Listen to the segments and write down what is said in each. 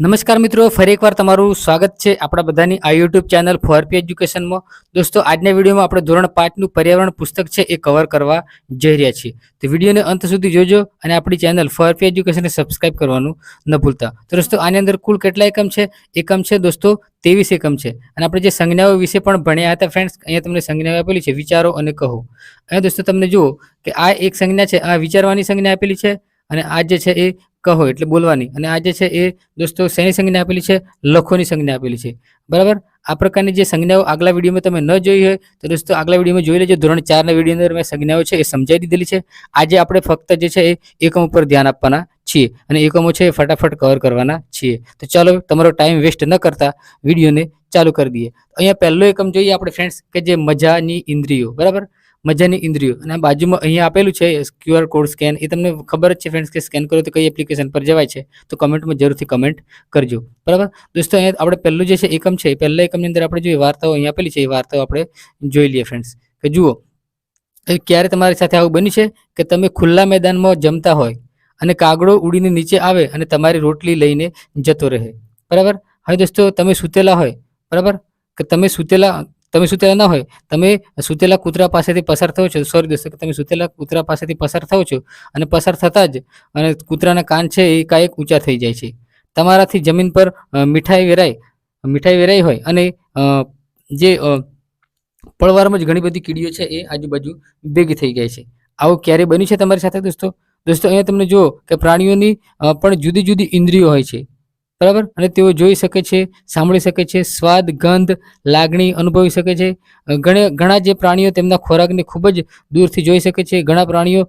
નમસ્કાર મિત્રો, ફરી એકવાર તમારું સ્વાગત છે આપણા બધાની આ યુટ્યુબ ચેનલ ફોરપી એજ્યુકેશનમાં. દોસ્તો, આજના વિડીયોમાં આપણે ધોરણ 5નું પર્યાવરણ પુસ્તક છે એ કવર કરવા જઈ રહ્યા છીએ. તો વિડીયોને અંત સુધી જોજો અને આપણી ચેનલ ફોરપી એજ્યુકેશનને સબસ્ક્રાઇબ કરવાનું ન ભૂલતા. તો દોસ્તો, આની અંદર કુલ કેટલા એકમ છે? એકમ છે દોસ્તો 23 એકમ છે. અને આપણે જે સંજ્ઞાઓ વિશે પણ ભણ્યા હતા ફ્રેન્ડ્સ, અહીંયા તમને સંજ્ઞાઓ આપેલી છે, વિચારો અને કહો. અહીંયા દોસ્તો તમને જુઓ કે આ એક સંજ્ઞા છે, આ વિચારવાની સંજ્ઞા આપેલી છે, અને આ જે છે એ કહો એટલે બોલવાની, અને આ જે છે એ દોસ્તો શેની સંજ્ઞા આપેલી છે? લખોની સંજ્ઞા આપેલી છે. બરાબર. આ પ્રકારની જે સંજ્ઞાઓ આગલા વિડીયોમાં તમે ન જોઈ હોય તો દોસ્તો આગલા વિડીયોમાં જોઈ લેજો. ધોરણ 4ના વિડીયો અંદર મેં સંજ્ઞાઓ છે એ સમજાવી દીધેલી છે. આજે આપણે ફક્ત જે છે એ એકમ ઉપર ધ્યાન આપવાના છીએ અને એકમો છે એ ફટાફટ કવર કરવાના છીએ. તો ચાલો તમારો ટાઈમ વેસ્ટ ન કરતા વિડીયોને ચાલુ કરી દઈએ. અહીંયા પહેલો એકમ જોઈએ આપણે ફ્રેન્ડ્સ, કે જે મજાની ઇન્દ્રિયો. બરાબર, મજાની ઇન્દ્રિયો. અને બાજુમાં અહીંયા આપેલું છે QR કોડ સ્કેન. એ તમને ખબર જ છે ફ્રેન્ડ્સ કે સ્કેન કરો તો કઈ એપ્લિકેશન પર જવાય છે, તો કમેન્ટમાં જરૂરથી કમેન્ટ કરજો. બરાબર દોસ્તો, અહીંયા આપણે પહેલું જે છે એકમ છે, પહેલા એકમની અંદર આપણે જોઈએ વાર્તાઓ અહીંયા આપેલી છે. એ વાર્તાઓ આપણે જોઈ લઈએ ફ્રેન્ડ્સ. કે જુઓ, ક્યારે તમારી સાથે આવું બન્યું છે કે તમે ખુલ્લા મેદાનમાં જમતા હોય અને કાગડો ઉડીને નીચે આવે અને તમારી રોટલી લઈને જતો રહે? બરાબર. હવે દોસ્તો, તમે સૂતેલા હોય, બરાબર, કે તમે સૂતેલા ના હોય, તમે સૂતેલા કૂતરા પાસેથી પસાર થયો છો. સોરી દોસ્તો, કે તમે સૂતેલા કૂતરા પાસેથી પસાર થાઓ છો અને પસાર થતાં જ અને કૂતરાના કાન છે એ એકાએક ઊંચા થઈ જાય છે. તમારાથી જમીન પર મીઠાઈ વેરાઈ હોય અને જે પળવારમાં જ ઘણી બધી કીડીઓ છે એ આજુબાજુ ભેગી થઈ જાય છે. આવું ક્યારે બન્યું છે તમારી સાથે દોસ્તો? અહીંયા તમને જુઓ કે પ્રાણીઓની પણ જુદી જુદી ઇન્દ્રિયો હોય છે. બરાબર. અને તેઓ જોઈ શકે છે, સાંભળી શકે છે, સ્વાદ, ગંધ, લાગણી અનુભવી શકે છે. ઘણા જે પ્રાણીઓ તેમના ખોરાકને ખૂબ જ દૂરથી જોઈ શકે છે. ઘણા પ્રાણીઓ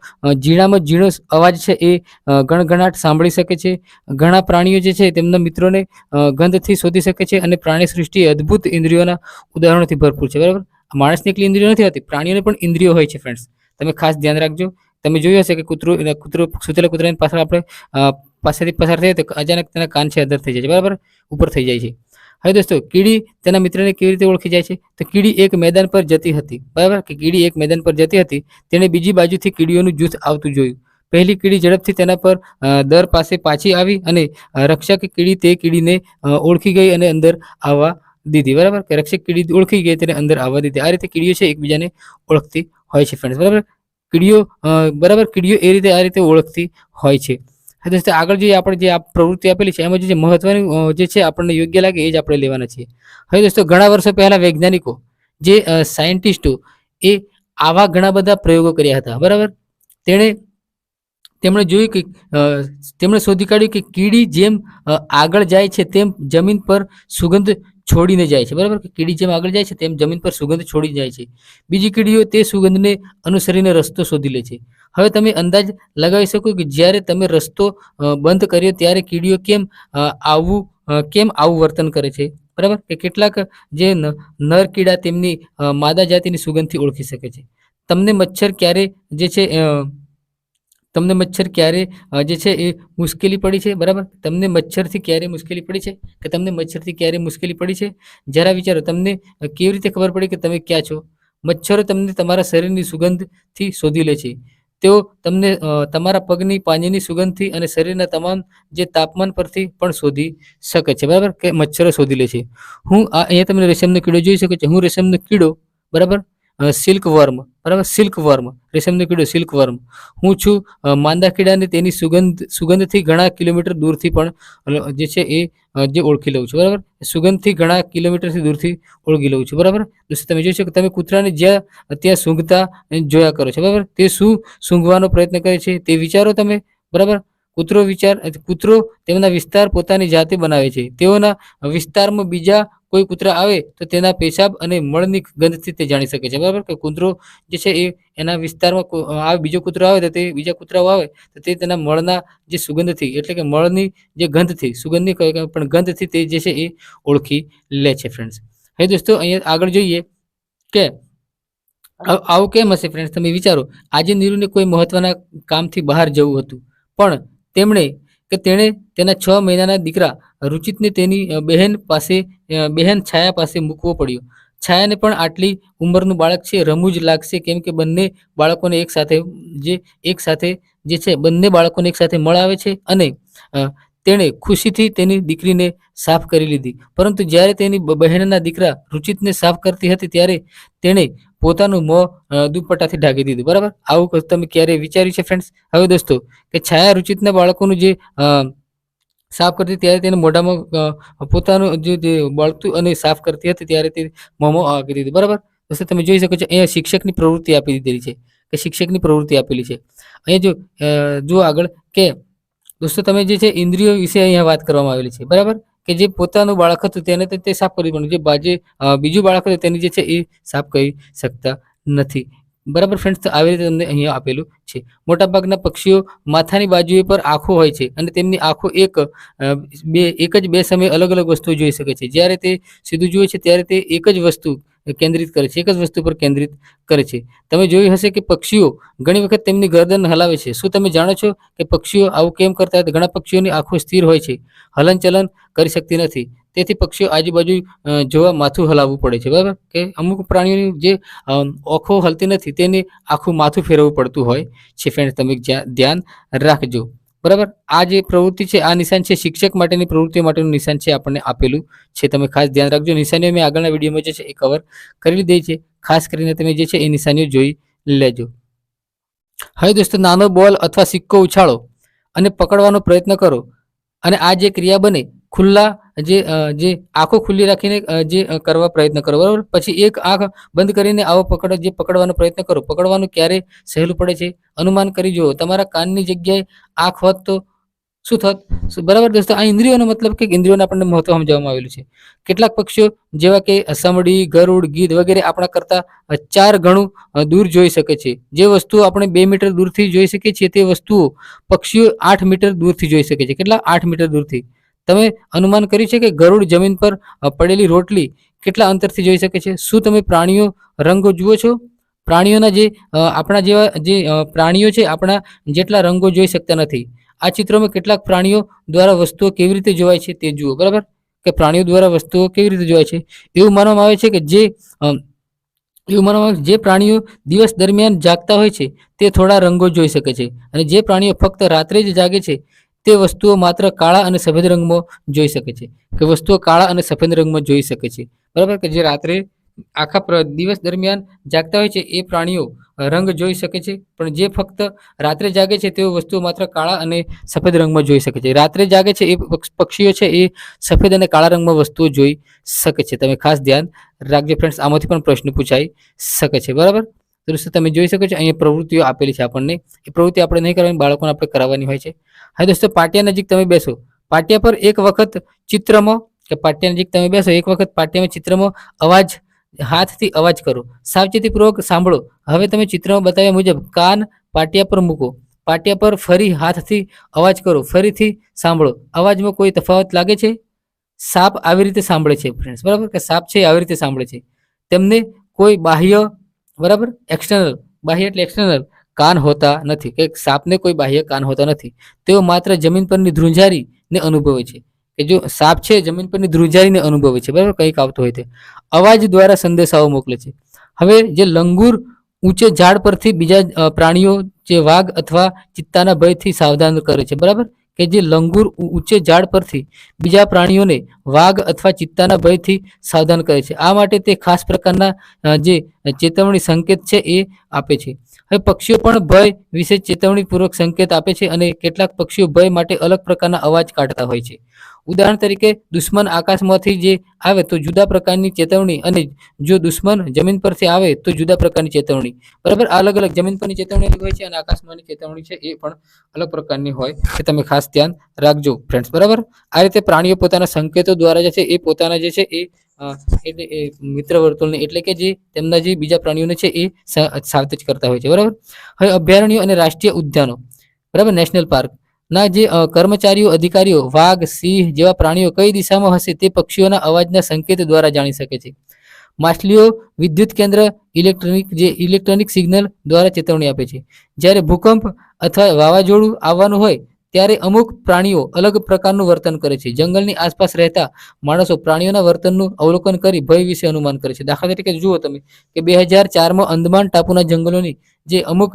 ઝીણામાં ઝીણો અવાજ છે એ ગણગણાટ સાંભળી શકે છે. ઘણા પ્રાણીઓ જે છે તેમના મિત્રોને ગંધથી શોધી શકે છે. અને પ્રાણી સૃષ્ટિ અદ્ભુત ઇન્દ્રિયોના ઉદાહરણોથી ભરપૂર છે. બરાબર. માણસની એકલી ઇન્દ્રિયો નથી હોતી, પ્રાણીઓને પણ ઇન્દ્રિયો હોય છે ફ્રેન્ડ્સ. તમે ખાસ ધ્યાન રાખજો. તમે જોયું હશે કે કૂતરો સૂતેલા કૂતરાની પાછળ આપણે પાસેથી પસાર થઈએ તો અચાનક તેના કાન છે અદર થઈ જાય છે. બરાબર, ઉપર થઈ જાય છે. હવે દોસ્તો, કીડી તેના મિત્રને કેવી રીતે ઓળખી જાય છે? તો કીડી એક મેદાન પર જતી હતી. બરાબર, કે કીડી એક મેદાન પર જતી હતી. તેણે બીજી બાજુથી કીડીઓનું જૂથ આવતું જોયું. પહેલી કીડી ઝડપથી તેના પર દર પાસે પાછી આવી અને રક્ષક કીડી તે કીડીને ઓળખી ગઈ અને અંદર આવવા દીધી. બરાબર, કે રક્ષક કીડી ઓળખી ગઈ તેને અંદર આવવા દીધી. આ રીતે કીડીઓ છે એકબીજાને ઓળખતી હોય છે ફ્રેન્ડ્સ. બરાબર, કીડીઓ આ રીતે ઓળખતી હોય છે. દોસ્તો, આગળ જે આપણે જે પ્રવૃત્તિ આપેલી છે એમાં જે મહત્વની જે છે આપણને યોગ્ય લાગે એ જ આપણે લેવાના છીએ. હવે દોસ્તો, ઘણા વર્ષો પહેલા વૈજ્ઞાનિકો જે સાયન્ટિસ્ટો એ આવા ઘણા બધા પ્રયોગો કર્યા હતા. બરાબર. તેમણે જોયું કે તેમણે શોધી કાઢ્યું કે કીડી જેમ આગળ જાય છે તેમ જમીન પર સુગંધ છોડીને જાય છે. બરાબર, કે કીડી જેમ આગળ જાય છે તેમ જમીન પર સુગંધ છોડી જાય છે. બીજી કીડીઓ તે સુગંધને અનુસરીને રસ્તો શોધી લે છે. હવે તમે અંદાજ લગાવી શકો કે જ્યારે તમે રસ્તો બંધ કર્યો ત્યારે કીડીઓ કેમ આવું વર્તન કરે છે? બરાબર, કે કેટલાક જે નર કીડા તેમની માદા જાતિની સુગંધથી ઓળખી શકે છે. તમને મચ્છર ક્યારે જે છે એ મુશ્કેલી પડી છે? બરાબર, તમને મચ્છરથી ક્યારે મુશ્કેલી પડી છે? કે તમને મચ્છરથી ક્યારે મુશ્કેલી પડી છે? જરા વિચારો, તમને કેવી રીતે ખબર પડી કે તમે ક્યાં છો? મચ્છરો તમને તમારા શરીરની સુગંધથી શોધી લે છે. તેઓ તમને તમારા પગની પાંજની સુગંધથી અને શરીરના તમામ જે તાપમાન પરથી પણ શોધી શકે છે. બરાબર, કે મચ્છરો શોધી લે છે. અહીંયા તમે રેશમનો કીડો જોઈ શકો છો. હું રેશમનો કીડો, બરાબર, સિલ્ક વર્મ, બરાબર, સિલ્ક વર્મ, રેશમનો કીડો સિલ્ક વર્મ. હું છું માંદા કીડાને તેની સુગંધથી ઘણા કિલોમીટર દૂરથી પણ જે છે એ જે ઓળખી લઉં છું. બરાબર, સુગંધથી ઘણા કિલોમીટરથી દૂરથી ઓળખી લઉં છું. બરાબર દોસ્તો, તમે જોઈ શકો તમે કૂતરાને ત્યાં સૂંઘતા જોયા કરો છો. બરાબર, તે શું સૂંઘવાનો પ્રયત્ન કરે છે તે વિચારો તમે. બરાબર, કૂતરો તેમના વિસ્તાર પોતાની જાતે બનાવે છે. તેઓના વિસ્તારમાં બીજા કોઈ કૂતરા આવે તો તેના પેશાબ અને મળની ગંધથી તે જાણી શકે છે. બરાબર, કે કૂતરો જે છે એ એના વિસ્તારમાં બીજો કૂતરો આવે તો તે બીજા કૂતરાઓ આવે તો તે તેના મળના જે સુગંધથી, એટલે કે મળની જે ગંધથી, સુગંધની પણ ગંધથી તે જે છે એ ઓળખી લે છે ફ્રેન્ડ્સ. હવે દોસ્તો, અહીંયા આગળ જોઈએ કે આવું કેમ હશે ફ્રેન્ડ્સ? તમે વિચારો, આજે નીરુને કોઈ મહત્વના કામથી બહાર જવું હતું, પણ તેણે તેના 6 મહિનાના દીકરા રુચિતને તેની બહેન છાયા પાસે મૂકવો પડ્યો. છાયાને પણ આટલી ઉંમરનું બાળક છે રમૂજ લાગશે, કેમ કે બંને બાળકોને એક સાથે બંને બાળકોને એક સાથે મળાવે છે અને તેણે ખુશીથી તેની દીકરીને સાફ કરી લીધી. પરંતુ જ્યારે તેની બહેનના દીકરા રુચિતને સાફ કરતી હતી ત્યારે તેણે પોતાનું મોં દુપટ્ટાથી ઢાંકી દીધું. બરાબર, આવું તમે ક્યારેય વિચાર્યું છે ફ્રેન્ડ્સ? હવે દોસ્તો, કે છાયા રુચિતના બાળકોનું જે સાફ કરતી ત્યારે તેને મોઢામાં પોતાનું જે બળતું અને સાફ કરતી હતી ત્યારે તે મોંમાં આપી દીધું. બરાબર દોસ્તો, તમે જોઈ શકો છો અહીંયા શિક્ષકની પ્રવૃત્તિ આપી દીધેલી છે, કે શિક્ષકની પ્રવૃત્તિ આપેલી છે. અહીંયા જો આગળ કે દોસ્તો તમે જે છે ઇન્દ્રિયો વિશે અહીંયા વાત કરવામાં આવેલી છે. બરાબર, કે જે પોતાનું બાળક હતું તેને તે સાફ કરી પણ જે બીજું બાળક હતું તેની જે છે એ સાફ કરી શકતા નથી. બરાબર ફ્રેન્ડ્સ, તો આવી રીતે તમને અહીંયા આપેલું છે. મોટાભાગના પક્ષીઓ માથાની બાજુએ પર આંખો હોય છે અને તેમની આંખો એક જ બે સમયે અલગ અલગ વસ્તુઓ જોઈ શકે છે. જ્યારે તે સીધું જુએ છે ત્યારે તે એક જ વસ્તુ કેન્દ્રિત કરે છે, એક જ વસ્તુ પર કેન્દ્રિત કરે છે. તમે જોયું હશે કે પક્ષીઓ ઘણી વખત તેમની ગરદન હલાવે છે. શું તમે જાણો છો કે પક્ષીઓ આવું કેમ કરતા હોય? ઘણા પક્ષીઓની આંખો સ્થિર હોય છે, હલનચલન કરી શકતી નથી. તેથી પક્ષીઓ આજુબાજુ જોવા માથું હલાવવું પડે છે. બરાબર, કે અમુક પ્રાણીઓની જે આંખો હલતી નથી તેને આખું માથું ફેરવવું પડતું હોય છે. ફ્રેન્ડ, તમે ધ્યાન રાખજો. બરાબર, આ જે પ્રવૃત્તિ છે આ નિશાન છે શિક્ષક માટેની પ્રવૃત્તિઓ માટેનું નિશાન છે, આપણને આપેલું છે. તમે ખાસ ધ્યાન રાખજો. નિશાનીઓ મેં આગળના વિડીયોમાં જે છે એ કવર કરી દઈ છે. ખાસ કરીને તમે જે છે એ નિશાનીઓ જોઈ લેજો. હવે દોસ્તો, નાનો બોલ અથવા સિક્કો ઉછાળો અને પકડવાનો પ્રયત્ન કરો અને આ જે ક્રિયા બને ખુલ્લા જે આંખો ખુલ્લી રાખીને જે કરવા પ્રયત્ન કરો. બરાબર, પછી એક આંખ બંધ કરીને આવો પકડવાનો પ્રયત્ન કરો. પકડવાનું ક્યારે સહેલું પડે છે અનુમાન કરી જુઓ. તમારા કાનની જગ્યાએ આંખ હોત તો શું થત? બરાબર દોસ્તો, આ ઇન્દ્રિયોનો મતલબ કે ઇન્દ્રિયોને આપણને મહત્વ સમજાવવામાં આવેલું છે. કેટલાક પક્ષીઓ જેવા કે સમડી, ગરુડ, ગીધ વગેરે આપણા કરતા 4 ગણું દૂર જોઈ શકે છે. જે વસ્તુઓ આપણે 2 મીટર દૂરથી જોઈ શકીએ છીએ તે વસ્તુઓ પક્ષીઓ 8 મીટર દૂરથી જોઈ શકે છે. કેટલા? 8 મીટર દૂરથી. તમે અનુમાન કર્યું છે કે ગરુડ જમીન પર પડેલી રોટલી કેટલા અંતરથી જોઈ શકે છે? શું તમે પ્રાણીઓ રંગો જુઓ છો? પ્રાણીઓના જે આપણા જેવા જે પ્રાણીઓ છે આપણા જેટલા રંગો જોઈ શકતા નથી. આ ચિત્રોમાં કેટલાક પ્રાણીઓ દ્વારા વસ્તુઓ કેવી રીતે જોવાય છે તે જુઓ. બરાબર, કે પ્રાણીઓ દ્વારા વસ્તુઓ કેવી રીતે જોવાય છે? એવું માનવામાં આવે છે કે જે પ્રાણીઓ દિવસ દરમિયાન જાગતા હોય છે તે થોડા રંગો જોઈ શકે છે અને જે પ્રાણીઓ ફક્ત રાત્રે જ જાગે છે તે વસ્તુઓ માત્ર કાળા અને સફેદ રંગમાં જોઈ શકે છે. કે વસ્તુઓ કાળા અને સફેદ રંગમાં જોઈ શકે છે. બરાબર, કે જે રાત્રે આખા દિવસ દરમિયાન જાગતા હોય છે એ પ્રાણીઓ રંગ જોઈ શકે છે, પણ જે ફક્ત રાત્રે જાગે છે તેઓ વસ્તુઓ માત્ર કાળા અને સફેદ રંગમાં જોઈ શકે છે. રાત્રે જાગે છે એ પક્ષીઓ છે એ સફેદ અને કાળા રંગમાં વસ્તુઓ જોઈ શકે છે. તમે ખાસ ધ્યાન રાખજો ફ્રેન્ડ્સ, આમાંથી પણ પ્રશ્ન પૂછાઈ શકે છે. બરાબર, દોસ્તો તમે જોઈ શકો છો અહીંયા પ્રવૃત્તિઓ આપેલી છે આપણને. એ પ્રવૃત્તિ આપણે નહીં કરવાની, બાળકોને આપણે કરાવવાની હોય છે. હવે દોસ્તો, પાટિયા નજીક તમે બેસો. પાટિયા પર એક વખત ચિત્રમાં કે પાટિયા નજીક તમે બેસો, એક વખત પાટિયામાં ચિત્રમાં હાથથી અવાજ કરો. સાવચેતીપૂર્વક સાંભળો. હવે તમે ચિત્રમાં બતાવ્યા મુજબ કાન પાટિયા પર મૂકો. પાટિયા પર ફરી હાથથી અવાજ કરો. ફરીથી સાંભળો. અવાજમાં કોઈ તફાવત લાગે છે? સાપ આવી રીતે સાંભળે છે ફ્રેન્ડ્સ. બરાબર, કે સાપ છે આવી રીતે સાંભળે છે. તેમને કોઈ બાહ્ય, બરાબર, એક્સટર્નલ, બાહ્ય એટલે એક્સટર્નલ કાન હોતા નથી, કે સાપને કોઈ બાહ્ય કાન હોતા નથી. તેઓ માત્ર જમીન પરની ધ્રુંજારીને અનુભવે છે. કે જો સાપ છે જમીન પરની ધ્રુંજારીને અનુભવે છે. બરાબર, કંઈક આવતું હોય તે અવાજ દ્વારા સંદેશાઓ મોકલે છે. હવે જે લંગૂર ઊંચે ઝાડ પરથી બીજા પ્રાણીઓ જે વાઘ અથવા ચિત્તાના ભયથી સાવધાન કરે છે. બરાબર, કે જે લંગૂર ઊંચે ઝાડ પરથી બીજા પ્રાણીઓને વાઘ અથવા ચિત્તાના ભયથી સાવધાન કરે છે. આ માટે તે ખાસ પ્રકારના જે ચેતવણી સંકેત છે એ આપે છે. હવે પક્ષીઓ પણ ભય વિશે ચેતવણીપૂર્વક સંકેત આપે છે અને કેટલાક પક્ષીઓ ભય માટે અલગ પ્રકારના અવાજ કાઢતા હોય છે. ઉદાહરણ તરીકે દુશ્મન આકાશમાંથી જે આવે તો જુદા પ્રકારની ચેતવણી અને જો દુશ્મન જમીન પરથી આવે તો જુદા પ્રકારની ચેતવણી. બરાબર, અલગ અલગ જમીન પરની ચેતવણી અલગ હોય છે અને આકાશમાંની ચેતવણી છે એ પણ અલગ પ્રકારની હોય છે. તમે ખાસ ધ્યાન રાખજો ફ્રેન્ડ્સ. બરાબર, આ રીતે પ્રાણીઓ પોતાના સંકેતો દ્વારા જે છે એ પોતાના જે છે એ મિત્ર વર્તુળને એટલે કે જે તેમના જે બીજા પ્રાણીઓને છે એ સાવચેત કરતા હોય છે. બરાબર, હવે અભયારણ્યો અને રાષ્ટ્રીય ઉદ્યાનો, બરાબર, નેશનલ પાર્ક ના જે કર્મચારીઓ, અધિકારીઓ વાઘ, સિંહ જેવા પ્રાણીઓ કઈ દિશામાં હશે તે પક્ષીઓના અવાજના સંકેત દ્વારા જાણી શકે છે. માછલીઓ વિદ્યુત કેન્દ્ર ઇલેક્ટ્રોનિક સિગ્નલ દ્વારા ચેતવણી આપે છે. જ્યારે ભૂકંપ અથવા વાવાઝોડું આવવાનું હોય ત્યારે અમુક પ્રાણીઓ અલગ પ્રકારનું વર્તન કરે છે. જંગલની આસપાસ રહેતા માણસો પ્રાણીઓના વર્તનનું અવલોકન કરી ભય વિશે અનુમાન કરે છે. દાખલા તરીકે જુઓ તમે કે 2004માં અંદમાન ટાપુના જંગલોની જે અમુક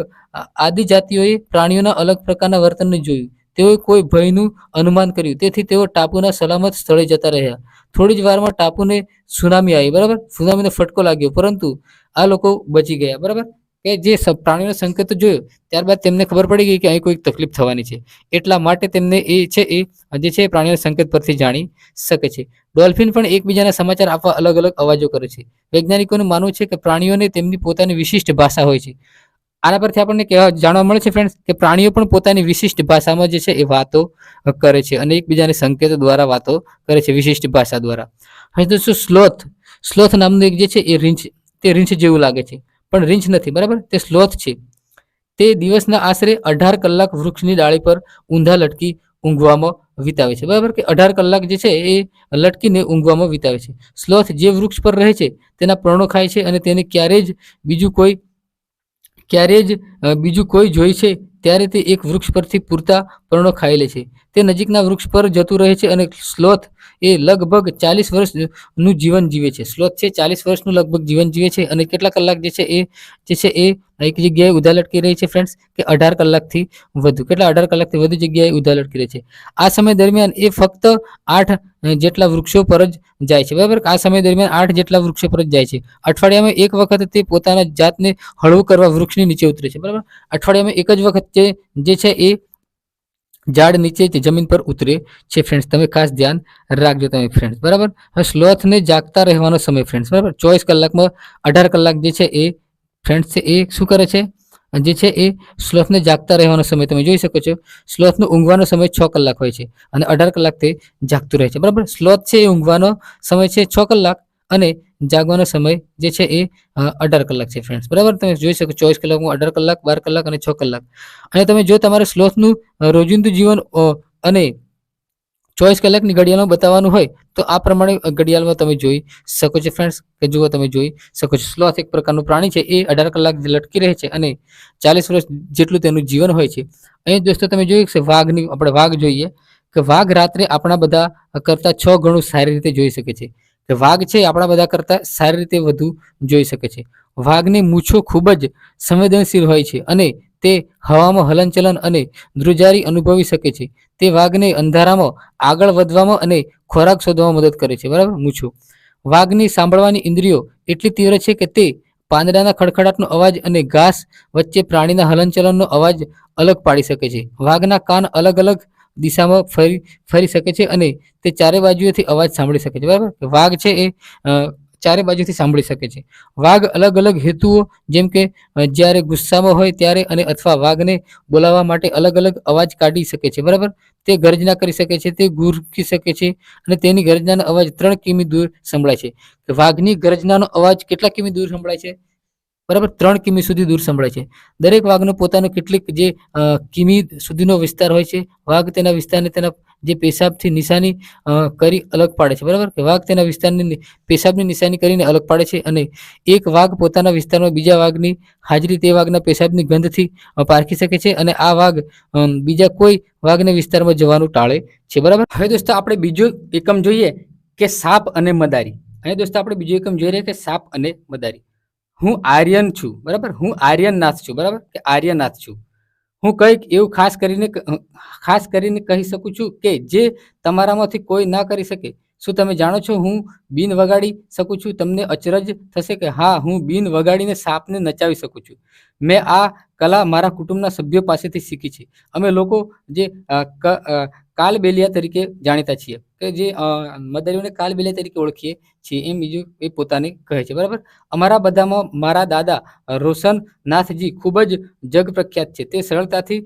આદિજાતિઓએ પ્રાણીઓના અલગ પ્રકારના વર્તનને જોયું. તેઓએ કોઈ ભયનું અનુમાન કર્યું, તેથી તેઓ ટાપુના સલામત સ્થળે જતા રહ્યા. થોડી જ વારમાં ટાપુને સુનામી આવી, બરાબર, સુનામીનો ફટકો લાગ્યો, પરંતુ આ લોકો બચી ગયા, બરાબર, કે જે પ્રાણીનો સંકેત જોયો ત્યારબાદ તેમને ખબર પડી ગઈ કે અહીં કોઈ તકલીફ થવાની છે, એટલા માટે તેમને જે છે એ પ્રાણીના સંકેત પરથી જાણી શકે છે. ડોલ્ફિન પણ એકબીજાના સમાચાર આપવા અલગ અલગ અવાજો કરે છે. વૈજ્ઞાનિકોનું માનવું છે કે પ્રાણીઓને તેમની પોતાની વિશિષ્ટ ભાષા હોય છે. આના પરથી આપણને જાણવા મળે છે ફ્રેન્ડ્સ કે પ્રાણીઓ પણ પોતાની વિશિષ્ટ ભાષામાં જે છે એ વાતો કરે છે અને એકબીજાને સંકેતો દ્વારા વાતો કરે છે, વિશિષ્ટ ભાષા દ્વારા. હવે દોસ્તો સ્લોથ નામનું એક જે છે એ રીંછ જેવું લાગે છે, પણ રીંછ નથી, બરાબર, તે સ્લોથ છે. તે દિવસના આશરે 18 કલાક વૃક્ષની ડાળી પર ઊંધા લટકી ઊંઘવામાં વિતાવે છે, બરાબર, કે 18 કલાક જે છે એ લટકીને ઊંઘવામાં વિતાવે છે. સ્લોથ જે વૃક્ષ પર રહે છે તેના પર્ણો ખાય છે અને તેને બીજું કોઈ જોઈ છે ત્યારે તે એક વૃક્ષ પરથી પૂરતા પર્ણો ખાઈ લે છે. તે નજીકના વૃક્ષ પર જતું રહે છે અને સ્લોથ એ લગભગ 40 વર્ષનું જીવન જીવે છે. સ્લોથ છે 40 વર્ષનું લગભગ જીવન જીવે છે અને કેટલા કલાક જે છે એ એક જગ્યાએ ઊંધા લટકી રહી છે ફ્રેન્ડ્સ, કે 18 કલાકથી વધુ. કેટલા? 18 કલાકથી વધુ જગ્યાએ ઊંધા લટકી રહે છે. આ સમય દરમિયાન એ ફક્ત 8 જેટલા વૃક્ષો પર જ જાય છે, બરાબર. આ સમય દરમિયાન 8 જેટલા વૃક્ષો પર જ જાય છે. અઠવાડિયામાં એક વખત તે પોતાના જાતને હળવું કરવા વૃક્ષની નીચે ઉતરે છે, બરાબર. અઠવાડિયામાં એક જ વખત જે છે એ ઝાડ નીચે જમીન પર ઉતરે છે ફ્રેન્ડ્સ. તમે ખાસ ધ્યાન રાખજો તમે ફ્રેન્ડ્સ, બરાબર. હવે સ્લોથને જાગતા રહેવાનો સમય ફ્રેન્ડ્સ, બરાબર, 24 કલાકમાં 18 કલાક જે છે એ ફ્રેન્ડ્સ છે એ શું કરે છે, જે છે એ સ્લોથને જાગતા રહેવાનો સમય તમે જોઈ શકો છો. સ્લોથનો ઊંઘવાનો સમય 6 કલાક હોય છે અને 18 કલાક તે જાગતું રહે છે, બરાબર. સ્લોથ છે એ ઊંઘવાનો સમય છે 6 કલાક અને જાગવાનો સમય જે છે એ 18 કલાક છે ફ્રેન્ડ્સ, બરાબર. તમે જોઈ શકો 24 કલાકમાં 18 કલાક, 12 કલાક અને 6 કલાક. અને તમે જો તમારે સ્લોથનું રોજિંદુ જીવન અને 24 કલાકની ઘડિયાળમાં બતાવવાનું હોય તો આ પ્રમાણે ઘડિયાળમાં તમે જોઈ શકો છો ફ્રેન્ડ્સ, કે જુઓ તમે જોઈ શકો છો. સ્લોથ એક પ્રકારનું પ્રાણી છે, એ 18 કલાક લટકી રહે છે અને 40 વર્ષ જેટલું તેનું જીવન હોય છે. અહીં દોસ્તો તમે જોયું છે આપણે વાઘ જોઈએ કે વાઘ રાત્રે આપણા બધા કરતાં 6 ગણું સારી રીતે જોઈ શકે છે. કે વાઘ છે આપણા બધા કરતાં સારી રીતે વધુ જોઈ શકે છે. વાઘની મૂછો ખૂબ જ સંવેદનશીલ હોય છે અને તે હવામાં હલનચલન અને ધ્રુજારી અનુભવી શકે છે. તે વાઘને અંધારામાં આગળ વધવામાં અને ખોરાક શોધવામાં મદદ કરે છે, બરાબર. મૂછો. વાઘની સાંભળવાની ઇન્દ્રિયો એટલી તીવ્ર છે કે તે પાંદડાના ખડખડાટનો અવાજ અને ઘાસ વચ્ચે પ્રાણીના હલનચલનનો અવાજ અલગ પાડી શકે છે. વાઘના કાન અલગ અલગ દિશામાં ફરી શકે છે અને તે ચારે બાજુએથી અવાજ સાંભળી શકે છે, બરાબર. વાઘ છે એ ચારે બાજુથી સાંભળી શકે છે. વાઘ અલગ અલગ હેતુઓ જેમ કે જ્યારે ગુસ્સામાં હોય ત્યારે અને અથવા વાઘને બોલાવવા માટે અલગ અલગ અવાજ કાઢી શકે છે, બરાબર. તે ગર્જના કરી શકે છે, તે ગુરકી શકે છે અને તેની ગર્જનાનો અવાજ 3 કિમી દૂર સંભળાય છે. વાઘની ગર્જનાનો અવાજ કેટલા કિમી દૂર સંભળાય છે? બરાબર, 3 કિમી સુધી દૂર સંભળાય છે. દરેક વાઘનો પોતાનો કેટલીક જે કિમી સુધીનો વિસ્તાર હોય છે. વાઘ તેના વિસ્તારને તેના જે પેશાબથી નિશાની કરી અલગ પાડે છે, બરાબર. કે વાઘ તેના વિસ્તારની પેશાબની નિશાની કરીને અલગ પાડે છે અને એક વાઘ પોતાના વિસ્તારમાં બીજા વાઘની હાજરી તે વાઘના પેશાબની ગંધથી પારખી શકે છે અને આ વાઘ બીજા કોઈ વાઘને વિસ્તારમાં જવાનું ટાળે છે, બરાબર. હવે દોસ્તો આપણે બીજો એકમ જોઈએ કે સાપ અને મદારી. અહીં દોસ્તો આપણે બીજો એકમ જોઈ રહ્યા કે સાપ અને મદારી. હું આર્યન છું, બરાબર. હું આર્યનનાથ છું, બરાબર, કે આર્યનાથ છું. હું કંઈક એવું ખાસ કરીને કહી શકું છું કે જે તમારામાંથી કોઈ ના કરી શકે. શું તમે જાણો છો હું બીન વગાડી શકું છું? તમને અચરજ થશે કે હા, હું બીન વગાડીને સાપને નચાવી શકું છું. મેં આ કલા મારા કુટુંબના સભ્યો પાસેથી શીખી છે. અમે લોકો જે કાલબેલિયા તરીકે જાણીતા છીએ, કે જે મદારીઓને કાલબેલિયા તરીકે ઓળખીએ છીએ, એમ બીજું એ પોતાને કહે છે, બરાબર. અમારા બધામાં મારા દાદા રોશનનાથજી ખૂબ જ જગ પ્રખ્યાત છે. તે સરળતાથી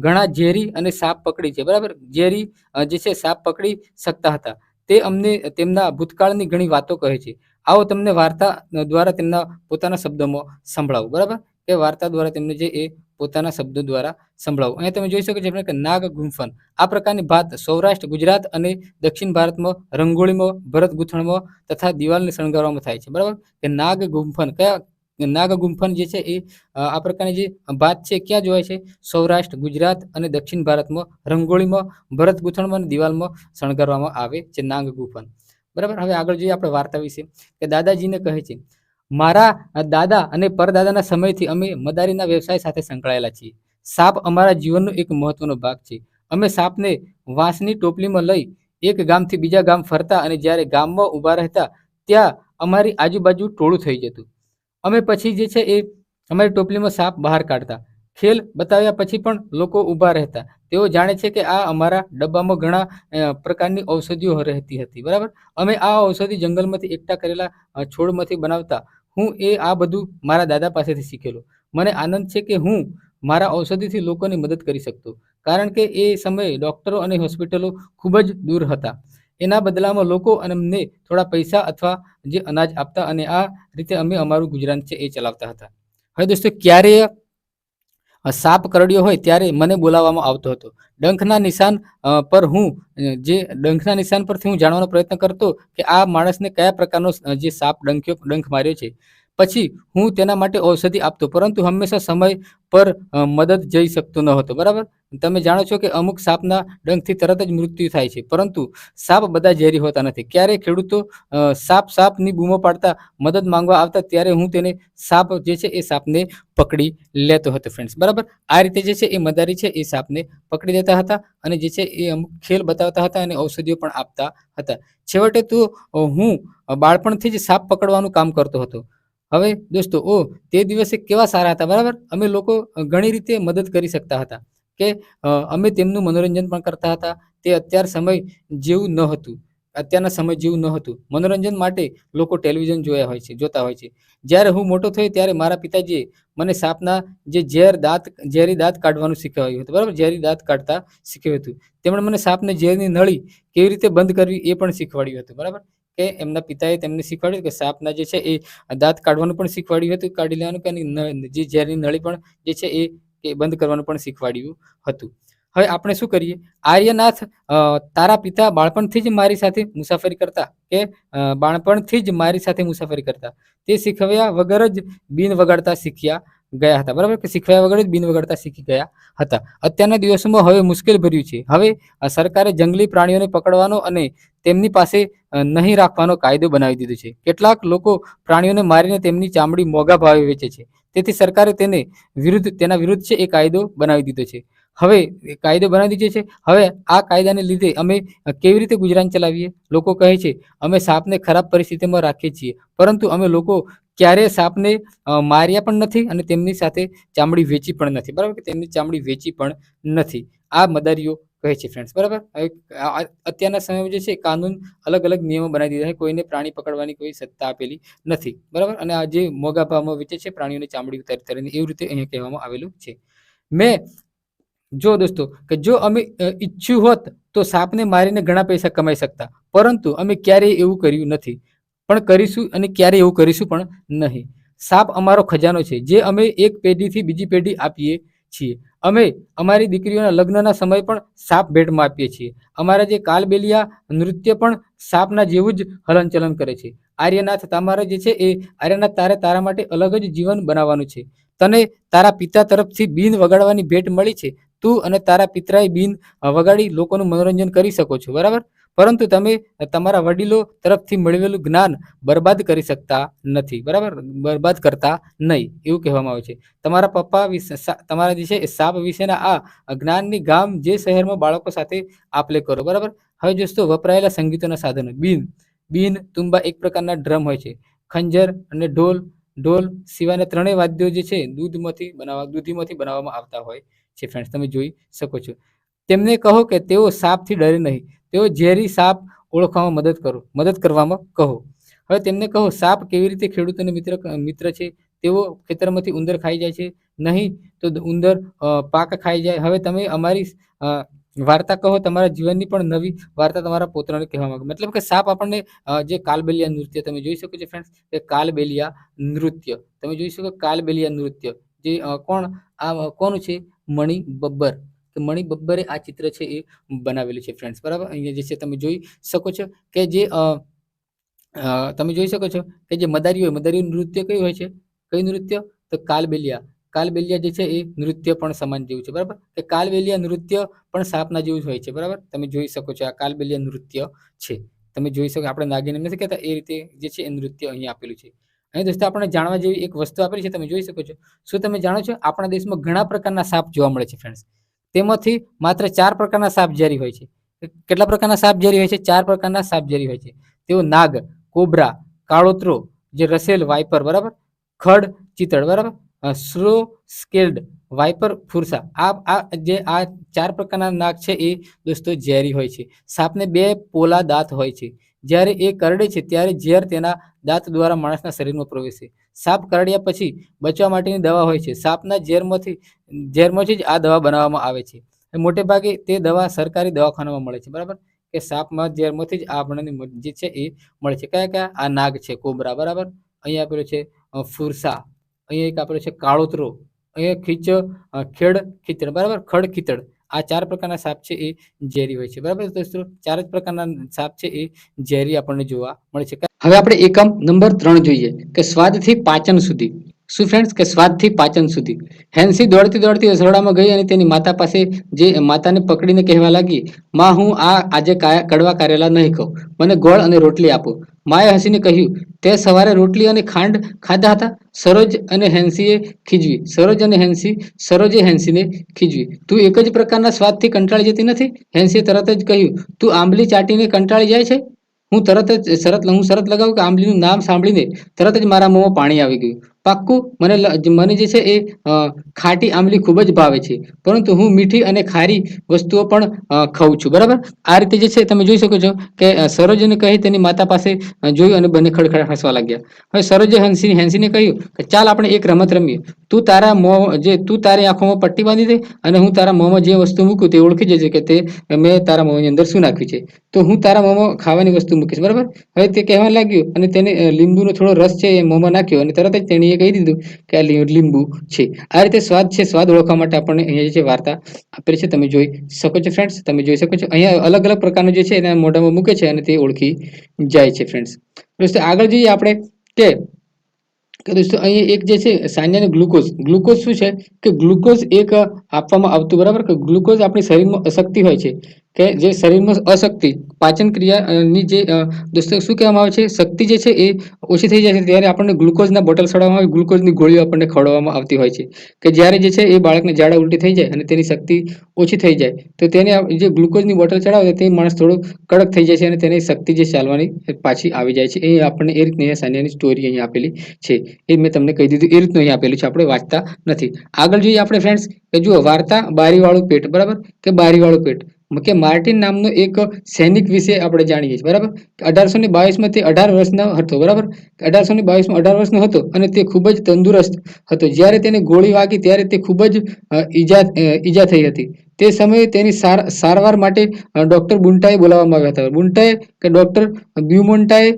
ઘણા ઝેરી અને સાપ પકડી છે, બરાબર. ઝેરી જે છે સાપ પકડી શકતા હતા. તે અમને તેમના ભૂતકાળની ઘણી વાતો કહે છે. આવો તમને વાર્તા દ્વારા તેમના પોતાના શબ્દોમાં સંભળાવું, બરાબર. કે વાર્તા દ્વારા તેમને જે એ પોતાના શબ્દો દ્વારા સંભળાવું. અહીંયા તમે જોઈ શકો છો કે નાગ ગુંફન આ પ્રકારની ભાત સૌરાષ્ટ્ર, ગુજરાત અને દક્ષિણ ભારતમાં રંગોળીમાં, ભરત ગૂંથણમાં તથા દિવાલને શણગારવામાં થાય છે, બરાબર. કે નાગ ગુંફન, કયા નાગ ગુંફન જે છે એ આ પ્રકારની જે ભાત છે ક્યાં જોવાય છે? સૌરાષ્ટ્ર, ગુજરાત અને દક્ષિણ ભારતમાં રંગોળીમાં, ભરત ગૂંથણમાં અને દિવાલમાં શણગારવામાં આવે છે નાગ ગુંફન, બરાબર. હવે આગળ જોઈએ આપણે વાર્તા વિશે. કે દાદાજીને કહે છે, મારા દાદા અને પરદાદાના સમયથી અમે મદારીના વ્યવસાય સાથે સંકળાયેલા છીએ. સાપ અમારા જીવનનો એક મહત્વનો ભાગ છે. અમે સાપને વાંસની ટોપલીમાં લઈ એક ગામથી બીજા ગામ ફરતા અને જ્યારે ગામમાં ઊભા રહેતા ત્યાં અમારી આજુબાજુ ટોળું થઈ જતું. અમે પછી જે છે એ અમારી ટોપલીમાં સાપ બહાર કાઢતા. ખેલ બતાવ્યા પછી પણ લોકો ઊભા રહેતા. તેઓ જાણે છે કે આ અમારા ડબ્બામાં ઘણા પ્રકારની ઔષધિઓ રહેતી હતી. બરાબર. અમે આ ઔષધિ જંગલમાંથી એકઠા કરેલા છોડમાંથી બનાવતા. હું આ બધું મારા દાદા પાસેથી શીખેલો. મને આનંદ છે કે હું મારા ઔષધિથી લોકોની મદદ કરી શકતો. કારણ કે એ સમયે ડૉક્ટરો અને હોસ્પિટલો ખૂબ જ દૂર હતા. એના બદલામાં લોકો અમને થોડા પૈસા અથવા જે અનાજ આપતા અને આ રીતે અમે અમારું ગુજરાન છે એ ચલાવતા હતા. હવે દોસ્તો ક્યારે સાપ કરડ્યો હોય ત્યારે મને બોલાવવામાં આવતો હતો. ડંખના નિશાન પર હું જે ડંખના નિશાન પરથી હું જાણવાનો પ્રયત્ન કરતો કે આ માણસને કયા પ્રકારનો જે સાપ ડંખ માર્યો છે. પછી હું તેના માટે ઔષધિ આપતો, પરંતુ હંમેશા સમય પર મદદ જઈ શકતો ન હતો. બરાબર. તમે જાણો છો કે અમુક સાપના ડંખથી તરત જ મૃત્યુ થાય છે, પરંતુ સાપ બધા ઝેરી હોતા નથી. ક્યારેય ખેડૂતો સાપની બૂમો પાડતા મદદ માંગવા આવતા ત્યારે હું તેને સાપ જે છે એ સાપને પકડી લેતો હતો ફ્રેન્ડ્સ. બરાબર. આ રીતે જે છે એ મદારી છે એ સાપને પકડી લેતા હતા અને જે છે એ અમુક ખેલ બતાવતા હતા અને ઔષધિઓ પણ આપતા હતા. છેવટે તો હું બાળપણથી જ સાપ પકડવાનું કામ કરતો હતો. હવે દોસ્તો તે દિવસે કેવા સારા હતા. બરાબર. અમે લોકો ઘણી રીતે મદદ કરી શકતા હતા કે અમે તેમનું મનોરંજન પણ કરતા હતા. તે અત્યારના સમય જેવું ન હતું. મનોરંજન માટે લોકો ટેલિવિઝન જોતા હોય છે. જ્યારે હું મોટો થયો ત્યારે મારા પિતાજીએ મને સાપના જે ઝેરી દાંત કાઢવાનું શીખવાડ્યું હતું. બરાબર. ઝેરી દાંત કાઢતા શીખવ્યું હતું. તેમણે મને સાપને ઝેરની નળી કેવી રીતે બંધ કરવી એ પણ શીખવાડ્યું હતું. બરાબર. કે એમના પિતાએ તેમને શીખવાડ્યું કે સાપના જે છે એ દાંત કાઢવાનું પણ શીખવાડ્યું હતું, કાઢી લેવાનું કે જે ઝેરની નળી પણ જે છે એ બંધ કરવાનું પણ શીખવાડ્યું હતું. હવે આપણે શું કરીએ? આર્યનાથ તારા પિતા બાળપણથી જ મારી સાથે મુસાફરી કરતા. તે શીખવ્યા વગર જ બિન વગાડતા શીખ્યા ગયા હતા. બરાબર. કે શીખવ્યા વગર જ બિન વગાડતા શીખી ગયા હતા. અત્યારના દિવસોમાં હવે મુશ્કેલ ભર્યું છે. હવે સરકારે જંગલી પ્રાણીઓને પકડવાનો અને તેમની પાસે નહીં રાખવાનો કાયદો બનાવી દીધો છે. કેટલાક લોકો પ્રાણીઓને મારીને તેમની ચામડી મોંઘા ભાવે વેચે છે. તેથી સરકારે તેના વિરુદ્ધ છે એ કાયદો બનાવી દીધો છે. હવે આ કાયદાને લીધે અમે કેવી રીતે ગુજરાન ચલાવીએ? લોકો કહે છે અમે સાપને ખરાબ પરિસ્થિતિમાં રાખીએ છીએ, પરંતુ અમે લોકો ક્યારેય સાપને માર્યા પણ નથી અને તેમની સાથે ચામડી વેચી પણ નથી. બરાબર. કે તેમની ચામડી વેચી પણ નથી. આ મદારીઓ કહે છે ફ્રેન્ડ્સ. બરાબર. અત્યારના સમયમાં જે છે કાનૂન અલગ અલગ નિયમો બનાવી દીધા છે. કોઈને પ્રાણી પકડવાની કોઈ સત્તા આપેલી નથી. બરાબર. અને આ જે મોંઘા ભાવમાં વેચે છે પ્રાણીઓની ચામડી ઉતારીને, એવી રીતે અહીંયા કહેવામાં આવેલું છે. દોસ્તો કે જો અમે ઈચ્છ્યું હોત તો સાપને મારીને ઘણા પૈસા કમાઈ શકતા, પરંતુ અમે ક્યારેય એવું કર્યું નથી, પણ કરીશું અને ક્યારેય એવું કરીશું પણ નહીં. સાપ અમારો ખજાનો છે જે અમે એક પેઢીથી બીજી પેઢી આપીએ છીએ. અમે અમારી દીકરીઓના લગ્નના સમય પણ સાપ ભેટમાં આપીએ છીએ. અમારા જે કાલબેલિયા નૃત્ય પણ સાપના જેવું જ હલનચલન કરે છે. આર્યનાથ તારે તારા માટે અલગ જ જીવન બનાવવાનું છે. તને તારા પિતા તરફથી બીન વગાડવાની ભેટ મળી છે. તું અને તારા પિતરાએ બીન વગાડી લોકોનું મનોરંજન કરી શકો છો. બરાબર. પરંતુ તમે તમારા વડીલો તરફથી મેળવેલું જ્ઞાન બરબાદ કરી શકતા નથી. બરાબર. બરબાદ કરતા નહીં એવું કહેવામાં આવે છે. તમારા પપ્પા તમારા જે છે સાપ વિશેના આ જ્ઞાનની ગામ જે શહેરમાં બાળકો સાથે આપલે કરો. બરાબર. હવે દોસ્તો વપરાયેલા સંગીતોના સાધનો. બીન તુંબા એક પ્રકારના ડ્રમ હોય છે. ખંજર અને ઢોલ સિવાયના ત્રણેય વાદ્યો જે છે દૂધીમાંથી બનાવવામાં આવતા હોય છે ફ્રેન્ડ્સ. તમે જોઈ શકો છો. તેમને કહો કે તેઓ સાપથી ડરે નહીં. તેઓ ઝેરી સાપ ઓળખવામાં મદદ કરવામાં કહો. હવે તેમને કહો સાપ કેવી રીતે ખેડૂતોને મિત્ર છે. તેઓ ખેતરમાંથી ઉંદર ખાઈ જાય છે નહીં તો ઉંદર પાક ખાઈ જાય. હવે તમે અમારી વાર્તા કહો. તમારા જીવનની પણ નવી વાર્તા તમારા પોતાને કહેવા માંગો. મતલબ કે સાપ આપણને જે કાલબેલિયા નૃત્ય તમે જોઈ શકો છો ફ્રેન્ડ્સ. કે કાલબેલિયા નૃત્ય તમે જોઈ શકો. કાલબેલિયા નૃત્ય જે કોનું છે? મણિ બબ્બર. મણિ બબ્બરે આ ચિત્ર છે એ બનાવેલું છે ફ્રેન્ડ્સ. બરાબર. અહીંયા જે છે તમે જોઈ શકો છો કે જે મદારીઓ નૃત્ય કયું હોય છે? કયું નૃત્ય? તો કાલબેલિયા જે છે એ નૃત્ય પણ સમાન જેવું છે. બરાબર. કે કાલબેલિયા નૃત્ય પણ સાપના જેવું જ હોય છે. બરાબર. તમે જોઈ શકો છો આ કાલબેલિયા નૃત્ય છે. તમે જોઈ શકો. આપણે નાગીને નથી કહેતા એ રીતે જે છે એ નૃત્ય અહીંયા આપેલું છે. અહીં દોસ્તો આપણે જાણવા જેવી એક વસ્તુ આપેલી છે. તમે જોઈ શકો છો. શું તમે જાણો છો આપણા દેશમાં ઘણા પ્રકારના સાપ જોવા મળે છે ફ્રેન્ડ્સ? તેમાંથી માત્ર 4 પ્રકારના સાપ ઝેરી હોય છે. કેટલા પ્રકારના સાપ ઝેરી હોય છે? 4 પ્રકારના સાપ ઝેરી હોય છે. તેઓ નાગ, કોબ્રા, કાળોતરો, જે રસેલ, વાઇપર, બરાબર, ખડ, ચિતળ, બરાબર, સ્લો સ્કેલ્ડ, વાઇપર, ફુરસા. આ 4 પ્રકારના નાગ છે એ દોસ્તો ઝેરી હોય છે. સાપને 2 પોલા દાંત હોય છે. જ્યારે એ કરડે છે ત્યારે ઝેર તેના દાંત દ્વારા માણસના શરીરમાં પ્રવેશે. સાપ કરડ્યા પછી બચવા માટેની દવા હોય છે. સાપના ઝેરમાંથી જ આ દવા બનાવવામાં આવે છે. મોટે ભાગે તે દવા સરકારી દવાખાનામાં મળે છે, બરાબર, કે સાપમાં ઝેરમાંથી જ આપણને જે છે એ મળે છે. કયા કયા? આ નાગ છે, કોબરા, બરાબર, અહીંયા આપેલું છે ફુરસા, અહીંયા એક આપેલું છે કાળોતરો, અહીંયા ખેડ ખીચડ, બરાબર, ખડ ખીચડ. આ 4 પ્રકારના સાપ છે એ ઝેરી હોય છે, બરાબર દોસ્તો. 4 જ પ્રકારના સાપ છે એ ઝેરી આપણને જોવા મળે છે. હવે આપણે એકમ નંબર 3 જોઈએ કે સ્વાદથી પાચન સુધી. શું ફ્રેન્ડ્સ? કે સ્વાદથી પાચન સુધી. હેન્સી દોડતી દોડતી રસોડામાં ગઈ અને તેની માતા પાસે જે માતાને પકડીને કહેવા લાગી, માં, હું આજે કડવા કારેલા નહીં ખાઉં, મને ગોળ અને રોટલી આપો. માએ હસીને કહ્યું, તે સવારે રોટલી અને ખાંડ ખાધા હતા. સરોજે હેન્સીને ખીજવી, તું એક જ પ્રકારના સ્વાદથી કંટાળી જતી નથી? હેન્સીએ તરત જ કહ્યું, તું આંબલી ચાટીને કંટાળી જાય છે? હું શરત લગાવું કે આંબલીનું નામ સાંભળીને તરત જ મારા મોંમાં પાણી આવી ગયું. પાક્કું, મને જે છે એ ખાટી આંબલી ખૂબ જ ભાવે છે, પરંતુ હું મીઠી અને ખારી વસ્તુઓ પણ ખાઉં છું, બરાબર. આ રીતે જે છે તમે જોઈ શકો છો કે સરોજને કહી તેની માતા પાસે જોયું અને બંને ખડખડ હસવા લાગ્યા. હવે સરોજે હેન્સીને કહ્યું કે ચાલ આપણે એક રમત રમીએ. તું તારી આંખોમાં પટ્ટી બાંધી દે અને હું તારા મોંમાં જે વસ્તુ મૂકું તે ઓળખી જજે કે તે મેં તારા મોંની અંદર શું નાખ્યું છે. તો હું તારા મોંમાં ખાવાની વસ્તુ મૂકીશ, બરાબર. હવે તે કહેવા લાગ્યું અને તેને લીંબુનો થોડો રસ છે એ મોંમાં નાખ્યો અને તરત જ તેણીએ કહી દીધું કે આ લીંબુ છે. આ રીતે સ્વાદ ઓળખવા માટે આપણને અહીંયા જે વાર્તા આપેલી છે તમે જોઈ શકો છો ફ્રેન્ડ્સ. તમે જોઈ શકો છો અહીંયા અલગ અલગ પ્રકારનું જે છે એના મોઢામાં મૂકે છે અને તે ઓળખી જાય છે ફ્રેન્ડ્સ. દોસ્તો આગળ જોઈએ આપણે કે દોસ્તો અહીં એક જે છે સાન્યાને ગ્લુકોઝ શું છે કે ગ્લુકોઝ એક આપવામાં આવતું, બરાબર, કે ગ્લુકોઝ આપણી શરીરમાં અશક્તિ હોય છે કે જે શરીરમાં અશક્તિ પાચન ક્રિયાની જે દોસ્તો શું કહેવામાં આવે છે, શક્તિ જે છે એ ઓછી થઈ જાય છે ત્યારે આપણને ગ્લુકોઝના બોટલ ચડાવવામાં આવે, ગ્લુકોઝની ગોળીઓ આપણને ખવડાવવામાં આવતી હોય છે કે જ્યારે જે છે એ બાળકને ઝાડા ઉલટી થઈ જાય અને તેની શક્તિ ઓછી થઈ જાય તો તેને જે ગ્લુકોઝની બોટલ ચડાવે તે માણસ થોડો કડક થઈ જાય છે અને તેની શક્તિ જે ચાલવાની પાછી આવી જાય છે. એ આપણને એ રીતની સાન્યાની સ્ટોરી અહીં આપેલી છે. એ મેં તમને કહી દીધું એ રીતનું અહીં આપેલું છે, આપણે વાંચતા નથી. આગળ જોઈએ આપણે ફ્રેન્ડ્સ કે જુઓ વાર્તા બારીવાળું પેટ, બરાબર, કે બારીવાળું પેટ કે માર્ટિન નામનો એક સૈનિક વિશે આપણે જાણીએ છીએ, બરાબર. 1822માં તે 18 વર્ષનો હતો, બરાબર. 1822માં 18 વર્ષનો હતો અને તે ખૂબ જ તંદુરસ્ત હતો. જ્યારે તેને ગોળી વાગી ત્યારે તે ખૂબ જ ઈજા થઈ હતી. તે સમયે તેની સારવાર માટે ડોક્ટર બુન્ટાએ બોલાવવામાં આવ્યા હતા. બુન્ટાએ કે ડોક્ટર બ્યુમોન્ટાએ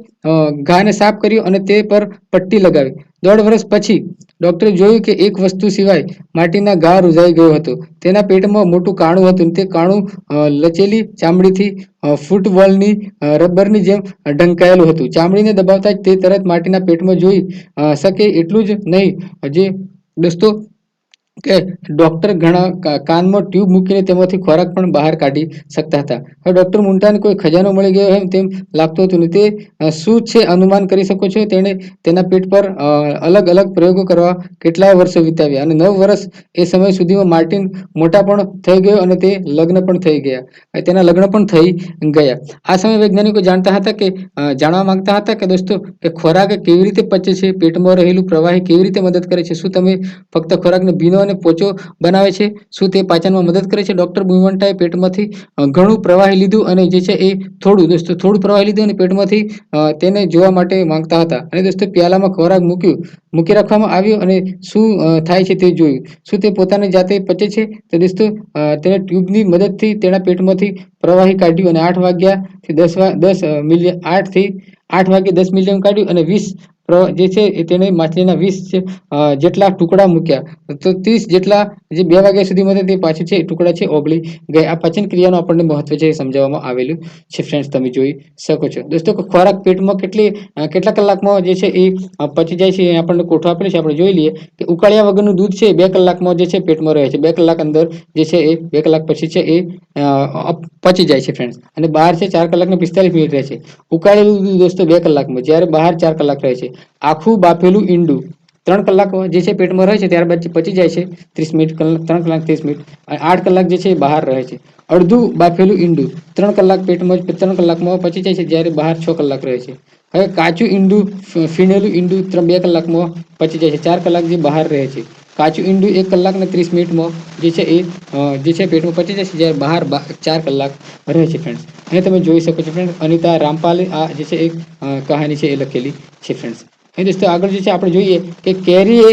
ઘાને સાફ કર્યો અને તે પર પટ્ટી લગાવી. 1.5 વર્ષ પછી ડોક્ટરે જોયું કે એક વસ્તુ સિવાય માર્ટિનના ઘા રૂઝાઈ ગયો હતો. તેના પેટમાં મોટું કાણું હતું. તે કાણું લચેલી ચામડીથી ફૂટબોલની રબરની જેમ ઢંકાયેલું હતું. ચામડીને દબાવતા જ તે તરત માર્ટિનના પેટમાં જોઈ શકે એટલું જ નહીં, જે દોસ્તો કે ડોક્ટર ઘણા કાનમાં ટ્યુબ મૂકીને તેમાંથી ખોરાક પણ બહાર કાઢી શકતા હતા. હવે ડોક્ટર મુન્ટાને કોઈ ખજાનો મળી ગયો એમ તેમ લાગતું હતું. તે શું છે અનુમાન કરી શકો છો. તેણે તેના પેટ પર અલગ અલગ પ્રયોગો કરવા કેટલાય વર્ષો વિતાવ્યા અને 9 વર્ષ એ સમય સુધીમાં માર્ટિન મોટા પણ થઈ ગયો અને તે લગ્ન પણ થઈ ગયા. આ સમયે વૈજ્ઞાનિકો જાણવા માંગતા હતા કે દોસ્તો કે ખોરાક કેવી રીતે પચે છે, પેટમાં રહેલું પ્રવાહી કેવી રીતે મદદ કરે છે, શું તમે ફક્ત ખોરાકને ભીનો અને પોચો બનાવે છે, શું તે પાચનમાં મદદ કરે છે. ડોક્ટર બ્યુમોન્ટાએ પેટમાંથી ઘણું પ્રવાહી લીધું અને જે છે એ થોડું પ્રવાહી લીધું અને પેટમાંથી તેને જોવા માટે માંગતા હતા. અને દોસ્તો પ્યાલામાં ખોરાક મૂકી રાખવામાં આવ્યો અને શું થાય છે તે જોયું. શું તે પોતાની જાતે પચે છે? તો દોસ્તો તેને ટ્યુબની મદદથી તેના પેટમાંથી પ્રવાહી કાઢ્યું અને 8 વાગ્યાથી 10 મિલિયન કાઢ્યું અને 20 જે છે તેને માછલીના 20 જેટલા ટુકડા મૂક્યા. તો 30 જેટલા જે 2 વાગ્યા સુધીમાં તે પાછું છે ટુકડા છે ઓગળી ગયા. આ પાચન ક્રિયાનું આપણને મહત્વ છે સમજાવવામાં આવેલું છે ફ્રેન્ડ્સ. તમે જોઈ શકો છો દોસ્તો ખોરાક પેટમાં કેટલા કલાકમાં જે છે એ પચી જાય છે. આપણને કોઠો આપેલો છે, આપણે જોઈ લઈએ કે ઉકાળ્યા વગરનું દૂધ છે 2 કલાકમાં જે છે પેટમાં રહે છે. 2 કલાક અંદર જે છે એ 2 કલાક પછી છે એ પચી જાય છે ફ્રેન્ડ્સ. અને બહાર છે 4 કલાક ને 45 મિનિટ રહે છે. ઉકાળેલું દૂધ દોસ્તો 2 કલાકમાં, જ્યારે બહાર 4 કલાક રહે છે. આખું બાફેલું ઈંડું 3 કલાક જે છે પેટમાં રહે છે, ત્યારબાદ પચી જાય છે 30 મિનિટ, 3 કલાક 30 મિનિટ, અને 8 કલાક જે છે બહાર રહે છે. અડધું બાફેલું ઈંડું 3 કલાક પેટમાં 3 કલાકમાં પચી જાય છે, જ્યારે બહાર 6 કલાક રહે છે. હવે કાચું ઈંડું, ફીણેલું ઈંડું 2 કલાકમાં પચી જાય છે, 4 કલાક જે બહાર રહે છે. કાચું ઈંડું 1 કલાક ને 30 મિનિટમાં જે છે એ જે છે પેટમાં પચી જાય છે, જ્યારે બહાર 4 કલાક રહે છે ફ્રેન્ડ્સ. અહીં તમે જોઈ શકો છો ફ્રેન્ડ, અનિતા રામપાલે આ જે છે એક કહાની છે એ લખેલી છે ફ્રેન્ડ્સ. અહીં દોસ્તો આગળ જે છે આપણે જોઈએ કે કેરી એ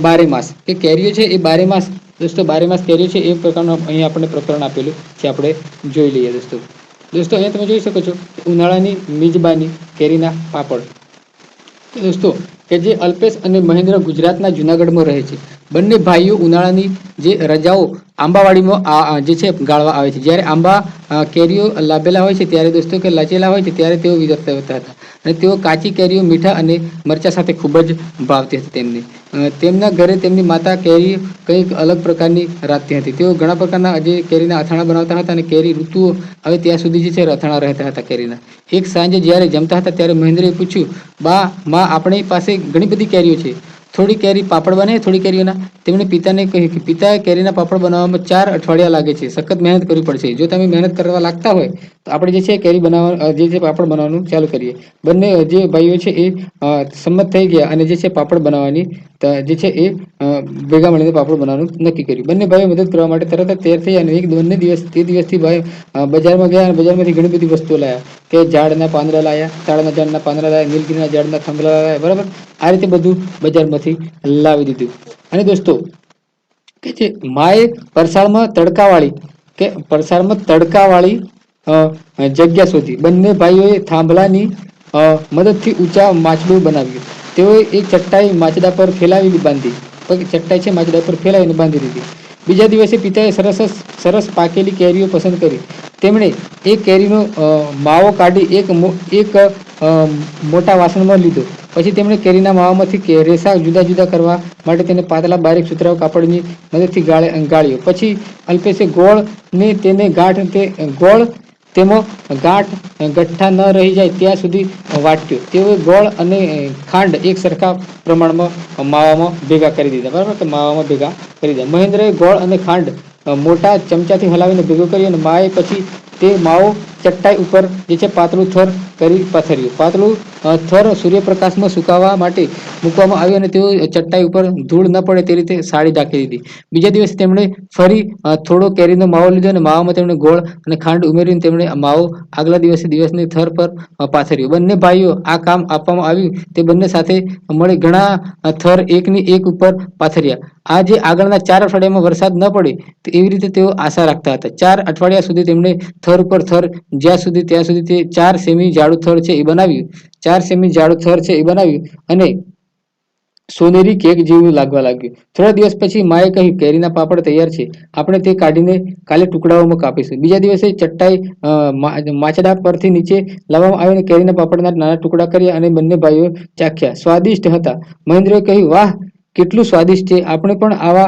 બારે માસ, કે કેરીઓ છે એ બારે માસ, દોસ્તો બારે માસ કેરીઓ છે એ પ્રકારનું અહીં આપણને પ્રકરણ આપેલું છે, આપણે જોઈ લઈએ દોસ્તો. અહીંયા તમે જોઈ શકો છો ઉનાળાની મિજબાની કેરીના પાપડ. દોસ્તો કે જે અલ્પેશ અને મહેન્દ્ર ગુજરાતના જુનાગઢમાં રહે છે. બંને ભાઈઓ ઉનાળાની જે રજાઓ આંબાવાડીમાં જે છે ગાળવા આવે છે. જ્યારે આંબા કેરીઓ લાભેલા હોય છે ત્યારે દોસ્તો કે લચેલા હોય છે ત્યારે તેઓ વિરક્ત હતા, અને તેઓ કાચી કેરીઓ મીઠા અને મરચા સાથે ખૂબ જ ભાવતી હતી તેમને. તેમના ઘરે તેમની માતા કેરી કંઈક અલગ પ્રકારની રાખતી હતી. તેઓ ઘણા પ્રકારના જે કેરીના અથાણા બનાવતા હતા, અને કેરી ઋતુઓ હવે ત્યાં સુધી જે છે અથાણા રહેતા હતા કેરીના. એક સાંજે જ્યારે જમતા હતા ત્યારે મહેન્દ્રએ પૂછ્યું, બા માં આપણી પાસે ઘણી બધી કેરીઓ છે, થોડી કેરી પાપડ બને થોડી કેરીઓના. તેમણે પિતાને કહ્યું કે પિતાએ કેરીના પાપડ બનાવવામાં 4 અઠવાડિયા લાગે છે, સખત મહેનત કરવી પડશે. જો તમે મહેનત કરવા લાગતા હોય તો આપણે જે છે કેરી બનાવવા જે છે પાપડ બનાવવાનું ચાલુ કરીએ. બંને જે ભાઈઓ છે એ સંમત થઈ ગયા, અને જે છે પાપડ બનાવવાની જે છે એ ભેગા મળીને પાપડ બનાવવાનું નક્કી કર્યું. બંને ભાઈઓ મદદ કરવા માટે તરત જ તૈયાર થઈ, અને બંને તે દિવસથી ભાઈ બજારમાં ગયા અને બજારમાંથી ઘણી બધી વસ્તુઓ લાયા, કે ઝાડના પાંદડા લાયા, તાળના ઝાડના પાંદડા લાયા, નીલગીરીના ઝાડના થાંભલા લાયા, બરાબર. આ રીતે બધું બજારમાંથી લાવી દીધું. અને દોસ્તો કે જે માએ પરસાળમાં તડકાવાળી જગ્યા શોધી. બંને ભાઈઓએ થાંભલાની મદદથી ઊંચા માચડું બનાવ્યું. તેઓએ એક ચટ્ટાઈ માચડા પર ફેલાવી બાંધી, ચટ્ટાઈ છે માચડા પર ફેલાવીને બાંધી દીધી. બીજા દિવસે પિતાએ સરસ પાકેલી કેરીઓ પસંદ કરી. તેમણે એક કેરીનો માવો કાઢી એક મોટા વાસણમાં લીધો. પછી તેમણે કેરીના માવામાંથી રેસા જુદા જુદા કરવા માટે તેને પાતળા બારીક સુતરાઉ કાપડની મદદથી ગાળ્યો. પછી અલ્પેશે ગોળ તેમાં ગાંઠ ગઠ્ઠા ન રહી જાય ત્યાં સુધી વાટ્યો. તેઓએ ગોળ અને ખાંડ એક સરખા પ્રમાણમાં માવામાં ભેગા કરી દીધા, બરાબર, કે માવામાં ભેગા કરી દીધા. મહેન્દ્રએ ગોળ અને ખાંડ મોટા ચમચાથી હલાવીને ભેગો કર્યો, અને માએ પછી તે માવો ચટ્ટાઈ ઉપર જે છે પાતળું થર કરી પાથર્યું. પાતળું થર સૂર્યપ્રકાશમાં સુકાવા માટે મૂકવામાં આવ્યું, અને તેઓ ચટ્ટાઈ ઉપર ધૂળ ન પડે તે રીતે સાડી ઢાંકી દીધી. બીજા દિવસે તેમણે ફરી થોડો કેરીનો માવો લીધો, અને માવામાં તેમણે ગોળ અને ખાંડ ઉમેરીને તેમણે માવો આગલા દિવસની થર પર પાથર્યો. બંને ભાઈઓ આ કામ આપવામાં આવ્યું તે બંને સાથે મળી ઘણા થર એકની એક ઉપર પાથર્યા. આ જે આગળના 4 અઠવાડિયામાં વરસાદ ન પડે તો એવી રીતે તેઓ આશા રાખતા હતા. 4 અઠવાડિયા સુધી તેમણે થર ઉપર થર ત્યાં સુધી તે 4 સેમી જાડું થર છે એ બનાવ્યું. 4 સેમી જાડું થર છે એ બનાવ્યું, અને સોનેરી કેક જેવું લાગવા લાગ્યું. થોડા દિવસ પછી માએ કહ્યું, કેરીના પાપડ તૈયાર છે, આપણે તે કાઢીને કાલે ટુકડાઓમાં કાપીશું. બીજા દિવસે ચટ્ટાઈ માચડા પરથી નીચે લાવવામાં આવીને કેરીના પાપડના નાના ટુકડા કર્યા, અને બંને ભાઈઓ ચાખ્યા. સ્વાદિષ્ટ હતા. મહેન્દ્રએ કહ્યું, વાહ, કેટલું સ્વાદિષ્ટ છે. આપણે પણ આ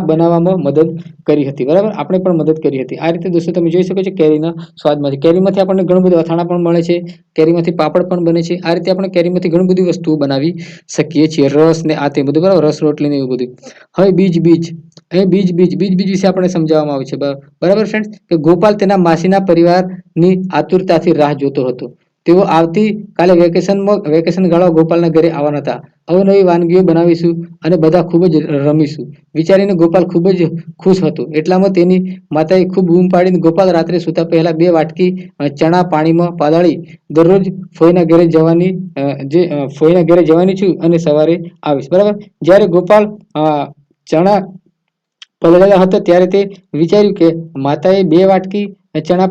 બનાવવામાં મદદ કરી હતી, બરાબર, આપણે પણ મદદ કરી હતી. આ રીતે દોસ્તો તમે જોઈ શકો છો કેરીના સ્વાદમાંથી. કેરીમાંથી આપણને ઘણું બધું અથાણા પણ મળે છે, કેરીમાંથી પાપડ પણ બને છે. આ રીતે આપણે કેરીમાંથી ઘણી બધી વસ્તુઓ બનાવી શકીએ છીએ, રસ ને આ તે બધું, બરાબર, રસ રોટલી ને એવું બધું. હવે બીજ વિશે આપણે સમજાવવામાં આવે છે, બરાબર ફ્રેન્ડ્સ, કે ગોપાલ તેના માસીના પરિવારની આતુરતાથી રાહ જોતો હતો. તેઓ આવતી કાલે વેકેશન ગાળવા ગોપાલના ઘરે આવવાના હતા. અવનવી વાનગીઓ બનાવીશું અને બધા ખૂબ જ રમીશું વિચારીને ગોપાલ ખૂબ જ ખુશ હતો. એટલામાં તેની માતાએ ખૂબ બૂમ પાડીને, ગોપાલ, રાત્રે સૂતા પહેલા 2 વાટકી ચણા પાણીમાં પલાળી દરરોજ ફોઈના ઘરે જવાની છું, અને સવારે આવીશ, બરાબર. જ્યારે ગોપાલ ચણા પલાળેલા હતા ત્યારે તે વિચાર્યું કે માતાએ 2 વાટકી ચણા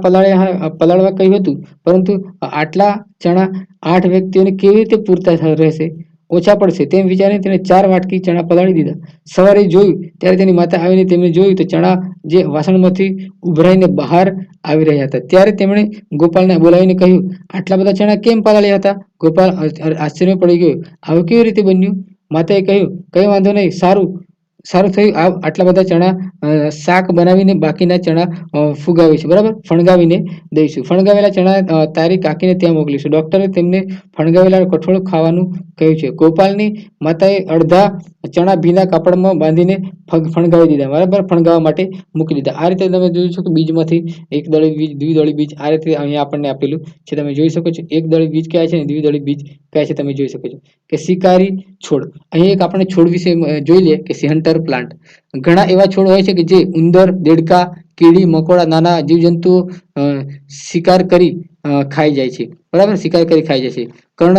પલાળવા કહ્યું હતું, પરંતુ આટલા ચણા 8 વ્યક્તિઓને કેવી રીતે પૂરતા રહેશે, ઓછા પડશે, તેમ વિચારીને તેને 4 વાટકી ચણા પલાળી દીધા. સવારે જોયું ત્યારે તેની માતા આવીને તેમણે જોયું તો ચણા જે વાસણમાંથી ઉભરાઈને બહાર આવી રહ્યા હતા. ત્યારે તેમણે ગોપાલને બોલાવીને કહ્યું, આટલા બધા ચણા કેમ પલાળ્યા હતા? ગોપાલ આશ્ચર્ય પડી ગયો. આવું કેવી રીતે બન્યું? માતાએ કહ્યું, કંઈ વાંધો નહીં, સારું, સારું થયું. આટલા બધા ચણા શાક બનાવીને બાકીના ચણા ફુગાવીશું, બરાબર, ફણગાવીને દઈશું. ફણગાવેલા ચણા તારી કાકીને ત્યાં મોકલીશું. ડોક્ટરે તેમને ફણગાવેલા કઠોળ ખાવાનું કહ્યું છે. ગોપાલની માતાએ અડધા ચણા ભીના કાપડમાં બાંધીને ફણગાવી દીધા, બરાબર, ફણગાવવા માટે મૂકી દીધા. આ રીતે તમે જોઈ શકો બીજમાંથી એક દળી બીજ, દ્વિદળી બીજ, આ રીતે અહીંયા આપણને આપેલું છે. તમે જોઈ શકો છો એક દળી બીજ કયા છે અને દ્વિદળી બીજ કયા છે. તમે જોઈ શકો છો કે શિકારી છોડ. અહીં એક આપણે છોડ વિશે જોઈ લઈએ કે હન્ટર પ્લાન્ટ. ઘણા એવા છોડ હોય છે કે જે ઉંદર, દેડકા, કીડી, મકોડા, નાના જીવજંતુઓ શિકાર કરી ખાઈ જાય છે, બરાબર, શિકાર કરી ખાઈ જાય છે. કર્ણ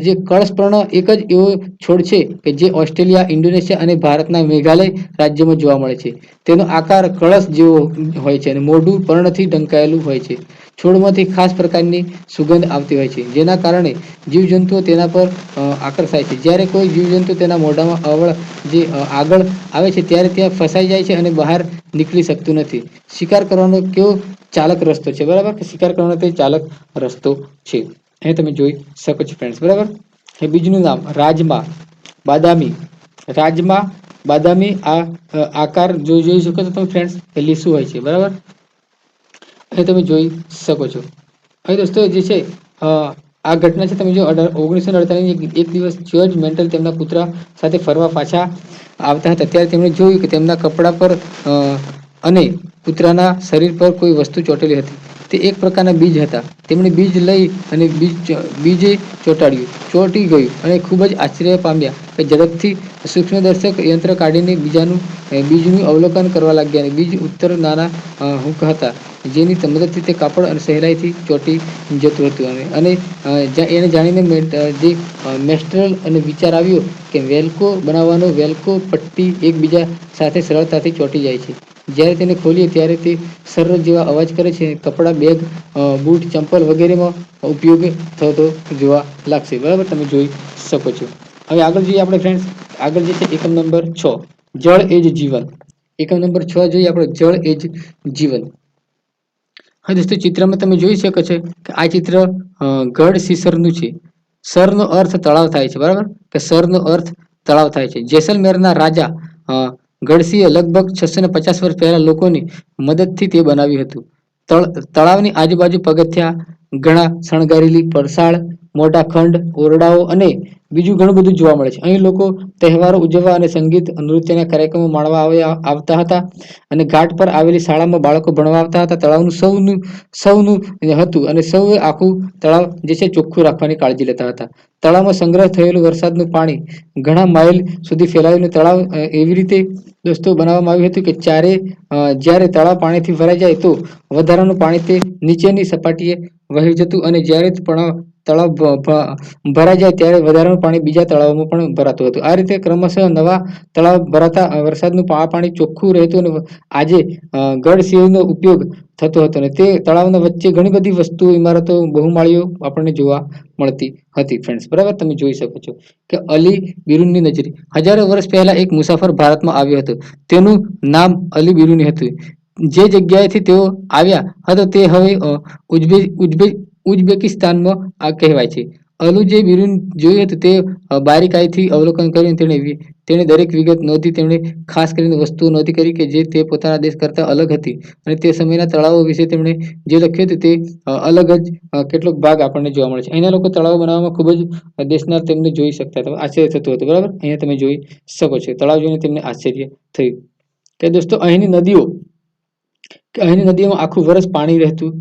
જે કળશપર્ણ એક જ એવો છોડ છે કે જે ઓસ્ટ્રેલિયા, ઇન્ડોનેશિયા અને ભારતના મેઘાલય રાજ્યમાં જોવા મળે છે. તેનો આકાર કળશ જેવો હોય છે અને મોઢું પર્ણથી ઢંકાયેલું હોય છે. છોડમાંથી ખાસ પ્રકારની સુગંધ આવતી હોય છે, જેના કારણે જીવજંતુઓ તેના પર આકર્ષાય છે. જ્યારે કોઈ જીવજંતુ તેના મોઢામાં આગળ આવે છે ત્યારે ત્યાં ફસાઈ જાય છે અને બહાર નીકળી શકતું નથી. શિકાર કરવાનો કેવો ચાલક રસ્તો છે, બરાબર, કે શિકાર કરવાનો તે ચાલક રસ્તો છે. અહીં તમે જોઈ શકો છો ફ્રેન્ડ્સ, બરાબર. એ બીજનું નામ રાજમા, બાદામી. રાજમા, બાદામી, આ આકાર જોઈ શકો છો તમે ફ્રેન્ડ્સ, એ લીસું હોય છે, બરાબર. અહીં તમે જોઈ શકો છો. અહીં દોસ્તો જે છે આ ઘટના છે. તમે જો 1948 એક દિવસ જ્યોર્જ મેન્ટલ તેમના પુત્ર સાથે ફરવા પાછા આવતા હતા ત્યારે તેમણે જોયું કે તેમના કપડા પર અને પુત્રના શરીર પર કોઈ વસ્તુ ચોટેલી હતી. તે એક પ્રકારના બીજ હતા. તેમણે બીજ લઈ અને બીજે ચોંટી ગયું અને ખૂબ જ આશ્ચર્ય પામ્યા કે ઝડપથી સૂક્ષ્મદર્શક યંત્ર કાઢીને બીજનું અવલોકન કરવા લાગ્યા. અને બીજ ઉત્તર નાના હુક હતા જેની મદદથી તે કાપડ અને સહેલાઈથી ચોંટી જતું હતું. અને એને જાણીને જે મેસ્ટ્રલ અને વિચાર આવ્યો કે વેલ્કો બનાવવાનો. વેલ્કો પટ્ટી એકબીજા સાથે સરળતાથી ચોંટી જાય છે. જ્યારે તેને ખોલીએ ત્યારે તે સર્ર જેવા અવાજ કરે છે. કપડાં, બેગ, બૂટ, ચંપલ વગેરેમાં ઉપયોગ થતો જોવા લાગશે, બરાબર. તમે જોઈ શકો છો. હવે આગળ જોઈએ આપણે ફ્રેન્ડ્સ. આગળ જે છે એકમ નંબર 6, જળ એ જ જીવન. એકમ નંબર 6 જોઈએ આપણે, જળ એ જ જીવન. હા દોસ્તો, ચિત્રમાં તમે જોઈ શકો છો કે આ ચિત્ર ગઢ સિસરનું છે. સરનો અર્થ તળાવ થાય છે, બરાબર, કે સરનો અર્થ તળાવ થાય છે. જેસલમેરના રાજા ગઢસિંહે લગભગ 650 વર્ષ પહેલા લોકોની મદદથી તે બનાવ્યું હતું. તળાવની આજુબાજુ પગથિયા, ઘણા શણગારેલી પરસાળ, મોટા ખંડ, ઓરડાઓ અને બીજું ઘણું બધું જોવા મળે છે. અહીં લોકો તહેવારો ઉજવવા અને સંગીત, નૃત્યના કાર્યક્રમો માણવા આવતા હતા. અને ઘાટ પર આવેલી શાળામાં બાળકો ભણવા આવતા હતા. તળાવનું સૌનું હતું અને સૌએ આખું તળાવ જે છે ચોખ્ખું રાખવાની કાળજી લેતા હતા. તળાવમાં સંગ્રહ થયેલું વરસાદનું પાણી ઘણા માઇલ સુધી ફેલાયેલું. તળાવ એવી રીતે દોસ્તો બનાવવામાં આવ્યું હતું કે જ્યારે તળાવ પાણીથી ભરાઈ જાય તો વધારાનું પાણી તે નીચેની સપાટીએ વહી જતું અને જ્યારે તળાવ ભરાઈ જાય ત્યારે વધારાનું પાણી બીજા તળાવમાં પણ ભરાતું હતું. આ રીતે ક્રમશઃ નવા તળાવ ભરાતા વરસાદનું પાણી ચોખ્ખું રહેતું અને આજે ગઢસિંહનો ઉપયોગ થતો હતો. અને તે તળાવના વચ્ચે ઘણી બધી વસ્તુઓ, ઇમારતો, બહુમાળીઓ આપણને જોવા મળતી હતી ફ્રેન્ડ્સ, બરાબર. તમે જોઈ શકો છો કે અલી બિરુની નજરી. હજારો વર્ષ પહેલા એક મુસાફર ભારતમાં આવ્યો હતો. તેનું નામ અલી બિરુની હતું. જે જગ્યાએથી તેઓ આવ્યા હતા તે હવે ઉઝબેકિસ્તાનમાં આ કહેવાય છે. અલુ જે બિરુન જોયું હતું તે બારીકાઈથી અવલોકન કર્યું. તેણે દરેક વિગત નોંધી. તેમણે ખાસ કરીને વસ્તુઓ નોંધી કરી કે જે તે પોતાના દેશ કરતા અલગ હતી. અને તે સમયના તળાવો વિશે તેમણે જે લખ્યું હતું તે અલગ જ કેટલોક ભાગ આપણને જોવા મળે છે. અહીંના લોકો તળાવ બનાવવામાં ખૂબ જ દેશના તેમને જોઈ શકતા હતા, આશ્ચર્ય થતું હતું, બરાબર. અહીંયા તમે જોઈ શકો છો તળાવ જોઈને તેમને આશ્ચર્ય થયું કે દોસ્તો અહીંની નદીઓમાં આખું વર્ષ પાણી રહેતું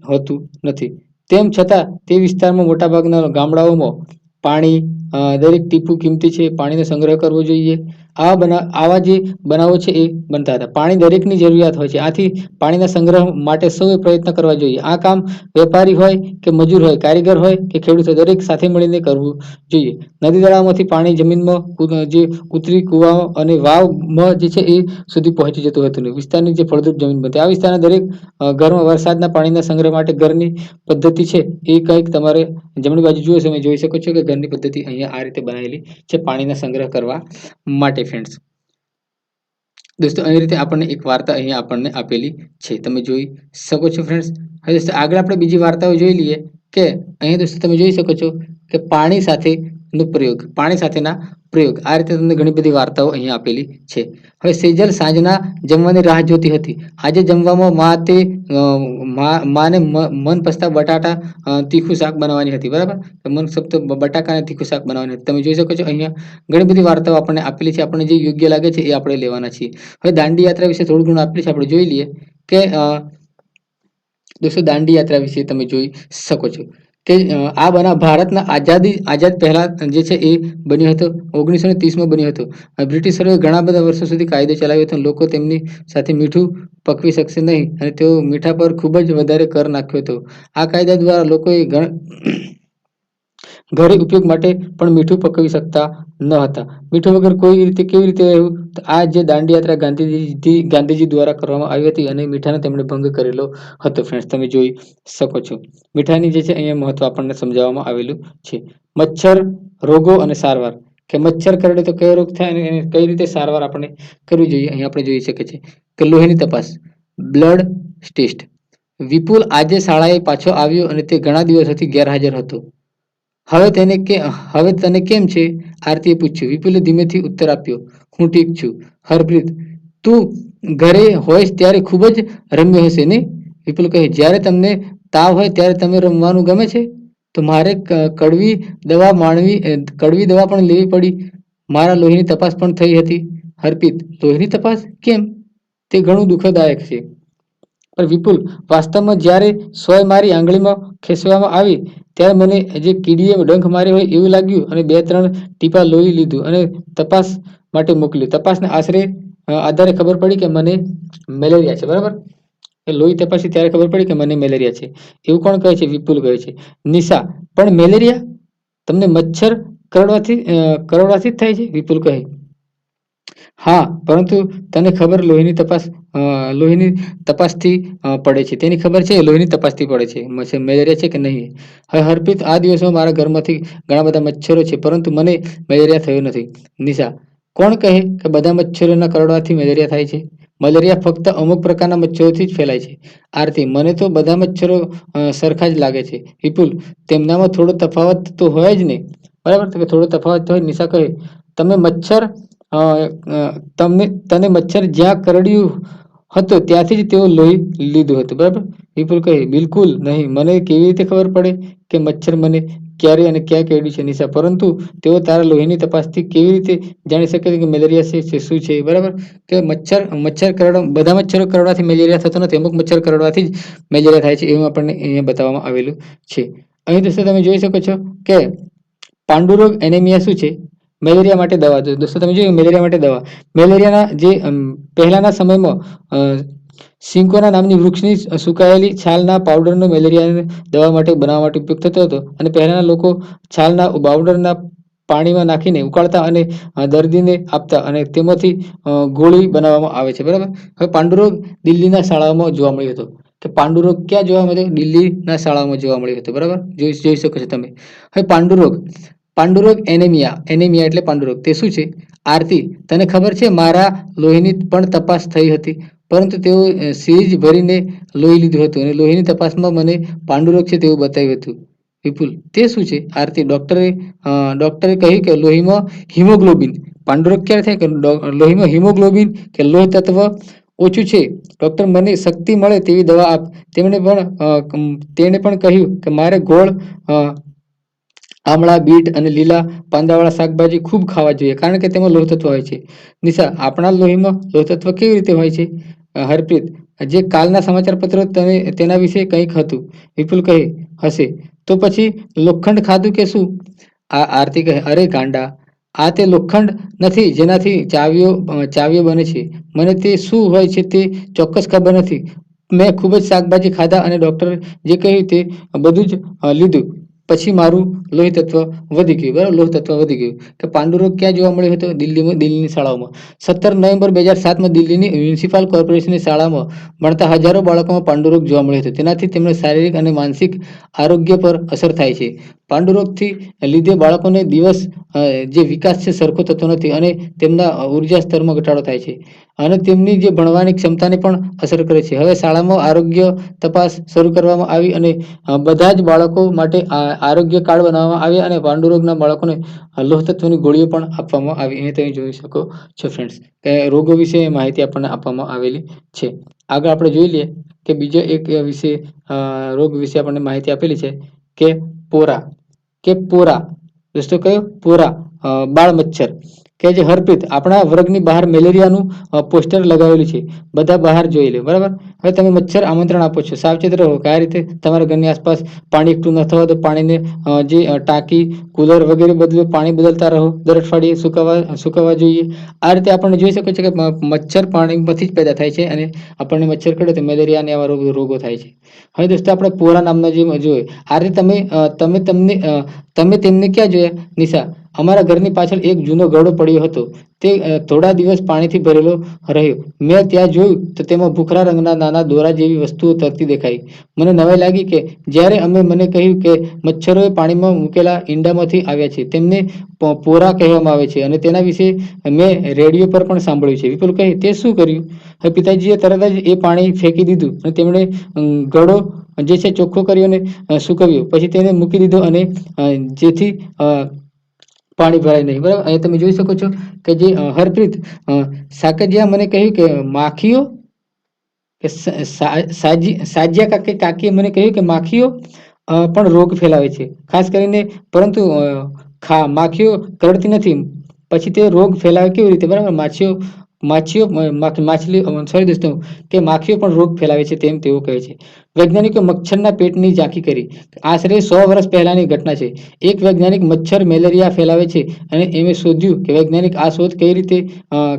હોતું નથી. તેમ છતાં તે વિસ્તારમાં મોટાભાગના ગામડાઓમાં પાણી દરેક ટીપું કિંમતી છે. પાણીનો સંગ્રહ કરવો જોઈએ. આવા જે બનાવો છે એ બનતા હતા. પાણી દરેકની જરૂરિયાત હોય છે. આથી પાણીના સંગ્રહ માટે સૌએ પ્રયત્ન કરવા જોઈએ. આ કામ વેપારી હોય કે મજૂર હોય, કારીગર હોય કે ખેડૂત હોય, દરેક સાથે મળીને કરવું જોઈએ. નદી તળાવમાંથી પાણી જમીનમાં જે ઉતરી કુવા અને વાવમાં જે છે એ સુધી પહોંચી જતું હતું. વિસ્તારની જે ફળદ્રુપ જમીન બનતી. આ વિસ્તારના દરેક ઘરમાં વરસાદના પાણીના સંગ્રહ માટે ઘરની પદ્ધતિ છે એ કંઈક તમારે જમણી બાજુ જુઓ તમે જોઈ શકો છો કે ઘરની પદ્ધતિ અહીંયા આ રીતે બનાવેલી છે પાણીના સંગ્રહ કરવા માટે ફ્રેન્ડ્સ. દોસ્તો અહીં રીતે આપણને એક વાર્તા અહીંયા આપણને આપેલી છે, તમે જોઈ શકો છો ફ્રેન્ડ્સ. હવે દોસ્તો આગળ આપણે બીજી વાર્તાઓ જોઈ લઈએ કે અહીંયા દોસ્તો તમે જોઈ શકો છો કે પાણી સાથે નો પ્રયોગ, પાણી સાથેના પ્રયોગ. આ રીતે તમને ઘણી બધી વાર્તાઓ અહીંયા આપેલી છે. હવે સેજલ સાંજના જમવાની રાહ જોતી હતી. આજે જમવામાં માને મનપસંદ બટાટા તીખું શાક બનાવવાની હતી. બરાબર, મનપસંદ બટાકા અને તીખું શાક બનાવવાની હતી. તમે જોઈ શકો છો અહીંયા ઘણી બધી વાર્તાઓ આપણને આપેલી છે. આપણને જે યોગ્ય લાગે છે એ આપણે લેવાના છીએ. હવે દાંડી યાત્રા વિશે થોડું ઘણું આપેલું છે, આપણે જોઈ લઈએ કે દોસ્તો દાંડી યાત્રા વિશે તમે જોઈ શકો છો કે આ બનાવ ભારતના આઝાદ પહેલા જે છે એ બન્યો હતો. 1930માં બન્યો હતો. બ્રિટિશરોએ ઘણા બધા વર્ષો સુધી કાયદો ચલાવ્યો હતો. લોકો તેમની સાથે મીઠું પકવી શકશે નહીં અને તેઓ મીઠા પર ખૂબ જ વધારે કર નાખ્યો હતો. આ કાયદા દ્વારા લોકોએ ઘરે ઉપયોગ માટે પણ મીઠું પકવી શકતા ન હતા. મીઠું વગર કેવી રીતે રહેવું? આ જે દાંડી યાત્રા ગાંધીજી દ્વારા કરવામાં આવી હતી અને મીઠાનો તેમણે ભંગ કરેલો હતો. ફ્રેન્ડ્સ, તમે જોઈ શકો છો મીઠાની જે છે અહીંયા મહત્વ આપણને સમજાવવામાં આવેલું છે. મચ્છર રોગો અને સારવાર, કે મચ્છર કરડે તો કયો રોગ થાય અને કઈ રીતે સારવાર આપણે કરવી જોઈએ. અહીંયા આપણે જોઈ શકીએ છીએ કે લોહીની તપાસ, બ્લડ ટેસ્ટ. વિપુલ આજે શાળાએ પાછો આવ્યો અને તે ઘણા દિવસોથી ગેરહાજર હતો. હવે તને કેમ છે? આરતીએ પૂછ્યું. વિપુલે ધીમેથી ઉત્તર આપ્યો, હું ઠીક છું. હરપ્રીત, તું ઘરે હોઈશ ત્યારે ખૂબ જ રમ્યો હશે ને? વિપુલ કહે, જ્યારે તમને તાવ હોય ત્યારે તમે રમવાનું ગમે છે? તો મારે કડવી દવા પણ લેવી પડી. મારા લોહીની તપાસ પણ થઈ હતી. હરપ્રીત, લોહીની તપાસ કેમ? તે ઘણું દુઃખદાયક છે. પણ વિપુલ, વાસ્તવમાં જ્યારે સોય મારી આંગળીમાં ખેંચવામાં આવી ત્યારે મને જે કીડીએ ડંખ માર્યો હોય એવું લાગ્યું અને 2-3 ટીપા લોહી લીધું અને તપાસ માટે મોકલ્યું. તપાસના આધારે ખબર પડી કે મને મેલેરિયા છે. બરાબર, એ લોહી તપાસી ત્યારે ખબર પડી કે મને મેલેરિયા છે. એવું કોણ કહે છે? વિપુલ કહે છે. નિશા, પણ મેલેરિયા તમને મચ્છર કરડવાથી જ થાય છે? વિપુલ કહે, હા, પરંતુ તને ખબર લોહીની તપાસથી પડે છે. તેની ખબર છે લોહીની તપાસથી પડે છે મેલેરિયા છે કે નહીં. હવે હરપ્રીત, આ દિવસોમાં મારા ઘરમાંથી ઘણા બધા મચ્છરો છે પરંતુ મને મેલેરિયા થયો નથી. નિશા, કોણ કહે કે બધા મચ્છરોના કરડવાથી મેલેરિયા થાય છે? મલેરિયા ફક્ત અમુક પ્રકારના મચ્છરોથી જ ફેલાય છે. આરતી, મને તો બધા મચ્છરો સરખા જ લાગે છે. વિપુલ, તેમનામાં થોડો તફાવત તો હોય જ ને. બરાબર, તો થોડો તફાવત હોય. નિશા કહે, તને મચ્છર જ્યાં કરડ્યું હતો ત્યાંથી જ તેઓ લોહી લીધું હતું. બરાબર, વિપુલ કહે, બિલકુલ નહીં. મને કેવી રીતે ખબર પડે કે મચ્છર મને ક્યારે અને ક્યાં કરડ્યું છે? નિશા, પરંતુ તેઓ તારા લોહીની તપાસથી કેવી રીતે જાણી શકે કે મેલેરિયા છે શું છે? બરાબર, કે બધા મચ્છરો કરડવાથી મેલેરિયા થતો નથી. અમુક મચ્છર કરડવાથી જ મેલેરિયા થાય છે એવું આપણને અહીંયા બતાવવામાં આવેલું છે. અહીં દોસ્તો તમે જોઈ શકો છો કે પાંડુરોગ એનેમિયા શું છે? મેલેરિયા માટે દવા. દોસ્તો તમે જોયું મેલેરિયા માટે દવા. મેલેરિયાના જે પહેલાના સમયમાં સિંકોના નામની વૃક્ષની સુકાયેલી છાલના પાવડરનો મેલેરિયાની દવા માટે બનાવવા માટે ઉપયોગ થતો હતો અને પહેલાના લોકો છાલના પાવડરના પાણીમાં નાખીને ઉકાળતા અને દર્દીને આપતા અને તેમાંથી ગોળી બનાવવામાં આવે છે. બરાબર, હવે પાંડુરોગ દિલ્હીના શાળાઓમાં જોવા મળ્યો હતો. કે પાંડુરોગ ક્યાં જોવા મળ્યો? દિલ્હીના શાળાઓમાં જોવા મળ્યો હતો. બરાબર, જોઈ શકો છો તમે. હવે પાંડુરોગ એનેમિયા એટલે પાંડુરોગ, તે શું છે? આરતી, તને ખબર છે મારા લોહીની પણ તપાસ થઈ હતી પરંતુ તેઓ સિરીજ ભરીને લોહી લીધું હતું અને લોહીની તપાસમાં મને પાંડુરોગ છે તેવું બતાવ્યું હતું. વિપુલ, તે શું છે? આરતી, ડોક્ટરે કહ્યું કે લોહીમાં હિમોગ્લોબિન. પાંડુરોગ ક્યારે થાય? કે લોહીમાં હિમોગ્લોબિન કે લોહી તત્વ ઓછું છે. ડોક્ટર, મને શક્તિ મળે તેવી દવા આપ. તેણે પણ કહ્યું કે મારે ગોળ આમળા, બીટ અને લીલા પાંદાવાળા શાકભાજી ખૂબ ખાવા જોઈએ કારણ કે તેમાં લોહ તત્વ હોય છે. નિશા, આપણા લોહીમાં લોહ તત્વ કેવી રીતે હોય છે? હરપ્રીત, જે કાલના સમાચાર પત્રો તેના વિશે કંઈક હતું. વિપુલ કહે, હશે. તો પછી લોખંડ ખાધું કે શું? આરતી કહે, અરે ગાંડા, આ તે લોખંડ નથી જેનાથી ચાવીઓ બને છે. મને તે શું હોય છે તે ચોક્કસ ખબર નથી. મેં ખૂબ જ શાકભાજી ખાધા અને ડોક્ટરે જે કહ્યું તે બધું જ લીધું. પછી મારું લોહી તત્વ વધી ગયું. બરાબર, લોહી તત્વ વધી ગયું. કે પાંડુરોગ ક્યાં જોવા મળ્યો હતો? દિલ્હીની શાળાઓમાં. 17 નવેમ્બર 2007માં દિલ્હીની મ્યુનિસિપલ કોર્પોરેશનની શાળામાં ભણતા હજારો બાળકોમાં પાંડુરોગ જોવા મળ્યો હતો. તેનાથી તેમના શારીરિક અને માનસિક આરોગ્ય પર અસર થાય છે. પાંડુરોગથી લીધે બાળકોને દિવસ જે વિકાસ છે સરખો થતો નથી અને તેમના ઉર્જા સ્તરમાં ઘટાડો થાય છે અને તેમની જે ભણવાની ક્ષમતાને પણ અસર કરે છે. હવે શાળામાં આરોગ્ય તપાસ શરૂ કરવામાં આવી અને બધા જ બાળકો માટે આરોગ્ય કાર્ડ બનાવવામાં આવ્યા અને પાંડુરોગના બાળકોને લોહ તત્વની ગોળીઓ પણ આપવામાં આવી. અહીં તમે જોઈ શકો છો ફ્રેન્ડ્સ કે રોગો વિશે માહિતી આપણને આપવામાં આવેલી છે. આગળ આપણે જોઈ લઈએ કે બીજો એક વિશે રોગ વિશે આપણને માહિતી આપેલી છે કે પોરા દોસ્તો કયો પોરા બાળ મચ્છર કે જે હરપ્રીત આપણા વર્ગની બહાર મેલેરિયાનું પોસ્ટર લગાવેલું છે, બધા બહાર જોઈ લે બરાબર. હવે તમે મચ્છર આમંત્રણ આપો છો, સાવચેત રહો કે આ રીતે તમારા ઘરની આસપાસ પાણી એકઠું ન થવા દો. પાણીને જે ટાંકી કુલર વગેરે બદલે પાણી બદલતા રહો, દર અઠવાડિયે સુકવવા જોઈએ. આ રીતે આપણને જોઈ શકો છો કે મચ્છર પાણીમાંથી જ પેદા થાય છે અને આપણને મચ્છર કરડે તો મેલેરિયા અને આવા રોગો થાય છે. હવે દોસ્તો આપણે પોરા નામના જે જોઈએ આ રીતે તમે તેમને ક્યાં જોયા નિશા? અમારા ઘરની પાછળ એક જૂનો ગળો પડ્યો હતો, તે થોડા દિવસ પાણીથી ભરેલો રહ્યો. મેં ત્યાં જોયું તો તેમાં ભૂખરા રંગના નાના દોરા જેવી વસ્તુઓ તરતી દેખાઈ. મને નવાઈ લાગી કે જ્યારે મને કહ્યું કે મચ્છરોએ પાણીમાં મૂકેલા ઈંડામાંથી આવ્યા છે, તેમને પોરા કહેવામાં આવે છે અને તેના વિશે મેં રેડિયો પર પણ સાંભળ્યું છે. વિપુલ કહે, તે શું કર્યું? હવે પિતાજીએ તરત જ એ પાણી ફેંકી દીધું અને તેમણે ગળો જે છે ચોખ્ખો કર્યો અને સૂકવ્યો, પછી તેને મૂકી દીધો અને જેથી પાણી ભરાય નહીં. બરાબર. અહીં તમે જોઈ શકો છો કે જે હરપ્રીત સાકરિયા મને કહ્યું કે માખીઓ કે સાજિયા કાકીએ મને કહ્યું કે માખીઓ પણ રોગ ફેલાવે છે, ખાસ કરીને, પરંતુ માખીઓ કરડતી નથી. પછી તે રોગ ફેલાવે કેવી રીતે? બરાબર. માખીઓ પણ રોગ ફેલાવે છે તેમ તેઓ કહે છે. વૈજ્ઞાનિકો મચ્છરના પેટની ઝાંખી કરી. આશરે 100 વર્ષ પહેલાની ઘટના છે. એક વૈજ્ઞાનિક મચ્છર મેલેરિયા ફેલાવે છે અને એમે શોધ્યું કે વૈજ્ઞાનિક આ શોધ કઈ રીતે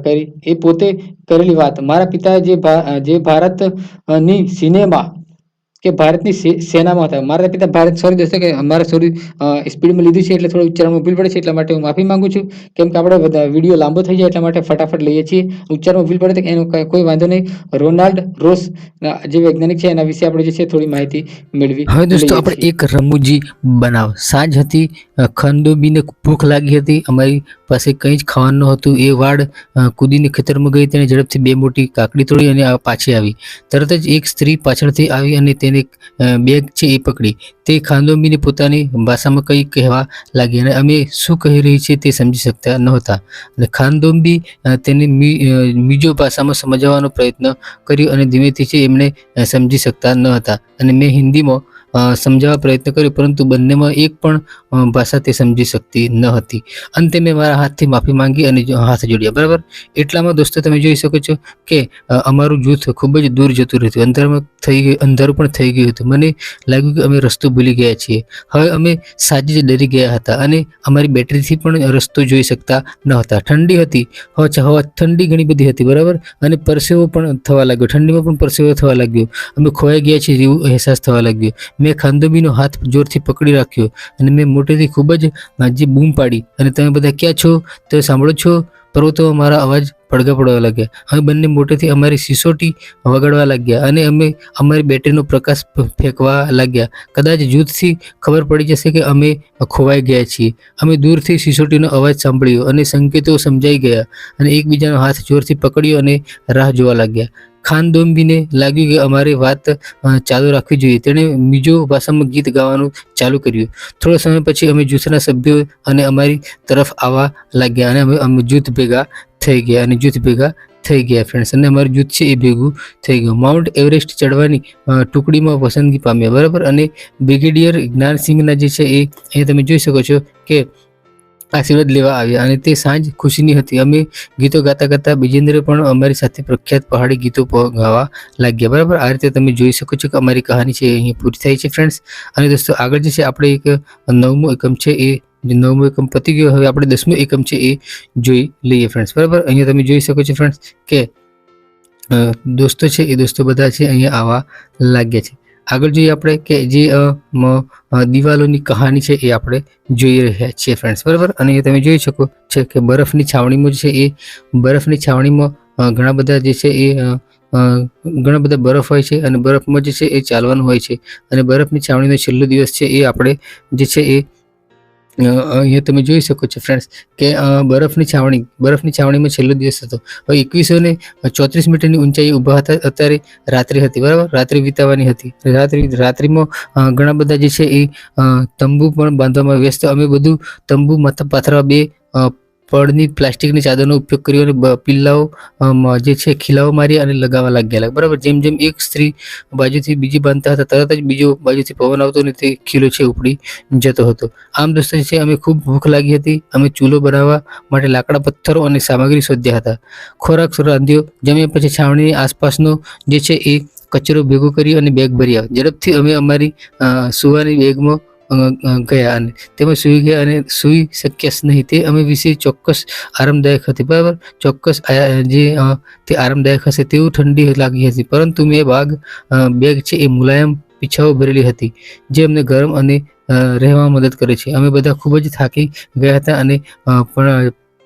કરી એ પોતે કરેલી વાત. મારા પિતા જે ભારતની સિનેમા કે ભારતની સેનામાં હતા. મારા પિતા સ્પીડમાં લીધું છે એટલે થોડું ઉચ્ચારણમાં ભૂલ પડે છે, એટલા માટે હું માફી માંગુ છું. કેમ કે આપણે વિડીયો લાંબો થઈ જાય એટલા માટે ફટાફટ લઈએ છીએ. ઉચ્ચારમાં ભૂલ પડે તો એનો કોઈ વાંધો નહીં. રોનાલ્ડ રોસ જે વૈજ્ઞાનિક છે એના વિશે આપણે જે છે થોડી માહિતી મેળવી. હવે દોસ્તો આપણે એક રમૂજી બનાવ. સાંજ હતી, ખંડોબીને ભૂખ લાગી હતી. અમારી પાસે કંઈ જ ખાવાનું નહોતું. એ વાડ કૂદીને ખેતરમાં ગઈ, તેને ઝડપથી 2 મોટી કાકડી તોડી અને પાછી આવી. તરત જ એક સ્ત્રી પાછળથી આવી અને તેને બેગ છે એ પકડી. તે ખાંડોબીને પોતાની ભાષામાં કંઈ કહેવા લાગી અને અમે શું કહી રહી છે તે સમજી શકતા નહોતા. અને ખાંડોબી તેને મીજો ભાષામાં સમજાવવાનો પ્રયત્ન કર્યો અને ધીમેથી છે એમણે સમજી શકતા ન હતા. અને મેં હિન્દીમાં સમજાવવા પ્રયત્ન કર્યો, પરંતુ બંનેમાં એક પણ ભાષા તે સમજી શકતી ન હતી. અંતે મેં મારા હાથથી માફી માંગી અને હાથ જોડ્યા. બરાબર. એટલામાં દોસ્તો તમે જોઈ શકો છો કે અમારું જૂથ ખૂબ જ દૂર જતું રહ્યું. અંધારું પણ થઈ ગયું હતું. મને લાગ્યું કે અમે રસ્તો ભૂલી ગયા છીએ. હવે અમે સાજી જ ડરી ગયા હતા અને અમારી બેટરીથી પણ રસ્તો જોઈ શકતા ન હતા. ઠંડી હતી, ઠંડી ઘણી બધી હતી. બરાબર. અને પરસેવો પણ થવા લાગ્યો. ઠંડીમાં પણ પરસેવો થવા લાગ્યો. અમે ખોવાઈ ગયા છીએ એવું અહેસાસ થવા લાગ્યો. મેં ખાંડોબીનો હાથ જોરથી પકડી રાખ્યો અને મેં મોટેથી ખૂબ જ બૂમ પાડી, અને તમે બધા ક્યાં છો? તો સાંભળો છો? પર્વતોમાં મારા અવાજ પડઘા પડવા લાગ્યા. અમે બંને મોટેથી અમારી સિસોટી વગાડવા લાગ્યા અને અમે અમારી બેટરીનો પ્રકાશ ફેંકવા લાગ્યા. કદાચ જૂથથી ખબર પડી જશે કે અમે ખોવાઈ ગયા છીએ. અમે દૂરથી સિસોટીનો અવાજ સાંભળ્યો અને સંકેતો સમજાઈ ગયા અને એકબીજાનો હાથ જોરથી પકડ્યો અને રાહ જોવા લાગ્યા. ખાંડોબીને લાગ્યું કે અમારે વાત ચાલુ રાખવી જોઈએ. તેણે મીજો ભાષામાં ગીત ગાવાનું ચાલુ કર્યું. થોડા સમય પછી અમે જૂથના સભ્યો અને અમારી તરફ આવવા લાગ્યા અને અમે જૂથ ભેગા થઈ ગયા ફ્રેન્ડ્સ. અને અમારું જૂથ છે એ ભેગું થઈ ગયું. માઉન્ટ એવરેસ્ટ ચડવાની ટુકડીમાં પસંદગી પામ્યા. બરાબર. અને બ્રિગેડિયર જ્ઞાનસિંહના જે છે એ અહીંયા તમે જોઈ શકો છો કે આશીર્વાદ લેવા આવ્યા અને તે સાંજ ખુશીની હતી. અમે ગીતો ગાતા ગાતા વિજેન્દ્ર પણ અમારી સાથે પ્રખ્યાત પહાડી ગીતો ગાવા લાગ્યા. બરાબર. આ રીતે તમે જોઈ શકો છો કે અમારી કહાની છે અહીં પૂરી થાય છે ફ્રેન્ડ્સ. અને દોસ્તો આગળ જે છે આપણે એક 9મો એકમ છે એ 9મો એકમ પતી ગયો. હવે આપણે 10મો એકમ છે એ જોઈ લઈએ ફ્રેન્ડ્સ. બરાબર. અહીંયા તમે જોઈ શકો છો ફ્રેન્ડ્સ કે દોસ્તો છે એ દોસ્તો બધા છે અહીંયા આવવા લાગ્યા છે. આગળ જોઈએ આપણે કે જે દિવાલોની કહાની છે એ આપણે જોઈ રહ્યા છીએ ફ્રેન્ડ્સ. બરાબર. અને તમે જોઈ શકો છો કે બરફની છાવણીમાં જે છે એ બરફની છાવણીમાં ઘણા બધા જે છે એ ઘણા બધા બરફ હોય છે અને બરફમાં જે છે એ ચાલવાનું હોય છે. અને બરફની છાવણીનો છેલ્લો દિવસ છે એ આપણે જે છે એ અહીંયા તમે જોઈ શકો છો ફ્રેન્ડ્સ કે બરફની છાવણીમાં છેલ્લો દિવસ હતો. હવે 2134 મીટરની ઊંચાઈએ ઊભા હતા. અત્યારે રાત્રિ હતી, બરાબર, રાત્રિ વિતાવવાની હતી. રાત્રિમાં ઘણા બધા જે છે એ તંબુ પણ બાંધવામાં વ્યસ્ત. અમે બધું તંબુ માથા પાથરવા બે પડની પ્લાસ્ટિકની ચાદરનો ઉપયોગ કર્યો અને પિલ્લાઓ જે છે ખીલાઓ મારી અને લગાવવા લાગ્યા, બરાબર. જેમ જેમ એક સ્ત્રી બાજુથી બીજી બાંધતા હતા, તરત જ બીજો બાજુથી પવન આવતો અને તે ખીલો છે ઉપડી જતો હતો. આમ દોસ્તો છે અમે ખૂબ ભૂખ લાગી હતી. અમે ચૂલો બનાવવા માટે લાકડા, પથ્થરો અને સામગ્રી શોધ્યા હતા. ખોરાક રાંધ્યો. જમ્યા પછી છાવણીની આસપાસનો જે છે એ કચરો ભેગો કરી અને બેગ ભર્યા. ઝડપથી અમે અમારી સુવાની બેગમાં ગયા અને તેમાં સૂઈ ગયા અને સૂઈ શક્યા નહીં. તે અમે વિશે ચોક્કસ આરામદાયક હતી, બરાબર. ચોક્કસ જે તે આરામદાયક હશે તેવું ઠંડી લાગી હતી, પરંતુ બેગ છે એ મુલાયમ પીછાઓ ભરેલી હતી જે અમને ગરમ અને રહેવામાં મદદ કરે છે. અમે બધા ખૂબ જ થાકી ગયા હતા અને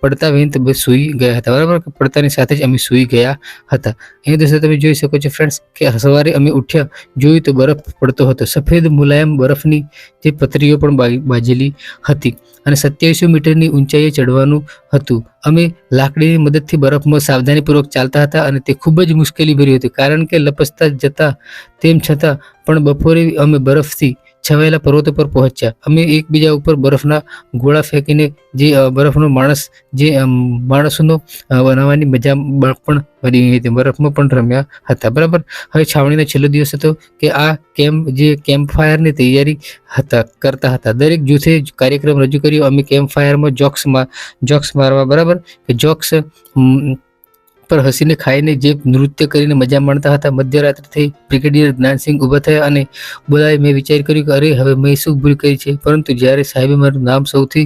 પડતા વેંત સૂઈ ગયા હતા, બરાબર. પડતાની સાથે જ અમે સૂઈ ગયા હતા. અહીં દોસ્તો તમે જોઈ શકો છો ફ્રેન્ડ્સ કે સવારે અમે ઉઠ્યા, જોયું તો બરફ પડતો હતો. સફેદ મુલાયમ બરફની જે પતરીઓ પણ બાજેલી હતી અને 2700 મીટરની ઊંચાઈએ ચડવાનું હતું. અમે લાકડીની મદદથી બરફમાં સાવધાનીપૂર્વક ચાલતા હતા અને તે ખૂબ જ મુશ્કેલી ભર્યું હતું કારણ કે લપસતા જતા. તેમ છતાં પણ બપોરે અમે બરફથી છવાયેલા પર્વતો પર પહોંચ્યા. અમે એકબીજા ઉપર બરફના ગોળા ફેંકીને જે બરફનો માણસોનો બનાવવાની મજા પણ બની હતી. બરફમાં પણ રમ્યા હતા, બરાબર. હવે છાવણીનો છેલ્લો દિવસ હતો કે આ કેમ્પ ફાયરની તૈયારી કરતા હતા. દરેક જૂથે કાર્યક્રમ રજૂ કર્યો. અમે કેમ્પ ફાયરમાં જોક્સ મારવા, બરાબર, કે જોક્સ પર હસીને ખાઈને જે નૃત્ય કરીને મજા માણતા હતા. મધ્યરાત્રિ થઈ. બ્રિગેડિયર જ્ઞાનસિંહ ઊભા થયા અને બોલાવી. મેં વિચાર કર્યું કે અરે હવે મેં શું ભૂલ કરી છે, પરંતુ જ્યારે સાહેબે મારું નામ સૌથી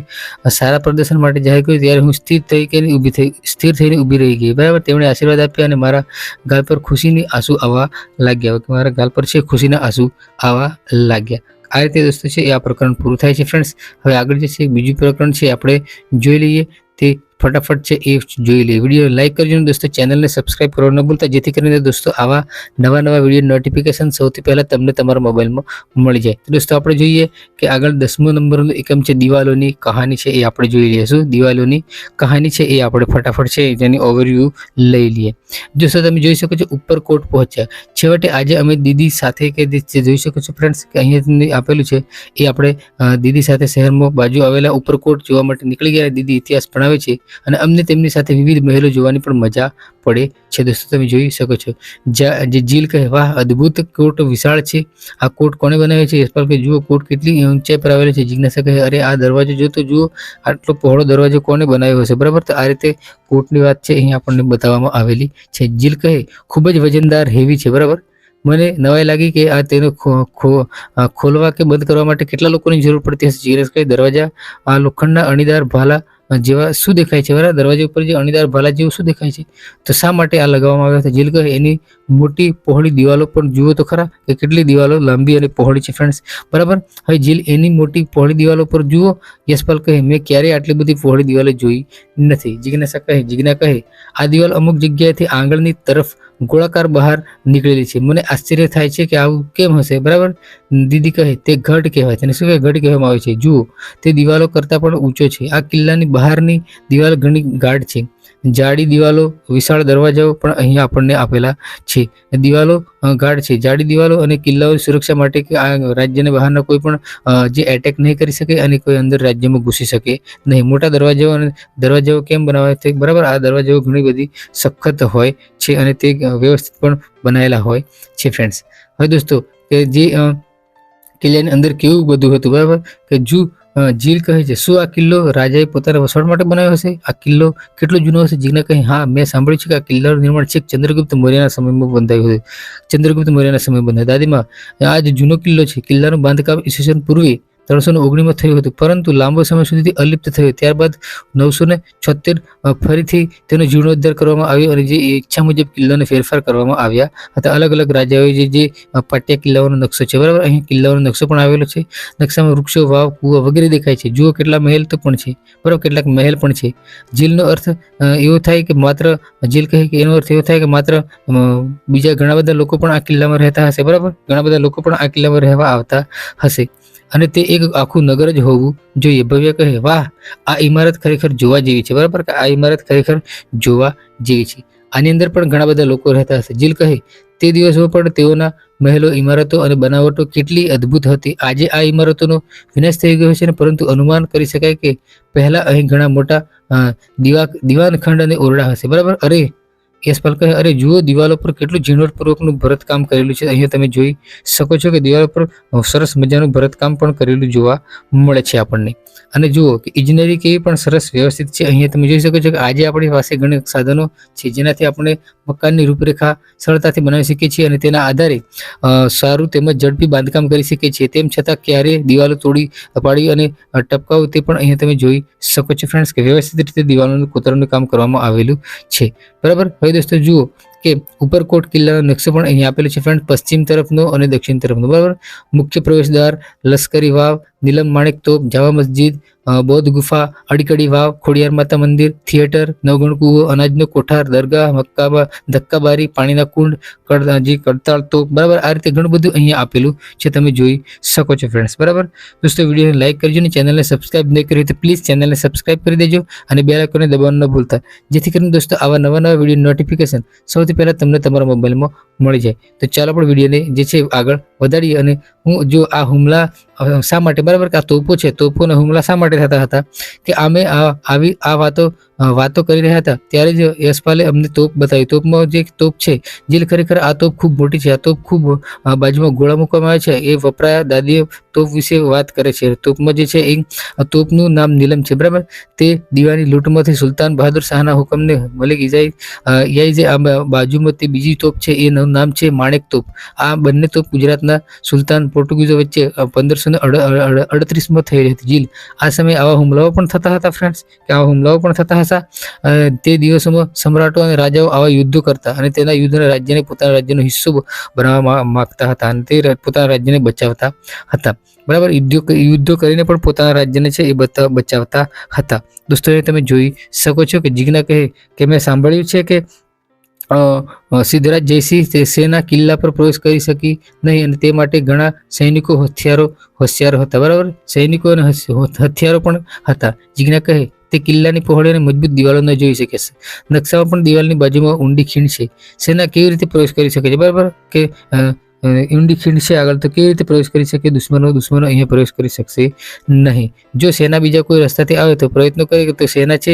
સારા પ્રદર્શન માટે જાહેર કર્યું ત્યારે હું સ્થિર થઈને ઊભી રહી ગઈ, બરાબર. તેમણે આશીર્વાદ આપ્યા અને મારા ગાલ પર ખુશીની આંસુ આવવા લાગ્યા. મારા ગાલ પર છે ખુશીના આંસુ આવવા લાગ્યા. આ રીતે દોસ્તો છે એ આ પ્રકરણ પૂરું થાય છે ફ્રેન્ડ્સ. હવે આગળ જે છે બીજું પ્રકરણ છે આપણે જોઈ લઈએ. તે ફટાફટ છે એ જોઈ લઈએ. વિડીયો લાઈક કરજો અને દોસ્તો ચેનલને સબસ્ક્રાઇબ કરવા ન ભૂલતા, જેથી કરીને દોસ્તો આવા નવા વિડીયો નોટિફિકેશન સૌથી પહેલા તમને તમારા મોબાઈલમાં મળી જાય. તો દોસ્તો આપણે જોઈએ કે આગળ 10મો નંબરનો એકમ છે દિવાલોની કહાની છે એ આપણે જોઈ લઈશું. દિવાલોની કહાની છે એ આપણે ફટાફટ છે તેની ઓવરવ્યૂ લઈ લઈએ. દોસ્તો તમે જોઈ શકો છો ઉપરકોટ પહોંચ્યા. છેવટે આજે અમે દીદી સાથે કે જોઈ શકો છો ફ્રેન્ડ્સ કે અહીંયા આપેલું છે એ આપણે દીદી સાથે શહેરમાં બાજુ આવેલા ઉપરકોટ જોવા માટે નીકળી ગયા. દીદી ઇતિહાસ ભણાવે છે અને અમને તેમની સાથે વિવિધ મહેલો જોવાની પણ મજા પડે છે. દોસ્તો તમે જોઈ શકો છો જે જીલ કહે, વાહ અદ્ભુત કોટ, વિશાળ છે. આ કોટ કોને બનાવ્યો છે? યશપાલ કહે, જુઓ કોટ કેટલી ઊંચાઈ પર આવેલો છે. જિજ્ઞાસા કહે, અરે આ દરવાજો જુઓ, આટલો પહોળો દરવાજો કોને બનાવ્યો હશે, બરાબર. તો આ રીતે કોટની વાત છે અહીં આપણને બતાવવામાં આવેલી છે. જીલ કહે, ખૂબ જ વજનદાર, હેવી છે, બરાબર. મને નવાઈ લાગી કે આ તેનો ખોલવા કે બંધ કરવા માટે કેટલા લોકોની જરૂર પડતી હશે. જીગ્નેશ કહે, દરવાજા આ લોખંડના અણીદાર ભાલા જેવા શું દેખાય છે, બરાબર. દરવાજા ઉપર જે અણીદાર ભાલા જેવું શું દેખાય છે, તો શા માટે આ લગાવવામાં આવ્યા હતા? જીલ કહે, એની મોટી પહોળી દિવાલો પણ જુઓ તો ખરા કે કેટલી દિવાલો લાંબી અને પહોળી છે ફ્રેન્ડ્સ, બરાબર. હવે જીલ એની મોટી પહોળી દિવાલો પર જુઓ. યશપાલ કહે, મેં ક્યારેય આટલી બધી પહોળી દિવાલો જોઈ નથી. જીજ્ઞા કહે, આ દિવાલ અમુક જગ્યાએથી આંગળની તરફ ગોળાકાર બહાર નીકળેલી છે. મને આશ્ચર્ય થાય છે કે આવું કેમ હશે, બરાબર. દીદી કહે, તે ગઢ કહેવાય. તેને શું કહે? ગઢ કહેવામાં આવે છે. જુઓ, તે દિવાલો કરતાં પણ ઊંચો છે. આ કિલ્લાની બહારની દિવાલ ઘણી ગાઢ છે. જાડી દિવાલો, વિશાળ દરવાજાઓ પણ અહીંયા આપણને આપેલા છે. દિવાલો ગાઢ છે, જાડી દિવાલો અને કિલ્લાઓની સુરક્ષા માટે કે આ રાજ્યને બહારના કોઈ પણ જે એટેક નહીં કરી શકે અને કોઈ અંદર રાજ્યમાં ઘૂસી શકે નહીં. મોટા દરવાજાઓ કેમ બનાવાય છે, બરાબર. આ દરવાજાઓ ઘણી બધી સખત હોય છે અને તે વ્યવસ્થિત પણ બનાવેલા હોય છે ફ્રેન્ડ્સ. હવે દોસ્તો કે જે કિલ્લાની અંદર કેવું બધું હતું, બરાબર. કે જીલ કહે છે, શું આ કિલ્લો રાજાએ પોતાના વસવાટ માટે બનાવ્યો હશે? આ કિલ્લો કેટલો જૂનો હશે? જીજ્ઞા કહે, હા, મેં સાંભળ્યું છે કે આ કિલ્લાનું નિર્માણ છેક ચંદ્રગુપ્ત મૌર્યના સમયમાં બંધાયું હતું. દાદીમાં, આ જ જૂનો કિલ્લો છે. કિલ્લાનું બાંધકામ ઈસવીસન પૂર્વે 319 થયું હતું, પરંતુ લાંબો સમય સુધી અલિપ્ત થયો. ત્યારબાદ 976 ફરીથી તેનો જીર્ણોદ્ધાર કરવામાં આવ્યો અને જે ઈચ્છા મુજબ કિલ્લાને ફેરફાર કરવામાં આવ્યા હતા. અલગ અલગ રાજાઓએ જે પાટ્યા કિલ્લાઓનો નકશો છે, બરાબર. અહીં કિલ્લાઓનો નકશો પણ આવેલો છે. નકશામાં વૃક્ષો, વાવ, કુવા વગેરે દેખાય છે. જુઓ કેટલા મહેલ તો પણ છે, બરાબર. કેટલાક મહેલ પણ છે. જીલનો અર્થ એવો થાય કે માત્ર જીલ કહે કે એનો અર્થ એવો થાય કે માત્ર બીજા ઘણા બધા લોકો પણ આ કિલ્લામાં રહેતા હશે, બરાબર. ઘણા બધા લોકો પણ આ કિલ્લામાં રહેવા આવતા હશે. અને તે એક આખું નગર જ હોવું જોઈએ. ભવ્ય કહે, વાહ, આ ઇમારત ખરેખર જોવા જેવી છે. બરાબર, કે આ ઇમારત ખરેખર જોવા જેવી છે. આની અંદર પણ ઘણા બધા લોકો રહેતા હશે. જીલ કહે, તે દિવસો પણ તેઓના મહેલો, ઇમારતો અને બનાવટો કેટલી અદ્ભુત હતી. આજે આ ઇમારતોનો વિનાશ થઈ ગયો છે, પરંતુ અનુમાન કરી શકાય કે પહેલા અહીં ઘણા મોટા દિવાનખંડ અને ઓરડા હશે. બરાબર. અરે, યશપાલ કહે, અરે જુઓ, દિવાલો પર કેટલું ઝીણવટપૂર્વકનું ભરતકામ કરેલું છે. અહીંયા તમે જોઈ શકો છો કે દિવાલો પર સરસ મજાનું ભરતકામ પણ કરેલું જોવા મળે છે આપણને. અને જુઓ કે ઇજનેરી કેવી પણ સરસ વ્યવસ્થિત છે. અહીંયા તમે જોઈ શકો છો કે આજે આપણી પાસે ઘણા સાધનો છે જેનાથી આપણે મકાનની રૂપરેખા સરળતાથી બનાવી શકીએ છીએ અને તેના આધારે સારું તેમજ ઝડપી બાંધકામ કરી શકીએ છીએ. તેમ છતાં ક્યારેય દિવાલો તોડી પાડી અને ટપકાવું તે પણ અહીંયા તમે જોઈ શકો છો ફ્રેન્ડ્સ, કે વ્યવસ્થિત રીતે દિવાલોનું કોતરણનું કામ કરવામાં આવેલું છે. બરાબર. હવે દોસ્તો જુઓ કે ઉપરકોટ કિલ્લાનો નકશો પણ અહીંયા આપેલો છે ફ્રેન્ડ, પશ્ચિમ તરફનો અને દક્ષિણ તરફનો. બરાબર. મુખ્ય પ્રવેશદ્વાર, લશ્કરી વાવ, નીલમ માણેક તોપ, જાવા મસ્જિદ, બૌદ્ધ ગુફા, અડીકડી વાવ, ખોડિયાર માતા મંદિર, થિયેટર, નવગણ કુવો, અનાજનો કોઠાર, દરગાહ, ધક્કાબારી, પાણીના કુંડ, કડતાળ તોપ. બરાબર. આ રીતે ઘણું બધું અહીંયા આપેલું છે, તમે જોઈ શકો છો ફ્રેન્ડ્સ. બરાબર. દોસ્તો વિડીયોને લાઈક કરજો અને ચેનલને સબસ્ક્રાઇબ નહીં કરી તો પ્લીઝ ચેનલને સબસ્ક્રાઇબ કરી દેજો અને બેલ આઇકોનને દબાવવાનું ન ભૂલતા, જેથી કરીને દોસ્તો આવા નવા વિડીયો નોટિફિકેશન સૌથી પહેલા તમને તમારા મોબાઈલમાં મળી જાય. તો ચાલો આપણે વિડીયોને જે છે આગળ વધારીએ. અને હું જો આ હુમલા શા માટે, બરાબર, કે આ તોપો છે, તોપોના હુમલા શા માટે થતા હતા, કે અમે આ વાતો કરી રહ્યા હતા ત્યારે જ યશપાલે અમને તોપ બતાવી. તોપમાં જે તોપ છે, જે ખરેખર આ તોપ ખૂબ મોટી છે. આ તોપ ખૂબ બાજુમાં ગોળા મૂકવામાં આવે છે, એ વપરાયા દાદીએ તોપ વિશે વાત કરે છે. તોપમાં જે છે એ તોપનું નામ નીલમ છે. બરાબર. તે દીવાની લૂંટમાંથી સુલતાન બહાદુર શાહના હુકમને મલિક યાઈઝે આ બાજુમાં તે બીજી તોપ છે, એનું નામ છે માણેક તોપ. આ બંને તોપ ગુજરાતના સુલતાન પોર્ટુગીઝો વચ્ચે 1538માં થઈ હતી. જીલ, આ સમયે આવા હુમલાઓ પણ થતા હતા ફ્રેન્ડ્સ, કે આવા હુમલાઓ પણ થતા હતા. તે દિવસોમાં સમ્રાટો અને રાજાઓ આવા યુદ્ધો કરતા અને તેના યુદ્ધના રાજ્યને પોતાના રાજ્યનો હિસ્સો બનાવવા માંગતા હતા અને તે પોતાના રાજ્યને બચાવતા હતા. બરાબર. યુદ્ધો કરીને પણ પોતાના રાજ્યને છે એ બચાવતા હતા. દોસ્તો એ તમે જોઈ શકો છો કે જીજ્ઞા કહે કે મેં સાંભળ્યું છે કે સિદ્ધરાજ જયસિંહ સેના કિલ્લા પર પ્રવેશ કરી શકી નહીં અને તે માટે ઘણા સૈનિકો હોશિયારો હતા. બરાબર. સૈનિકો અને હથિયારો પણ હતા. જીજ્ઞા કહે, તે કિલ્લાની પહોળી અને મજબૂત દિવાલો ન જોઈ શકે છે. નકશામાં પણ દિવાલની બાજુમાં ઊંડી ખીણ છે. સેના કેવી રીતે પ્રવેશ કરી શકે છે? બરાબર, કે ઊંડી ખીણ છે આગળ, તો કેવી રીતે પ્રવેશ કરી શકે? દુશ્મનો અહીંયા પ્રવેશ કરી શકશે નહીં. જો સેના બીજા કોઈ રસ્તાથી આવે તો પ્રયત્નો કરે તો સેના છે,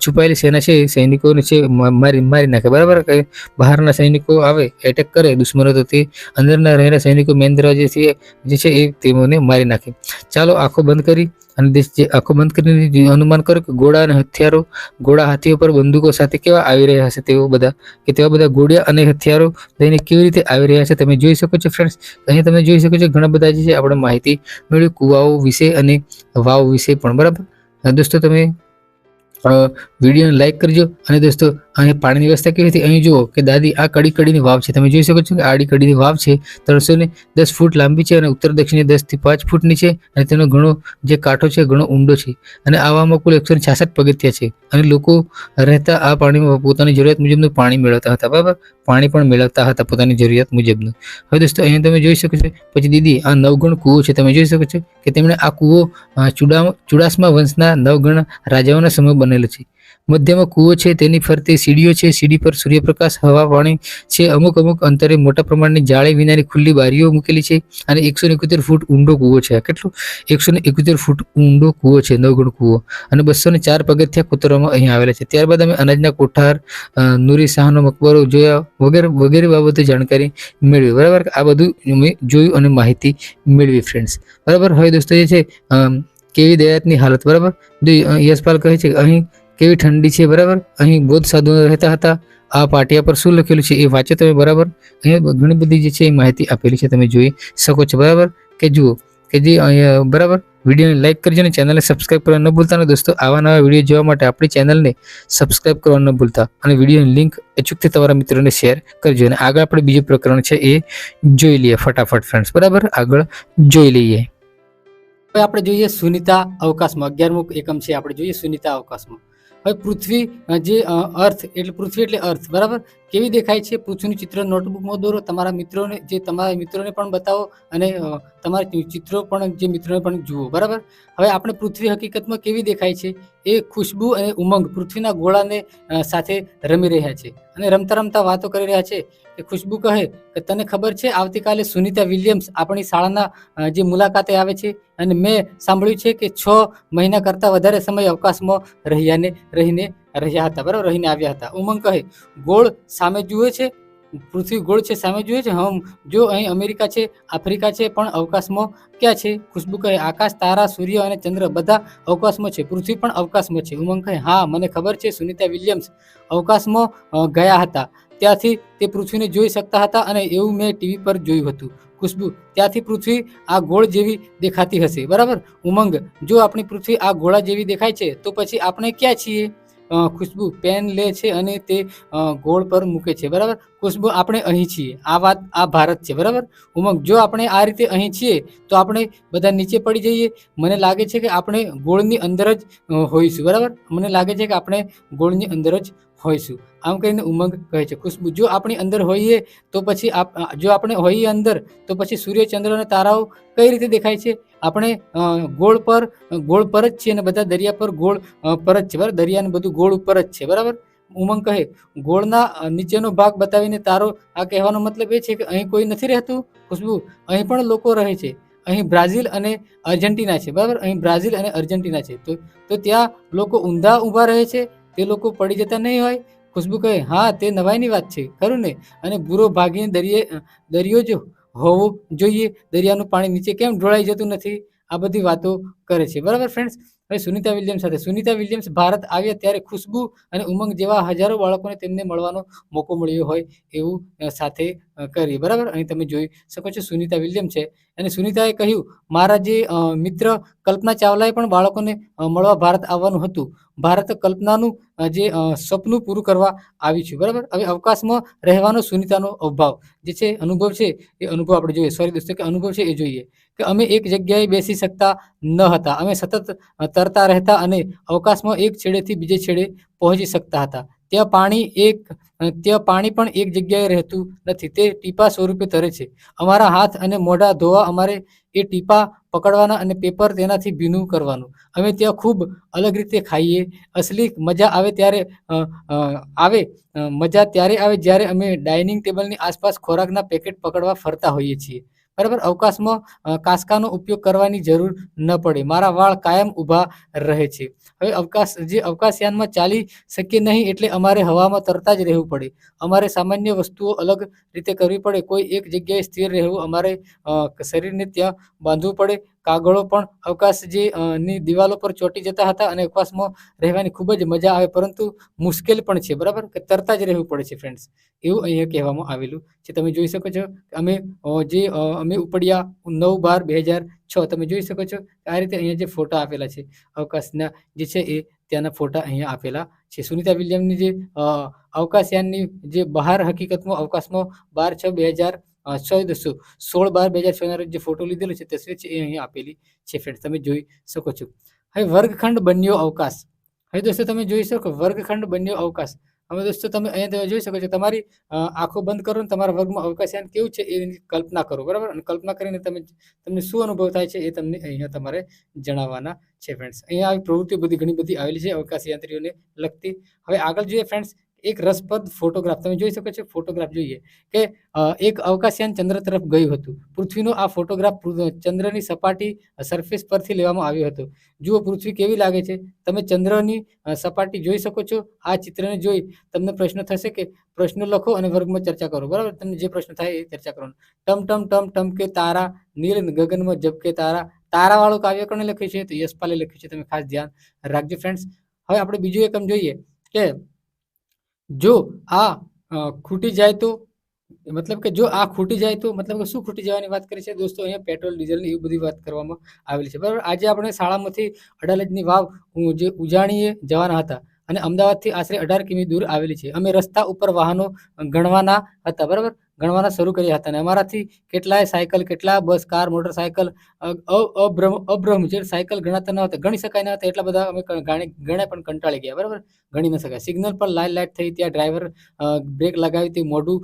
છુપાયેલી સેના છે, સૈનિકોને છે મારી નાખે. બરાબર. કે બહારના સૈનિકો આવે, એટેક કરે દુશ્મનો, તો તે અંદરના રહેલા સૈનિકો મેન દરવાજેથી જે છે એ તેઓને મારી નાખે. ચાલો આંખો બંધ કરી અને આંખો બંધ કરીને અનુમાન કરો કે ઘોડા હાથીઓ પર બંદૂકો સાથે કેવા આવી રહ્યા હશે તેવા બધા ઘોડિયા અને હથિયારો લઈને કેવી રીતે આવી રહ્યા છે તમે જોઈ શકો છો ફ્રેન્ડ્સ. અહીંયા તમે જોઈ શકો છો ઘણા બધા જે છે આપણે માહિતી મેળવી કુવાઓ વિશે અને વાવ વિશે પણ. બરાબર. દોસ્તો તમે વિડીયોને લાઈક કરજો. અને દોસ્તો અહીંયા પાણીની વ્યવસ્થા કેવી હતી અહીં જુઓ કે દાદી આ કડીની વાવ છે. તમે જોઈ શકો છો કે આડી કડીની વાવ છે, 310 ફૂટ લાંબી છે અને ઉત્તર દક્ષિણે 10 થી 5 ફૂટની છે અને તેનો ઘણો જે કાંઠો છે ઘણો ઊંડો છે અને આવામાં કુલ 166 પગથિયા છે અને લોકો રહેતા આ પાણીમાં પોતાની જરૂરિયાત મુજબનું પાણી મેળવતા હતા. બરાબર. પાણી પણ મેળવતા હતા પોતાની જરૂરિયાત મુજબનું. હવે દોસ્તો અહીંયા તમે જોઈ શકો છો પછી દીદી આ નવગણ કૂવો છે. તમે જોઈ શકો છો કે તેમણે આ કૂવો ચુડાસમા વંશના નવગણ રાજાઓના સમય બનેલો છે. મધ્યમાં કૂવો છે, તેની ફરતે સીડીઓ છે, સીડી પર સૂર્યપ્રકાશ, હવા, પાણી છે. અમુક અંતરે મોટા પ્રમાણની જાળી વિનાની ખુલ્લી બારીઓ મૂકેલી છે અને 171 ફૂટ ઊંડો કૂવો છે. કેટલું? 171 ફૂટ ઊંડો કૂવો છે નવગણ કૂવો અને 204 પગથિયા કોતરવામાં અહીંયા આવેલા છે. ત્યારબાદ અમે અનાજના કોઠાર, નૂરી શાહનો મકબરો જોયા વગેરે બાબતે જાણકારી મેળવી. બરાબર. આ બધું અમે જોયું અને માહિતી મેળવી ફ્રેન્ડ્સ. બરાબર. હવે દોસ્તો જે છે કેવી દયાતની હાલત. બરાબર. યશપાલ કહે છે કે અહીં કેવી ઠંડી છે. બરાબર. અહીં બૌદ્ધ સાધુઓ રહેતા હતા. આ પાટિયા પર શું લખેલું છે એ વાંચો તમે. બરાબર. અહીંયા ઘણી બધી જે છે એ માહિતી આપેલી છે, તમે જોઈ શકો છો. બરાબર. કે જુઓ કે જે અહીંયા બરાબર વિડીયોને લાઈક કરજો અને ચેનલને સબસ્ક્રાઇબ કરવાનું ન ભૂલતા. અને દોસ્તો આવા નવા વિડીયો જોવા માટે આપણી ચેનલને સબસ્ક્રાઇબ કરવાનું ન ભૂલતા અને વિડીયોની લિંક અચૂકથી તમારા મિત્રોને શેર કરજો. અને આગળ આપણે બીજું પ્રકરણ છે એ જોઈ લઈએ ફટાફટ ફ્રેન્ડ્સ. બરાબર. આગળ જોઈ લઈએ. હવે આપણે જોઈએ સુનિતા અવકાશમાં 11મું એકમ છે. આપણે જોઈએ સુનિતા અવકાશમાં. હવે પૃથ્વી જે પૃથ્વી એટલે અર્થ. બરાબર. કેવી દેખાય છે? પૃથ્વીનું ચિત્ર નોટબુકમાં દોરો. તમારા મિત્રોને પણ બતાવો અને તમારા ચિત્રો પણ જે મિત્રોને પણ જુઓ, બરાબર. હવે આપણે પૃથ્વી હકીકતમાં કેવી દેખાય છે? એ ખુશ્બુ અને ઉમંગ પૃથ્વીના ગોળાને સાથે રમી રહ્યા છે અને રમતા રમતા વાતો કરી રહ્યા છે કે ખુશ્બુ કહે કે તને ખબર છે આવતીકાલે સુનિતા વિલિયમ્સ આપણી શાળાના જે મુલાકાતે આવે છે અને મેં સાંભળ્યું છે કે 6 મહિના કરતાં વધારે સમય અવકાશમાં રહીને આવ્યા હતા. ઉમંગ કહે ગોળ સામે જુએ છે, પૃથ્વી ગોળ છે સામે જુએ છે. જો અહીં અમેરિકા છે, આફ્રિકા છે, પણ અવકાશમાં ક્યાં છે? ખુશ્બુ કહે આકાશ, તારા, સૂર્ય અને ચંદ્ર બધા અવકાશમાં છે, પૃથ્વી પણ અવકાશમાં છે. ઉમંગ કહે હા, મને ખબર છે. સુનિતા વિલિયમ્સ અવકાશમાં ગયા હતા, ત્યાંથી તે પૃથ્વીને જોઈ શકતા હતા અને એવું મેં ટીવી પર જોયું હતું. ખુશ્બુ ત્યાંથી પૃથ્વી આ ગોળ જેવી દેખાતી હશે, બરાબર. ઉમંગ જો આપણી પૃથ્વી આ ગોળા જેવી દેખાય છે તો પછી આપણે ક્યાં છીએ? ખુશ્બુ પેન લે છે અને તે ગોળ પર મૂકે છે, બરાબર. ખુશ્બુ આપણે અહીં છીએ, આ ભારત છે, બરાબર. ઉમંગ જો આપણે આ રીતે અહીં છીએ તો આપણે બધા નીચે પડી જઈએ. મને લાગે છે કે આપણે ગોળની અંદર જ હોઈશું, બરાબર. મને લાગે છે કે આપણે ગોળની અંદર જ હોઈશું. આમ કહીને ઉમંગ કહે છે ખુશ્બુ જો આપણી અંદર હોઈએ તો પછી જો આપણે હોઈએ અંદર તો પછી સૂર્ય, ચંદ્ર અને તારાઓ કઈ રીતે દેખાય છે? આપણે ગોળ પર જ છીએ અને બધા દરિયા પર ગોળ પર જ છે, બરાબર. દરિયાને બધું ગોળ ઉપર જ છે, બરાબર. ઉમંગ કહે ગોળના નીચેનો ભાગ બતાવીને તારો આ કહેવાનો મતલબ એ છે કે અહીં કોઈ નથી રહેતું? ખુશ્બુ અહીં પણ લોકો રહે છે. અહીં બ્રાઝિલ અને અર્જેન્ટિના છે, બરાબર. અહીં બ્રાઝિલ અને અર્જેન્ટિના છે. તો ત્યાં લોકો ઊંધા ઊભા રહે છે, તે લોકો પડી જતા નહીં હોય? ખુશ્બુ કહે હા, તે નવાઈની વાત છે, ખરું ને? અને ભૂરો ભાગીને દરિયો જ હોવો જોઈએ, દરિયાનું પાણી નીચે કેમ ઢોળાઈ જતું નથી? આ બધી વાતો કરે છે, બરાબર ફ્રેન્ડ્સ. હવે સુનિતા વિલિયમ્સ ભારત આવ્યા ત્યારે ખુશ્બુ અને ઉમંગ જેવા હજારો બાળકોને તેમને મળવાનો મોકો મળ્યો હોય એવું સાથે કરી, બરાબર. અહીં તમે જોઈ શકો છો સુનિતા વિલિયમ છે અને સુનિતાએ કહ્યું મારા જે મિત્ર કલ્પના ચાવલાએ પણ બાળકોને મળવા ભારત આવવાનું હતું. ભારત કલ્પનાનું જે સપનું પૂરું કરવા આવી છું, બરાબર. હવે અવકાશમાં રહેવાનો સુનિતાનો અનુભવ છે એ અનુભવ આપણે જોઈએ. સોરી દોસ્તો, કે અનુભવ છે એ જોઈએ કે અમે એક જગ્યાએ બેસી શકતા ન હતા. અમે સતત તરતા રહેતા અને અવકાશમાં એક છેડેથી બીજે છેડે પહોંચી શકતા હતા. ત્યાં પાણી પણ એક જગ્યાએ રહેતું નથી, તે ટીપા સ્વરૂપે તરે છે. અમારા હાથ અને મોઢા ધોવા, અમારે એ ટીપા પકડવાના અને પેપર તેનાથી ભીનું કરવાનું. અમે ત્યાં ખૂબ અલગ રીતે ખાઈએ. અસલી મજા ત્યારે આવે જ્યારે અમે ડાઇનિંગ ટેબલની આસપાસ ખોરાકના પેકેટ પકડવા ફરતા હોઈએ છીએ, બરાબર. અવકાશમાં કાંસકાનો ઉપયોગ કરવાની જરૂર ન પડે. મારા વાળ કાયમ ઊભા રહે છે. હવે અવકાશયાનમાં ચાલી શકીએ નહીં એટલે અમારે હવામાં તરતા જ રહેવું પડે. અમારે સામાન્ય વસ્તુઓ અલગ રીતે કરવી પડે. કોઈ એક જગ્યાએ સ્થિર રહેવું, અમારે શરીરને ત્યાં બાંધવું પડે. કાગળો પણ અવકાશ ની દિવાલો પર ચોંટી જતા હતા અને અવકાશમાં રહેવાની ખૂબ જ મજા આવે, પરંતુ મુશ્કેલ પણ છે, બરાબર. કે તરતા જ રહેવું પડે છે ફ્રેન્ડ્સ, એવું અહીંયા કહેવામાં આવેલું છે. તમે જોઈ શકો છો અમે ઉપડ્યા 9/12/2006. તમે જોઈ શકો છો આ રીતે અહીંયા જે ફોટા આપેલા છે અવકાશના જે છે એ ત્યાંના ફોટા અહીંયા આપેલા છે. સુનિતા વિલિયમની જે અવકાશયાનની જે બહાર હકીકતમાં અવકાશમાં 16/12/2006 જે ફોટો લીધેલો છે તસવીર છે એ અહીંયા આપેલી છે ફ્રેન્ડ્સ, તમે જોઈ શકો છો. હવે વર્ગખંડ બન્યો અવકાશ. હવે દોસ્તો તમે જોઈ શકો વર્ગખંડ બન્યો અવકાશ. હવે દોસ્તો તમે અહીંયા જોઈ શકો છો, તમારી આંખો બંધ કરો ને તમારા વર્ગમાં અવકાશયાન કેવું છે એની કલ્પના કરો, બરાબર. અને કલ્પના કરીને તમને શું અનુભવ થાય છે એ તમને અહીંયા તમારે જણાવવાના છે ફ્રેન્ડ્સ. અહીંયા આવી પ્રવૃત્તિઓ ઘણી બધી આવેલી છે અવકાશયાત્રીઓને લગતી. હવે આગળ જોઈએ ફ્રેન્ડ્સ, એક રસપ્રદ ફોટોગ્રાફ તમે જોઈ શકો છો. ફોટોગ્રાફ જોઈએ કે એક અવકાશયાન ચંદ્ર તરફ ગયું હતું. પૃથ્વીનો આ ફોટોગ્રાફ ચંદ્રની સપાટી સરફેસ પરથી લેવામાં આવ્યો હતો. જુઓ પૃથ્વી કેવી લાગે છે. તમે ચંદ્રની સપાટી જોઈ શકો છો. આ ચિત્રને જોઈ તમને પ્રશ્ન થશે કે પ્રશ્નો લખો અને વર્ગમાં ચર્ચા કરો, બરાબર. તમને જે પ્રશ્ન થાય એ ચર્ચા કરો. ટમ ટમ ટમ ટમ કે તારા, નીલ ગગનમાં ઝબકે તારા. તારા વાળું કાવ્ય કોણે લખ્યું છે? તો યશપાલે લખ્યું છે. તમે ખાસ ધ્યાન રાખજો ફ્રેન્ડ્સ. હવે આપણે બીજું એકમ જોઈએ કે જો આ ખૂટી જાય તો મતલબ કે શું ખૂટી જવાની વાત કરી છે દોસ્તો? અહીંયા પેટ્રોલ, ડીઝલની એવી બધી વાત કરવામાં આવેલી છે, બરાબર. આજે આપણે શાળામાંથી અડાલજની વાવ જે ઉજાણીએ જવાના હતા અને અમદાવાદથી આશરે 18 કિમી દૂર આવેલી છે. અમે રસ્તા ઉપર વાહનો ગણવાના હતા, બરાબર. ગણવાના શરૂ કર્યા હતા અને અમારાથી કેટલાય સાયકલ, કેટલા બસ, કાર, મોટરસાયકલ, અબ્રહ્મ જે સાયકલ ગણાતા ન હતા, ગણી શકાય ન હતા એટલા બધા અમે ગણ્યા પણ કંટાળી ગયા, બરાબર. ગણી ન શકાય. સિગ્નલ પર લાઇટ થઈ, ત્યાં ડ્રાઈવર બ્રેક લગાવી તે મોઢું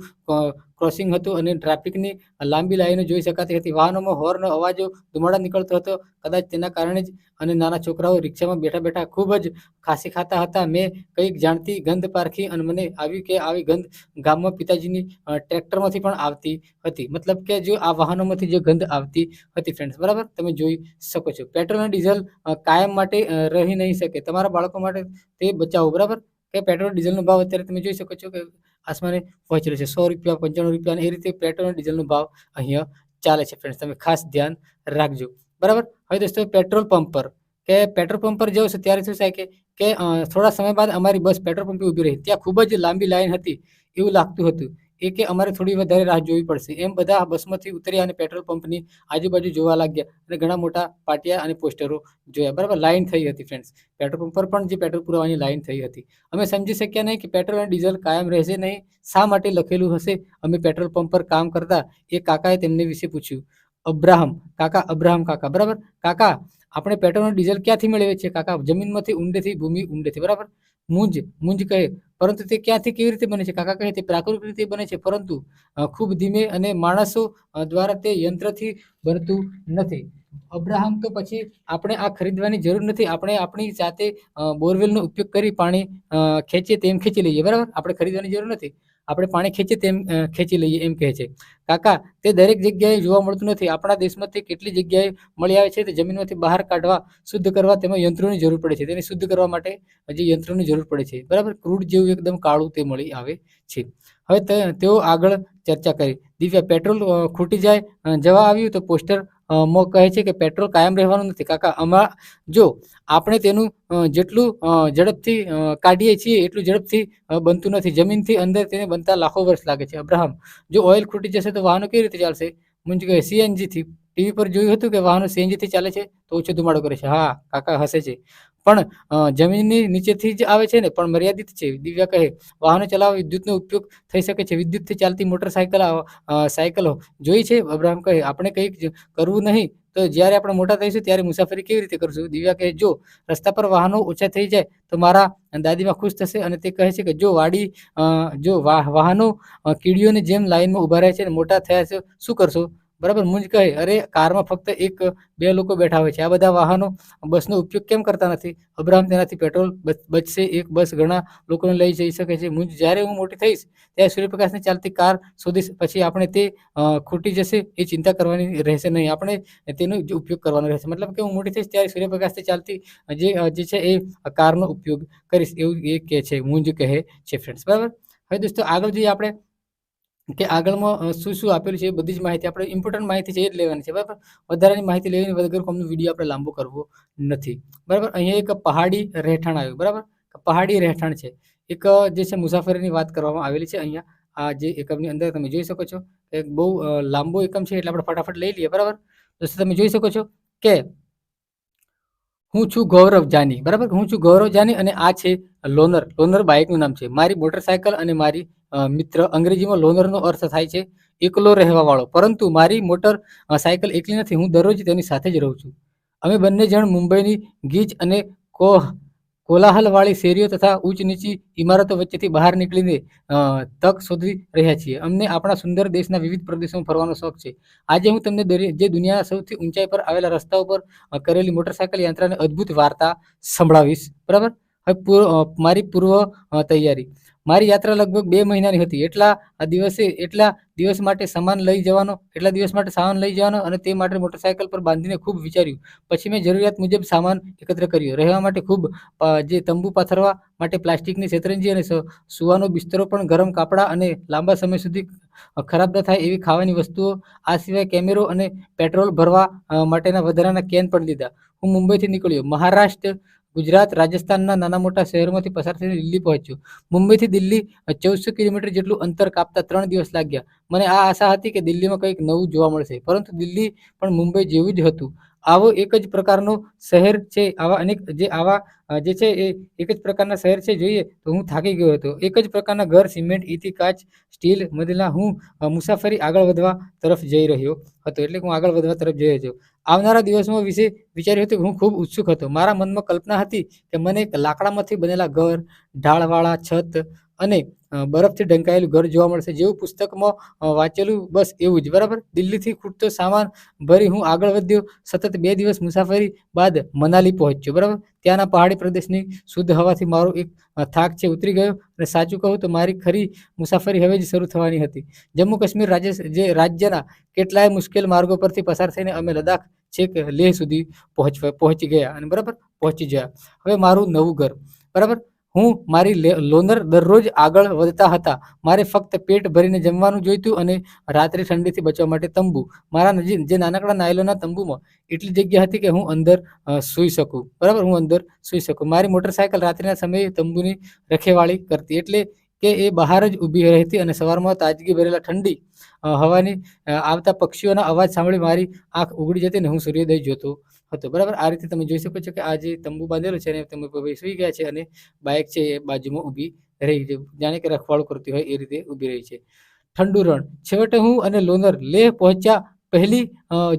ક્રોસિંગ હતું અને ટ્રાફિકની લાંબી લાઈનો જોઈ શકાતી હતી. વાહનોમાં હોર્ન અવાજો, ધુમાડા નીકળતો હતો. કદાચ તેના કારણે જ અને નાના છોકરાઓ રિક્ષામાં બેઠા બેઠા ખૂબ જ ખાંસી ખાતા હતા. મેં કંઈક જાણતી ગંધ પારખી અને મને આવ્યું કે આવી ગંધ ગામમાં પિતાજીની ટ્રેક્ટરમાંથી પણ આવતી હતી. મતલબ કે જો આ વાહનોમાંથી જે ગંધ આવતી હતી ફ્રેન્ડ્સ, બરાબર તમે જોઈ શકો છો. પેટ્રોલ અને ડીઝલ કાયમ માટે રહી નહીં શકે. તમારા બાળકો માટે તે બચાવો, બરાબર. કે પેટ્રોલ ડીઝલનો ભાવ અત્યારે તમે જોઈ શકો છો કે આસમાને પહોંચી રહ્યો છે. 100 રૂપિયા, 95 રૂપિયા અને એ રીતે પેટ્રોલ અને ડીઝલનો ભાવ અહીંયા ચાલે છે ફ્રેન્ડ્સ. તમે ખાસ ધ્યાન રાખજો, બરાબર. હવે દોસ્તો પેટ્રોલ પંપ પર પેટ્રોલ પંપ પર જાઉં છું ત્યારે શું થાય કે થોડા સમય બાદ અમારી બસ પેટ્રોલ પંપે ઊભી રહી. ત્યાં ખૂબ જ લાંબી લાઈન હતી એવું લાગતું હતું. કે અમારે થોડી વધારે રાહ જોવી પડશે. એમ બધા બસમાંથી ઉતર્યા અને પેટ્રોલ પંપની આજુબાજુ જોવા લાગ્યા અને ઘણા મોટા પાટિયા અને પોસ્ટરો જોયા, બરાબર. લાઈન થઈ હતી ફ્રેન્ડ્સ. પેટ્રોલ પંપ પર પણ જે પેટ્રોલ પુરાવાની લાઈન થઈ હતી. અમે સમજી શક્યા નહીં કે પેટ્રોલ અને ડીઝલ કાયમ રહેશે નહીં. શા માટે લખેલું હશે? અમે પેટ્રોલ પંપ પર કામ કરતા એ કાકાએ તેમને વિશે પૂછ્યું. અબ્રાહમ કાકા, બરાબર. કાકા, આપણે પેટ્રોલ અને ડીઝલ ક્યાંથી મેળવીએ છીએ? કાકા, જમીનમાંથી, ઊંડેથી, ભૂમિ ઊંડેથી, બરાબર. મુંજ કહે, પરંતુ તે ક્યાંથી કેવી રીતે બને છે? કાકા કહે, તે પ્રાકૃતિક રીતે બને છે, પરંતુ ખૂબ ધીમે અને માણસો દ્વારા તે યંત્રથી બનતું નથી. અબ્રાહમ, તો પછી આપણે આ ખરીદવાની જરૂર નથી. આપણે આપણી જાતે બોરવેલનો ઉપયોગ કરી પાણી ખેંચીએ તેમ ખેંચી લઈએ, બરાબર. આપણે ખરીદવાની જરૂર નથી. આપણે પાણી ખેંચીએ તેમ ખેંચી લઈએ એમ કહે છે. કાકા, તે દરેક જગ્યાએ જોવા મળતું નથી. આપણા દેશમાંથી કેટલી જગ્યાએ મળી આવે છે. તે જમીનમાંથી બહાર કાઢવા, શુદ્ધ કરવા તેમાં યંત્રોની જરૂર પડે છે. તેને શુદ્ધ કરવા માટે જે યંત્રોની જરૂર પડે છે, બરાબર. ક્રૂડ જેવું એકદમ કાળું તે મળી આવે છે. હવે તેઓ આગળ ચર્ચા કરી. દિવ્યા, પેટ્રોલ ખૂટી જવા આવ્યું તો પોસ્ટર માં કહે છે કે પેટ્રોલ કાયમ રહેવાનું નથી. કાકા, જો આપણે તેનું જેટલું ઝડપથી કાઢીએ છીએ એટલું ઝડપથી બનતું નથી. જમીનથી અંદર તેને બનતા લાખો વર્ષ લાગે છે. અબ્રાહમ, જો ઓઇલ ખૂટી જશે તો વાહનો કેવી રીતે ચાલશે? મુંજ કહે, સીએનજીથી. ટીવી પર જોયું હતું કે વાહનો સીએનજીથી ચાલે છે તો ઓછો ધુમાડો કરે છે. હા, કાકા હસે છે. પણ જમીનની નીચેથી જ આવે છે ને, પણ મર્યાદિત છે. દિવ્યા કહે, વાહનો ચલાવવા વિદ્યુતનો ઉપયોગ થઈ શકે છે. વિદ્યુતથી ચાલતી સાયકલો જોઈ છે? અબ્રાહમ કહે, આપણે કંઈક કરવું નહીં તો જ્યારે આપણે મોટા થઈશું ત્યારે મુસાફરી કેવી રીતે કરશું? દિવ્યા કહે, જો રસ્તા પર વાહનો ઓછા થઈ જાય તો મારા દાદીમાં ખુશ થશે. અને તે કહે છે કે જો વાહનો કીડીઓની જેમ લાઈનમાં ઊભા રહે છે અને મોટા થયા છે શું કરશો? બરાબર. મુંજ કહે, અરે કારમાં ફક્ત 1-2 લોકો બેઠા હોય છે. આ બધા વાહનો બસનો ઉપયોગ કેમ કરતા નથી? અબ્રાહમ, તેનાથી પેટ્રોલ બચશે. એક બસ ઘણા લોકોને લઈ જઈ શકે છે. મુંજ, જ્યારે હું મોટી થઈશ ત્યારે સૂર્યપ્રકાશને ચાલતી કાર શોધીશ. પછી આપણે તે ખૂટી જશે એ ચિંતા કરવાની રહેશે નહીં. આપણે તેનો જ ઉપયોગ કરવાનો રહેશે. મતલબ કે હું મોટી થઈશ ત્યારે સૂર્યપ્રકાશથી ચાલતી જે છે એ કારનો ઉપયોગ કરીશ એવું એ કહે છે, મુંજ કહે છે ફ્રેન્ડ્સ, બરાબર. હવે દોસ્તો આગળ જોઈએ આપણે કે આગળમાં શું આપેલું છે એ બધી જ માહિતી આપણે ઇમ્પોર્ટન્ટ માહિતી છે એ જ લેવાની છે, બરાબર. વધારાની માહિતી લેવાની વગર કોમનો વિડીયો આપણે લાંબો કરવો નથી, બરાબર. અહીંયા એક પહાડી રહેઠાણ આવ્યું, બરાબર. પહાડી રહેઠાણ છે. એક જે છે મુસાફરીની વાત કરવામાં આવેલી છે અહીંયા. આ જે એકમની અંદર તમે જોઈ શકો છો એક બહુ લાંબો એકમ છે એટલે આપણે ફટાફટ લઈ લઈએ, બરાબર. દોસ્તો તમે જોઈ શકો છો કે હું છું ગૌરવ જાની, બરાબર. હું છું ગૌરવ જાની અને આ છે લોનર બાઇકનું નામ છે. મારી મોટરસાયકલ અને મારી મિત્ર, અંગ્રેજીમાં લોનરનો અર્થ થાય છે એકલો રહેવા વાળો. પરંતુ મારી મોટર સાયકલ એકલી નથી. હું દરરોજ તેની સાથે જ રહું છું. અમે બંને જણ મુંબઈની ગીચ અને કોલાહલવાળી શેરીઓ તથા ઊંચ નીચી ઇમારતો વચ્ચેથી બહાર નીકળીને તક શોધી રહ્યા છીએ. અમને આપણા સુંદર દેશના વિવિધ પ્રદેશોમાં ફરવાનો શોખ છે. આજે હું તમને જે દુનિયાના સૌથી ઊંચાઈ પર આવેલા રસ્તાઓ પર કરેલી મોટરસાયકલ યાત્રાની અદ્ભુત વાર્તા સંભળાવીશ, બરાબર. હવે મારી પૂર્વ તૈયારી. મારી યાત્રા લગભગ 2 મહિનાની હતી. એટલા દિવસ માટે સામાન લઈ જવાનો અને તે માટે મોટરસાયકલ પર બાંધીને ખૂબ વિચાર્યું. પછી મેં જરૂરિયાત મુજબ સામાન એકત્ર કર્યો. રહેવા માટે ખૂબ જે તંબુ પાથરવા માટે પ્લાસ્ટિકની શેતરંજી અને સુવાનો બિસ્તરો પણ, ગરમ કાપડા અને લાંબા સમય સુધી ખરાબ ન થાય એવી ખાવાની વસ્તુઓ. આ સિવાય કેમેરો અને પેટ્રોલ ભરવા માટેના વધારાના કેન પણ લીધા. હું મુંબઈથી નીકળ્યો. મહારાષ્ટ્ર, ગુજરાત, રાજસ્થાનના નાના મોટા શહેરોમાંથી પસાર થઈને દિલ્હી પહોંચ્યો. મુંબઈથી દિલ્હી 1400 કિલોમીટર જેટલું અંતર કાપતા 3 દિવસ લાગ્યા. મને આ આશા હતી કે દિલ્હીમાં કંઈક નવું જોવા મળશે, પરંતુ દિલ્હી પણ મુંબઈ જેવું જ હતું. આવો એક જ પ્રકારનો શહેર છે. એક જ પ્રકારના શહેર છે જોઈએ તો હું થાકી ગયો હતો. એક જ પ્રકારના ઘર, સિમેન્ટ, ઈંટ, કાચ, સ્ટીલ, મદલા. હું મુસાફરી આગળ વધવા તરફ જઈ રહ્યો હતો. એટલે હું આગળ વધવા તરફ જઈ રહ્યો હતો. આવનારા દિવસોમાં વિશે વિચાર્યું હતું કે હું ખૂબ ઉત્સુક હતો. મારા મનમાં કલ્પના હતી કે મને એક લાકડામાંથી બનેલા ઘર, ઢાળવાળા છત અને બરફથી ઢંકાયેલું ઘર જોવા મળશે. જેવું પુસ્તકમાં વાંચેલું બસ એવું જ, બરાબર. દિલ્હીથી ખૂટતો સામાન ભરી હું આગળ વધ્યો. સતત 2 દિવસ મુસાફરી બાદ મનાલી પહોંચ્યો, બરાબર. ત્યાંના પહાડી પ્રદેશની શુદ્ધ હવાથી મારો એક થાક છે ઉતરી ગયો, અને સાચું કહું તો મારી ખરી મુસાફરી હવે જ શરૂ થવાની હતી. જમ્મુ કાશ્મીર રાજ્યના કેટલાય મુશ્કેલ માર્ગો પરથી પસાર થઈને અમે લદ્દાખ છેક લેહ સુધી પહોંચી ગયા, અને બરાબર પહોંચી ગયા. હવે મારું નવું ઘર, બરાબર. હું મારી લોનર દરરોજ આગળ વધતા હતા. મારે ફક્ત પેટ ભરીને જમવાનું જોઈતું અને રાત્રે ઠંડીથી બચવા માટે તંબુ. મારા નજીક જે નાનકડા નાયલોનના તંબુમાં એટલી જગ્યા હતી કે હું અંદર સૂઈ શકું, બરાબર. હું અંદર સૂઈ શકું. મારી મોટરસાયકલ રાત્રિના સમયે તંબુની રખેવાળી કરતી, એટલે કે એ બહાર જ ઊભી રહેતી, અને સવારમાં તાજગી ભરેલા ઠંડી હવાની આવતા પક્ષીઓના અવાજ સાંભળી મારી આંખ ઉઘડી જતી, ને હું સૂર્યોદય જોતો હતો, બરાબર. આ રીતે તમે જોઈ શકો છો કે આ જે તંબુ બાંધેલો છે અને તમે સૂઈ ગયા છે, અને બાઇક છે એ બાજુમાં ઊભી રહી છે, જાણે કે રખવાળું કરતી હોય એ રીતે ઊભી રહી છે. ઠંડુ રણ. છેવટે હું અને લોનર લેહ પહોંચ્યા. પહેલી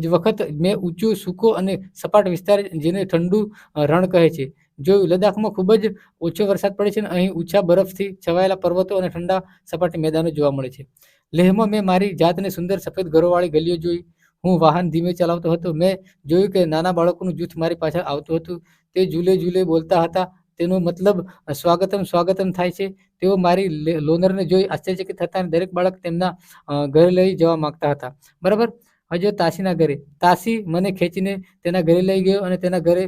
જ વખત મેં ઊંચું, સૂકો અને સપાટ વિસ્તાર, જેને ઠંડુ રણ કહે છે, જોયું. લદ્દાખમાં ખૂબ જ ઓછો વરસાદ પડે છે, અને અહીં ઊંચા બરફથી છવાયેલા પર્વતો અને ઠંડા સપાટી મેદાનો જોવા મળે છે. લેહમાં મેં મારી જાતને સુંદર સફેદ ઘરોવાળી ગલીઓ જોઈ. હું વાહન ધીમે ચલાવતો હતો. મેં જોયું કે નાના બાળકોનું જૂથ મારી પાછળ આવતું હતું. તે ઝૂલે ઝૂલે બોલતા હતા. તેનો મતલબ સ્વાગતમ સ્વાગતમ થાય છે. તેઓ મારી લોનરને જોઈ આશ્ચર્યચકિત હતા, અને દરેક બાળક તેમના ઘરે લઈ જવા માંગતા હતા, બરાબર. હજુ તાશીના ઘરે. તાશી મને ખેંચીને તેના ઘરે લઈ ગયો, અને તેના ઘરે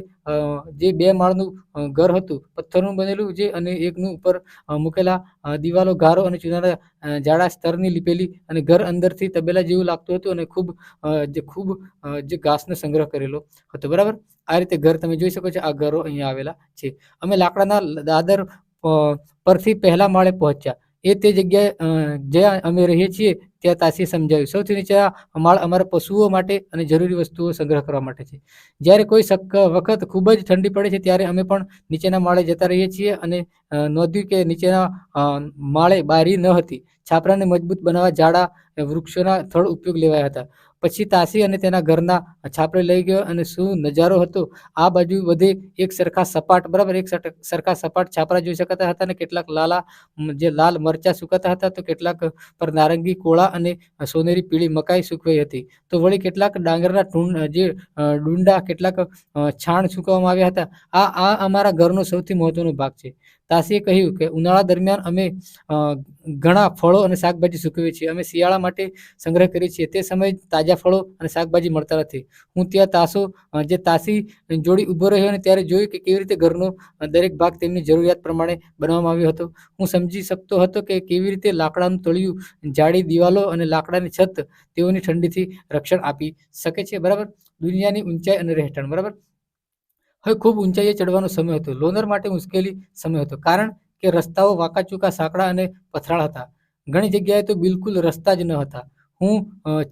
જે 2 માળનું ઘર હતું, પથ્થરનું બનેલું, જે અને એકનું ઉપર મૂકેલા દિવાલો ગારો અને ચૂનાના જાડા સ્તરની લીપેલી, અને ઘર અંદરથી તબેલા જેવું લાગતું હતું, અને ખૂબ જે ઘાસનો સંગ્રહ કરેલો હતો, બરાબર. આ રીતે ઘર તમે જોઈ શકો છો. આ ઘરો અહીંયા આવેલા છે. અમે લાકડાના દાદર પરથી પહેલા માળે પહોંચ્યા. એ તે જગ્યાએ જ્યાં અમે રહીએ છીએ ત્યાં તાશીએ સમજાવ્યું. સૌથી નીચેના માળ અમારા પશુઓ માટે અને જરૂરી વસ્તુઓ સંગ્રહ કરવા માટે છે. જ્યારે કોઈ વખત ખૂબ જ ઠંડી પડે છે ત્યારે અમે પણ નીચેના માળે જતા રહીએ છીએ, અને નોંધ્યું કે નીચેના માળે બારી ન હતી. છાપરાને મજબૂત બનાવવા જાડા વૃક્ષોના થડ ઉપયોગ લેવાયા હતા. પછી તાશી અને તેના ઘરના છાપરે લઈ ગયો, અને શું નજારો હતો! આ બાજુ બધે એક સરખા સપાટ, બરાબર, એક સરખા સપાટ છાપરા જોઈ શકાતા હતા, અને કેટલાક જે લાલ મરચા સુકાતા હતા, તો કેટલાક પર નારંગી, કોળા અને સોનેરી પીળી મકાઈ સૂકવાઈ હતી. તો વળી કેટલાક ડાંગરના ડુંડા, કેટલાક છાણ સૂકવવામાં આવ્યા હતા. આ અમારા ઘરનો સૌથી મહત્વનો ભાગ છે. તાશીએ કહ્યું કે ઉનાળા દરમિયાન અમે ઘણા ફળો અને શાકભાજી સૂકવીએ છીએ. અમે શિયાળા માટે સંગ્રહ કરીએ છીએ. તે સમયે તાજા ફળો અને શાકભાજી મળતા નથી. હું ત્યાં તાશી જોડી ઊભો રહ્યો, અને ત્યારે જોયું કે કેવી રીતે ઘરનો દરેક ભાગ તેમની જરૂરિયાત પ્રમાણે બનાવવામાં આવ્યો હતો. હું સમજી શકતો હતો કે કેવી રીતે લાકડાનું તળિયું, જાડી દિવાલો અને લાકડાની છત તેઓની ઠંડીથી રક્ષણ આપી શકે છે, બરાબર. દુનિયાની ઊંચાઈ અને રહેઠાણ, બરાબર. હવે ખૂબ ઊંચાઈએ ચડવાનો સમય હતો. લોનર માટે મુશ્કેલી સમય હતો, કારણ કે રસ્તાઓ વાંકાચૂકા, સાંકડા અને પથરાળ હતા. ઘણી જગ્યાએ તો બિલકુલ રસ્તા જ ન હતા. હું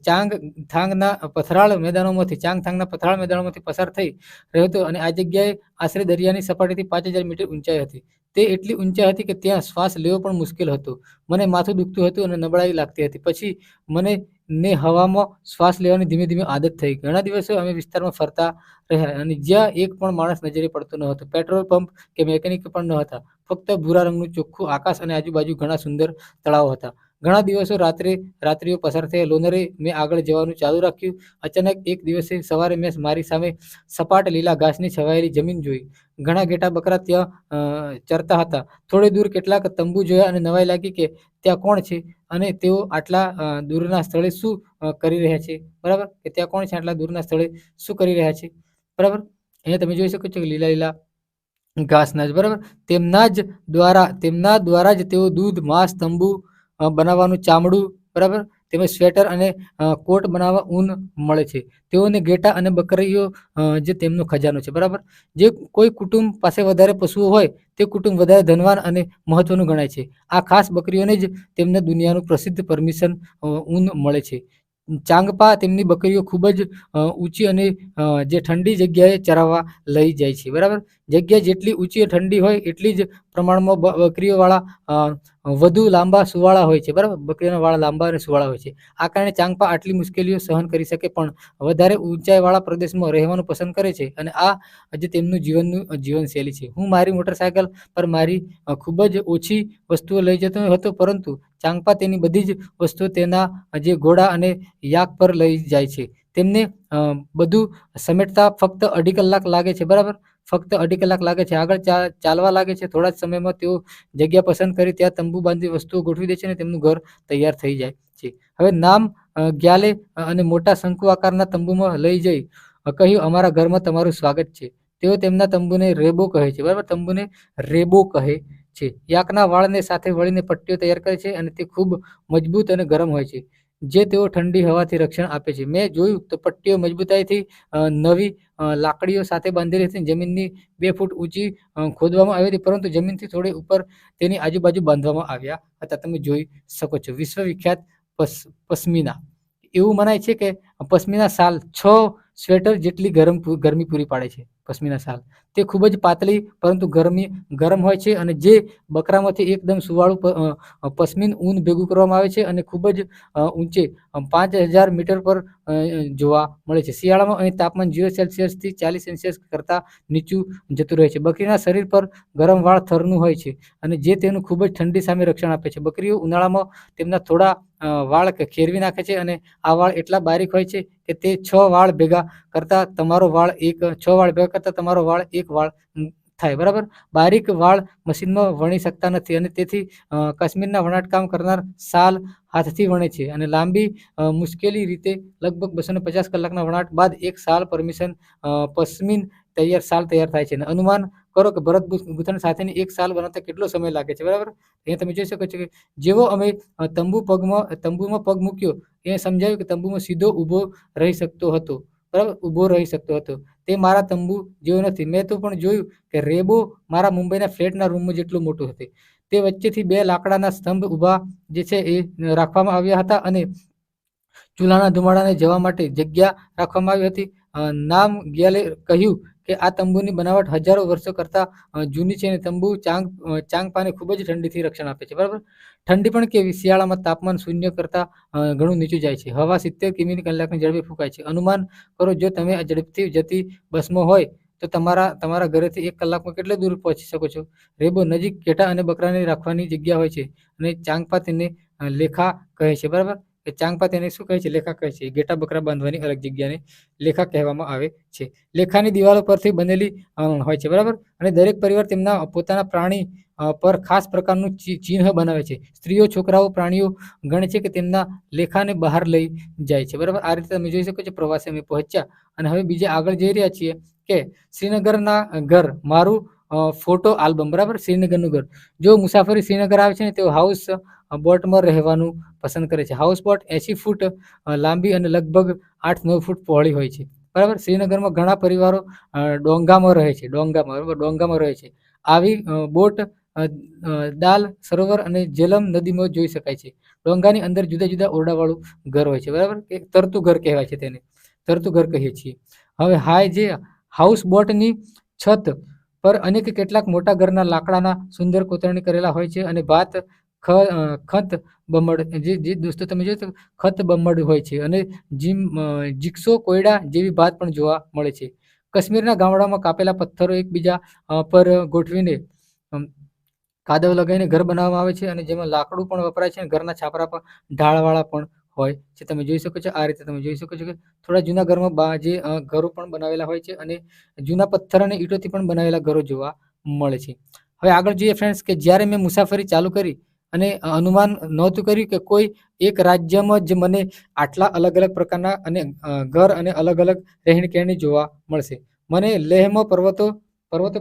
ચાંગથાંગના પથરાળ મેદાનોમાંથી પસાર થઈ રહ્યો હતો, અને આ જગ્યાએ આશરે દરિયાની સપાટીથી 5000 મીટર ઊંચાઈ હતી. તે એટલી ઊંચાઈ હતી કે ત્યાં શ્વાસ લેવો પણ મુશ્કેલ હતો. મને માથું દુખતું હતું અને નબળાઈ લાગતી હતી. પછી મને હવામાં શ્વાસ લેવાની ધીમે ધીમે આદત થઈ. ઘણા દિવસો અમે વિસ્તારમાં ફરતા રહ્યા, અને જ્યાં એક પણ માણસ નજરે પડતો ન હતો. પેટ્રોલ પંપ કે મેકેનિક પણ ન હતા. ફક્ત ભૂરા રંગનું ચોખ્ખું આકાશ, અને આજુબાજુ ઘણા સુંદર તળાવો હતા. ઘણા દિવસો રાત્રિઓ પસાર થયા. લોનરે મેં આગળ જવાનું ચાલુ રાખ્યું. અચાનક એક દિવસે સવારે મેં મારી સામે સપાટ લીલા ઘાસની છવાયેલી જમીન જોઈ. ઘણા ઘેટા બકરા ત્યાં ચરતા હતા. થોડે દૂર કેટલાક તંબુ જોયા, અને નવાઈ લાગી કે ત્યાં કોણ છે, અને તેઓ આટલા દૂરના સ્થળે શું કરી રહ્યા છે, બરાબર. કે ત્યાં કોણ છે, આટલા દૂરના સ્થળે શું કરી રહ્યા છે, બરાબર. અહીંયા તમે જોઈ શકો છો કે લીલા લીલા ઘાસના જ, બરાબર. તેમના દ્વારા જ તેઓ દૂધ, માંસ, તંબુ બનાવવાનું ચામડું, બરાબર, તેમજ સ્વેટર અને કોટ બનાવવા ઊન મળે છે. તેઓને ઘેટા અને બકરીઓ જે તેમનો ખજાનો છે, બરાબર. જે કોઈ કુટુંબ પાસે વધારે પશુઓ હોય તે કુટુંબ વધારે ધનવાન અને મહત્વનું ગણાય છે. આ ખાસ બકરીઓને જ તેમને દુનિયાનું પ્રસિદ્ધ પરમિશન ઊન મળે છે. ચાંગપા તેમની બકરીઓ ખૂબ જ ઊંચી અને જે ઠંડી જગ્યાએ ચરાવવા લઈ જાય છે, બરાબર. જગ્યા જેટલી ઊંચી ઠંડી હોય એટલી જ પ્રમાણમાં બકરીઓવાળા વધુ લાંબા સુવાળા હોય છે, બરાબર. બકરીઓના વાળા લાંબા અને સુવાળા હોય છે. આ કારણે ચાંગપા આટલી મુશ્કેલીઓ સહન કરી શકે પણ વધારે ઊંચાઈવાળા પ્રદેશમાં રહેવાનું પસંદ કરે છે અને આ જે તેમનું જીવનશૈલી છે. હું મારી મોટરસાયકલ પર મારી ખૂબ જ ઓછી વસ્તુઓ લઈ જતો હતો, પરંતુ ચાંગપા તેની બધી જ વસ્તુઓ તેના જે ઘોડા અને યાક પર લઈ જાય છે. તેમને બધું સમેટતા ફક્ત 2.5 કલાક લાગે છે, બરાબર. ફક્ત 2.5 કલાક લાગે છે. આગળ ચાલવા લાગે છે. થોડા જ સમયમાં તેઓ જગ્યા પસંદ કરી ત્યાં તંબુ બાંધી વસ્તુઓ ગોઠવી દે છે અને તેમનું ઘર તૈયાર થઈ જાય છે. હવે નામ ગ્યાલે અને મોટા શંકુ આકારના તંબુમાં લઈ જઈ કહ્યું, અમારા ઘરમાં તમારું સ્વાગત છે. તેઓ તેમના તંબુને રેબો કહે છે, બરાબર. તંબુને રેબો કહે છે. યાકના વાળને સાથે વળીને પટ્ટીઓ તૈયાર કરે છે અને તે ખૂબ મજબૂત અને ગરમ હોય છે, જે તેઓ ઠંડી હવાથી રક્ષણ આપે છે. મેં જોયું તો પટ્ટીઓ મજબૂતાઈથી નવી લાકડીઓ સાથે બાંધેલી હતી. જમીનની 2 ફૂટ ઊંચી ખોદવામાં આવી હતી, પરંતુ જમીનથી થોડી ઉપર તેની આજુબાજુ બાંધવામાં આવ્યા હતા. તમે જોઈ શકો છો. વિશ્વવિખ્યાત પશ્મિના. એવું મનાય છે કે પશ્મિના શાલ 6 સ્વેટર જેટલી ગરમી પૂરી પાડે છે. પશ્મિના શાલ તે ખૂબ જ પાતળી પરંતુ ગરમ હોય છે અને જે બકરામાંથી એકદમ સુવાળું પશ્મિન ઊન ભેગું કરવામાં આવે છે અને ખૂબ જ ઊંચે 5000 મીટર પર જોવા મળે છે. શિયાળામાં અહીં તાપમાન 0 સેલ્સિયસથી 40 સેલ્સિયસ કરતાં નીચું જતું રહે છે. બકરીના શરીર પર ગરમ વાળ થરનું હોય છે અને જે તેનું ખૂબ જ ઠંડી સામે રક્ષણ આપે છે. બકરીઓ ઉનાળામાં તેમના થોડા વાળ ખેરવી નાખે છે અને આ વાળ એટલા બારીક હોય છે કે તે 6 વાળ ભેગા કરતા તમારો વાળ એક વાળ થાય, બરાબર. બારીક વાળ મશીનમાં વણી શકતા નથી અને તેથી કાશ્મીરના વણાટકામ કરનાર શાલ હાથથી વણે છે અને લાંબી મુશ્કેલી રીતે લગભગ 250 કલાકના વણાટ બાદ એક શાલ પશ્મિન શાલ તૈયાર થાય છે. અને અનુમાન કરો કે ભરત ગૂંથણ સાથેની એક શાલ બનાવતા કેટલો સમય લાગે છે, બરાબર. અહીંયા તમે જોઈ શકો છો કે જેવો અમે તંબુમાં પગ મૂક્યો એ સમજાયું કે તંબુમાં સીધો ઊભો રહી શકતો હતો, બરાબર. ઊભો રહી શકતો હતો. તે મારા તંબુ જેવો નથી. મેં તો પણ જોયું કે રેબો મારા મુંબઈના ફ્લેટના રૂમમાં જેટલું મોટું હતું. તે વચ્ચેથી 2 લાકડાના સ્તંભ ઊભા જે છે એ રાખવામાં આવ્યા હતા અને ચૂલાના ધુમાડાને જવા માટે જગ્યા રાખવામાં આવી હતી. નામ ગ્યાલે કહ્યું કે આ તંબુની બનાવટ હજારો વર્ષો કરતાં જૂની છે અને તંબુ ચાંગપાને ખૂબ જ ઠંડીથી રક્ષણ આપે છે, બરાબર. ઠંડી પણ કેવી? શિયાળામાં તાપમાન 0 કરતાં ઘણું નીચું જાય છે. હવા 70 કિમી કલાકની ઝડપે ફૂંકાય છે. અનુમાન કરો જો તમે ઝડપથી જતી બસમાં હોય તો તમારા ઘરેથી 1 કલાકમાં કેટલે દૂર પહોંચી શકો છો. રેબો નજીક ઘેટા અને બકરાને રાખવાની જગ્યા હોય છે અને ચાંગપા તેને લેખા કહે છે, બરાબર. કે ચાંગપા તેને શું કહે છે? લેખા કહે છે. ઘેટા બકરા બાંધવાની અલગ જગ્યાને લેખા કહેવામાં આવે છે. લેખાની દિવાલો પરથી બનેલી હોય છે, બરાબર. અને દરેક પરિવાર તેમના પોતાના પ્રાણી પર ખાસ પ્રકારનું ચિહ્ન બનાવે છે. સ્ત્રીઓ, છોકરાઓ પ્રાણીઓ ગણે છે કે તેમના લેખાને બહાર લઈ જાય છે, બરાબર. આ રીતે તમે જોઈ શકો છો. પ્રવાસે અમે પહોંચ્યા અને હવે બીજે આગળ જઈ રહ્યા છીએ કે શ્રીનગરના ઘર, મારું ફોટો આલ્બમ, બરાબર. શ્રીનગરનું ઘર. જો મુસાફરી શ્રીનગર આવે છે ને તેઓ હાઉસ બોટમાં રહેવાનું પસંદ કરે છે. હાઉસ બોટ 80 ફૂટ લાંબી અને લગભગ 8-9 ફૂટ પહોળી હોય છે, બરાબર. શ્રીનગરમાં ઘણા પરિવારો ડોંગામાં રહે છે. ડોંગામાં રહે છે. આવી બોટ દાલ સરોવર અને જેલમ નદીમાં જોઈ શકાય છે. ડોંગાની અંદર જુદા જુદા ઓરડાવાળું ઘર હોય છે, બરાબર. કે તરતું ઘર કહેવાય છે તેને. તરતું ઘર કહીએ છીએ. હવે જે હાઉસ બોટની છત પર કેટલાક મોટા ઘરના લાકડાના સુંદર કોતરણી કરેલા હોય છે અને ખત બમડ જે દોસ્તો તમે જોયું તો ખત બમડ હોય છે અને જીક્સો કોયડા જેવી ભાત પણ જોવા મળે છે. કાશ્મીરના ગામડામાં કાપેલા પથ્થરો એકબીજા પર ગોઠવીને કાદવ લગાવીને ઘર બનાવવામાં આવે છે અને જેમાં લાકડું પણ વપરાય છે અને ઘરના છાપરા પણ ઢાળવાળા પણ હોય છે. તમે જોઈ શકો છો. આ રીતે તમે જોઈ શકો છો કે થોડા જૂના ઘરમાં જે ઘરો પણ બનાવેલા હોય છે અને જૂના પથ્થર અને ઈંટોથી પણ બનાવેલા ઘરો જોવા મળે છે. હવે આગળ જોઈએ ફ્રેન્ડ્સ કે જ્યારે મેં મુસાફરી ચાલુ કરી અને અનુમાન નહોતું કર્યું કે કોઈ એક રાજ્યમાં જ મને આટલા અલગ અલગ પ્રકારના અને ઘર અને અલગ અલગ રહેણી કહેણી જોવા મળશે. મને લેહમાં પર્વતો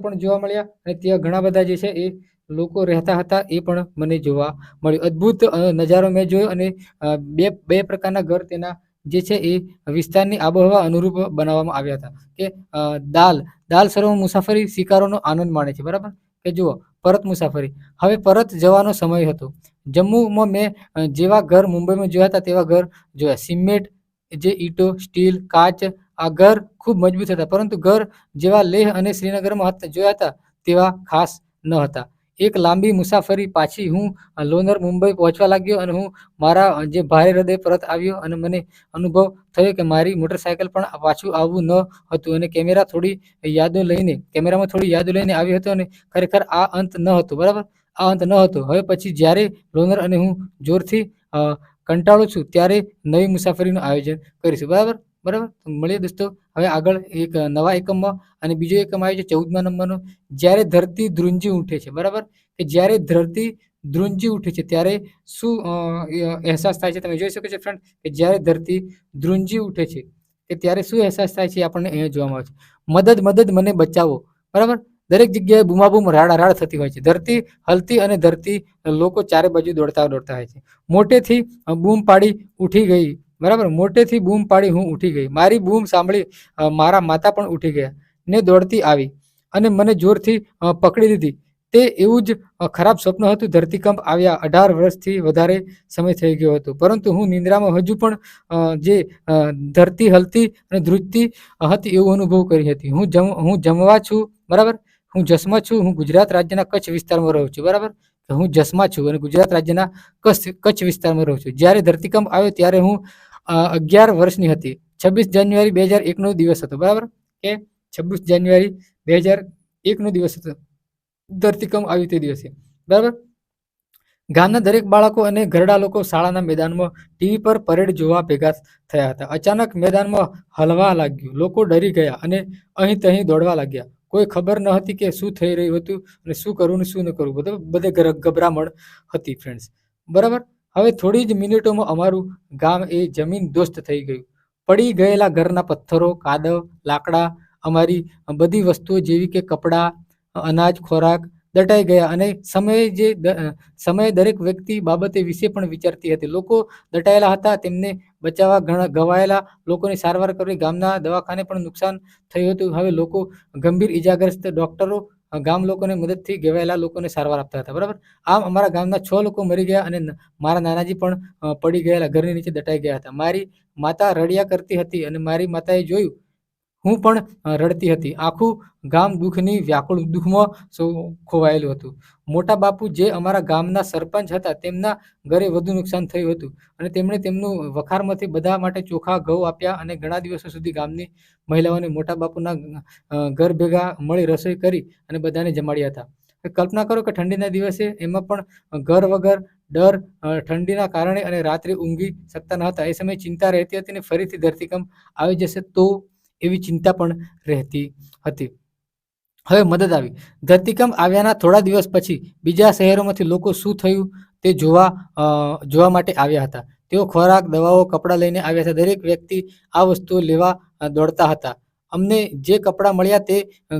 પણ જોવા મળ્યા અને ત્યાં ઘણા બધા જે છે એ લોકો રહેતા હતા એ પણ મને જોવા મળ્યું. અદ્ભુત નજારો મેં જોયો અને બે પ્રકારના ઘર તેના જે છે એ વિસ્તારની આબોહવા અનુરૂપ બનાવવામાં આવ્યા હતા. કે દાલ સરોવર મુસાફરી શિકારોનો આનંદ માણે છે, બરાબર. કે જુઓ પરત મુસાફરી. હવે પરત જવાનો સમય હતો. જમ્મુમાં મેં જેવા ઘર મુંબઈમાં જોયા હતા તેવા ઘર જોયા. સિમેન્ટ જે ઈંટો, સ્ટીલ, કાચ આ ઘર ખૂબ મજબૂત હતા, પરંતુ ઘર જેવા લેહ અને શ્રીનગરમાં જોયા હતા તેવા ખાસ ન હતા. એક લાંબી મુસાફરી પાછી હું લોનર મુંબઈ પહોંચવા લાગ્યો અને હું મારા જે ભારે હૃદય પરત આવ્યો અને મને અનુભવ થયો કે મારી મોટરસાયકલ પણ પાછું આવવું ન હતું અને કેમેરામાં થોડી યાદો લઈને આવ્યો હતો અને ખરેખર આ અંત ન હતો. બરાબર, આ અંત ન હતો. હવે પછી જ્યારે લોનર અને હું જોરથી કંટાળું છું ત્યારે નવી મુસાફરીનું આયોજન કરીશું. બરાબર બરાબર તો મળીએ દોસ્તો હવે આગળ એક નવા એકમમાં. અને બીજો એકમ આવે છે 14મા નંબરનો, જ્યારે ધરતી ધ્રુંજી ઉઠે છે. બરાબર, કે જ્યારે ધરતી ધ્રુંજી ઉઠે છે ત્યારે શું અહેસાસ થાય છે. તમે જોઈ શકો છો ફ્રેન્ડ કે જ્યારે ધરતી ધ્રુંજી ઉઠે છે કે ત્યારે શું અહેસાસ થાય છે આપણને અહીંયા જોવામાં આવે છે. મદદ મદદ મને બચાવો. બરાબર, દરેક જગ્યાએ બૂમાબૂમ રાડારાડ થતી હોય છે. ધરતી હલતી અને ધરતી લોકો ચારે બાજુ દોડતા દોડતા હોય છે. મોટેથી બૂમ પાડી ઉઠી ગઈ. બરાબર, મોટેથી બૂમ પાડી હું ઉઠી ગઈ. મારી બૂમ સાંભળી મારા માતા પણ ઉઠી ગયા ને દોડતી આવી અને મને જોરથી પકડી લીધી. તે એવું જ ખરાબ સ્વપ્ન હતું. ધરતીકંપ આવ્યા 18 વર્ષથી વધારે સમય થઈ ગયો હતો, પરંતુ હું નિંદ્રામાં હજુ પણ જે ધરતી હલતી અને ધ્રુજતી હતી એવું અનુભવ કરી હતી. હું જમવા છું. બરાબર, હું જસમાં છું. હું ગુજરાત રાજ્યના કચ્છ વિસ્તારમાં રહું છું. બરાબર, હું જસમાં છું અને ગુજરાત રાજ્યના કચ્છ વિસ્તારમાં રહું છું. જ્યારે ધરતીકંપ આવ્યો ત્યારે હું 11 વર્ષની હતી. 26 જાન્યુઆરી 2001નો દિવસ હતો. બરાબર, કે 26 જાન્યુઆરી 2001નો દિવસ હતો ધરતીકંપ આવ્યું તે દિવસે. બરાબર, ગામના દરેક બાળકો અને ઘરડા લોકો શાળાના મેદાનમાં ટીવી પર પરેડ જોવા ભેગા થયા હતા. અચાનક મેદાનમાં હલવા લાગ્યું. લોકો ડરી ગયા અને અહીં તહીં દોડવા લાગ્યા. કોઈ ખબર ન હતી કે શું થઈ રહ્યું હતું અને શું કરવું ને શું ન કરવું. બધે ગભરામણ હતી ફ્રેન્ડ્સ. બરાબર, હવે થોડી જ મિનિટોમાં અમારું ગામ એ જમીન દોસ્ત થઈ ગયું. પડી ગયેલા ઘરના પથ્થરો, કાદવ, લાકડા, અમારી બધી વસ્તુઓ જેવી કે કપડાં, અનાજ, ખોરાક દટાઈ ગયા અને સમયે દરેક વ્યક્તિ બાબતે વિશે પણ વિચારતી હતી. લોકો દટાયેલા હતા, તેમને બચાવવા ઘણા ઘવાયેલા લોકોની સારવાર કરવી. ગામના દવાખાને પણ નુકસાન થયું હતું. હવે લોકો ગંભીર ઈજાગ્રસ્ત ડોક્ટરો ગામ લોકોને મદદથી ઘવાયેલા લોકોને સારવાર આપતા હતા. બરાબર, આમ અમારા ગામના 6 લોકો મરી ગયા અને મારા નાનાજી પણ પડી ગયેલા ઘરની નીચે દટાઈ ગયા હતા. મારી માતા રડ્યા કરતી હતી અને મારી માતાએ જોયું હું પણ રડતી હતી. આખું ગામ દુઃખમાં ખોવાયેલું હતું. મોટા બાપુ જે અમારા ગામના સરપંચ હતા તેમના ઘરે વધુ નુકસાન થયું હતું અને તેમણે તેમનું વખારમાંથી બધા માટે ચોખા ઘઉં આપ્યા અને ઘણા દિવસો સુધી ગામની મહિલાઓને મોટા બાપુના ઘર ભેગા મળી રસોઈ કરી અને બધાને જમાડ્યા હતા. કલ્પના કરો કે ઠંડીના દિવસે એમાં પણ ઘર વગર, ડર, ઠંડીના કારણે અને રાત્રે ઊંઘી શકતા ન હતા. એ સમયે ચિંતા રહેતી હતી અને ફરીથી ધરતીકંપ આવી જશે તો એવી ચિંતા પણ રહેતી હતી. હવે મદદ આવી. ધરતીકંપ આવ્યાના થોડા દિવસ પછી બીજા શહેરોમાંથી લોકો શું થયું તે જોવા માટે આવ્યા હતા. તેઓ ખોરાક, દવાઓ, કપડાં લઈને આવ્યા હતા. દરેક વ્યક્તિ આ વસ્તુઓ લેવા દોડતા હતા. અમને જે કપડાં મળ્યા તે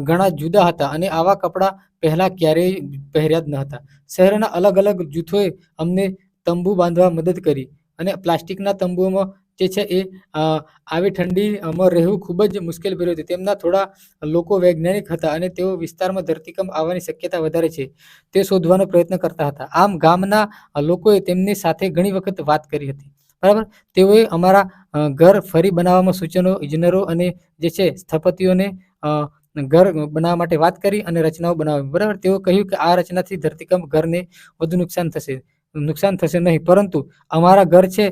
ઘણા જુદા હતા અને આવા કપડાં પહેલા ક્યારેય પહેર્યા જ ન હતા. શહેરના અલગ અલગ જૂથોએ અમને તંબુ બાંધવા મદદ કરી અને પ્લાસ્ટિકના તંબુઓમાં જે છે એ આવી ઠંડીમાં રહેવું ખૂબ જ મુશ્કેલ ભર્યું હતું. તેમના થોડા લોકો વૈજ્ઞાનિક હતા અને તેઓ વિસ્તારમાં ધરતીકંપ આવવાની શક્યતા વધારે છે તે શોધવાનો પ્રયત્ન કરતા હતા. આમ ગામના લોકોએ તેમની સાથે ઘણી વખત વાત કરી હતી. બરાબર, તેઓએ અમારા ઘર ફરી બનાવવામાં સૂચનો ઇજનેરો અને જે છે સ્થપતિઓને ઘર બનાવવા માટે વાત કરી અને રચનાઓ બનાવી. બરાબર, તેઓ કહ્યું કે આ રચનાથી ધરતીકંપ ઘરને વધુ નુકસાન થશે નહીં, પરંતુ અમારા ઘર છે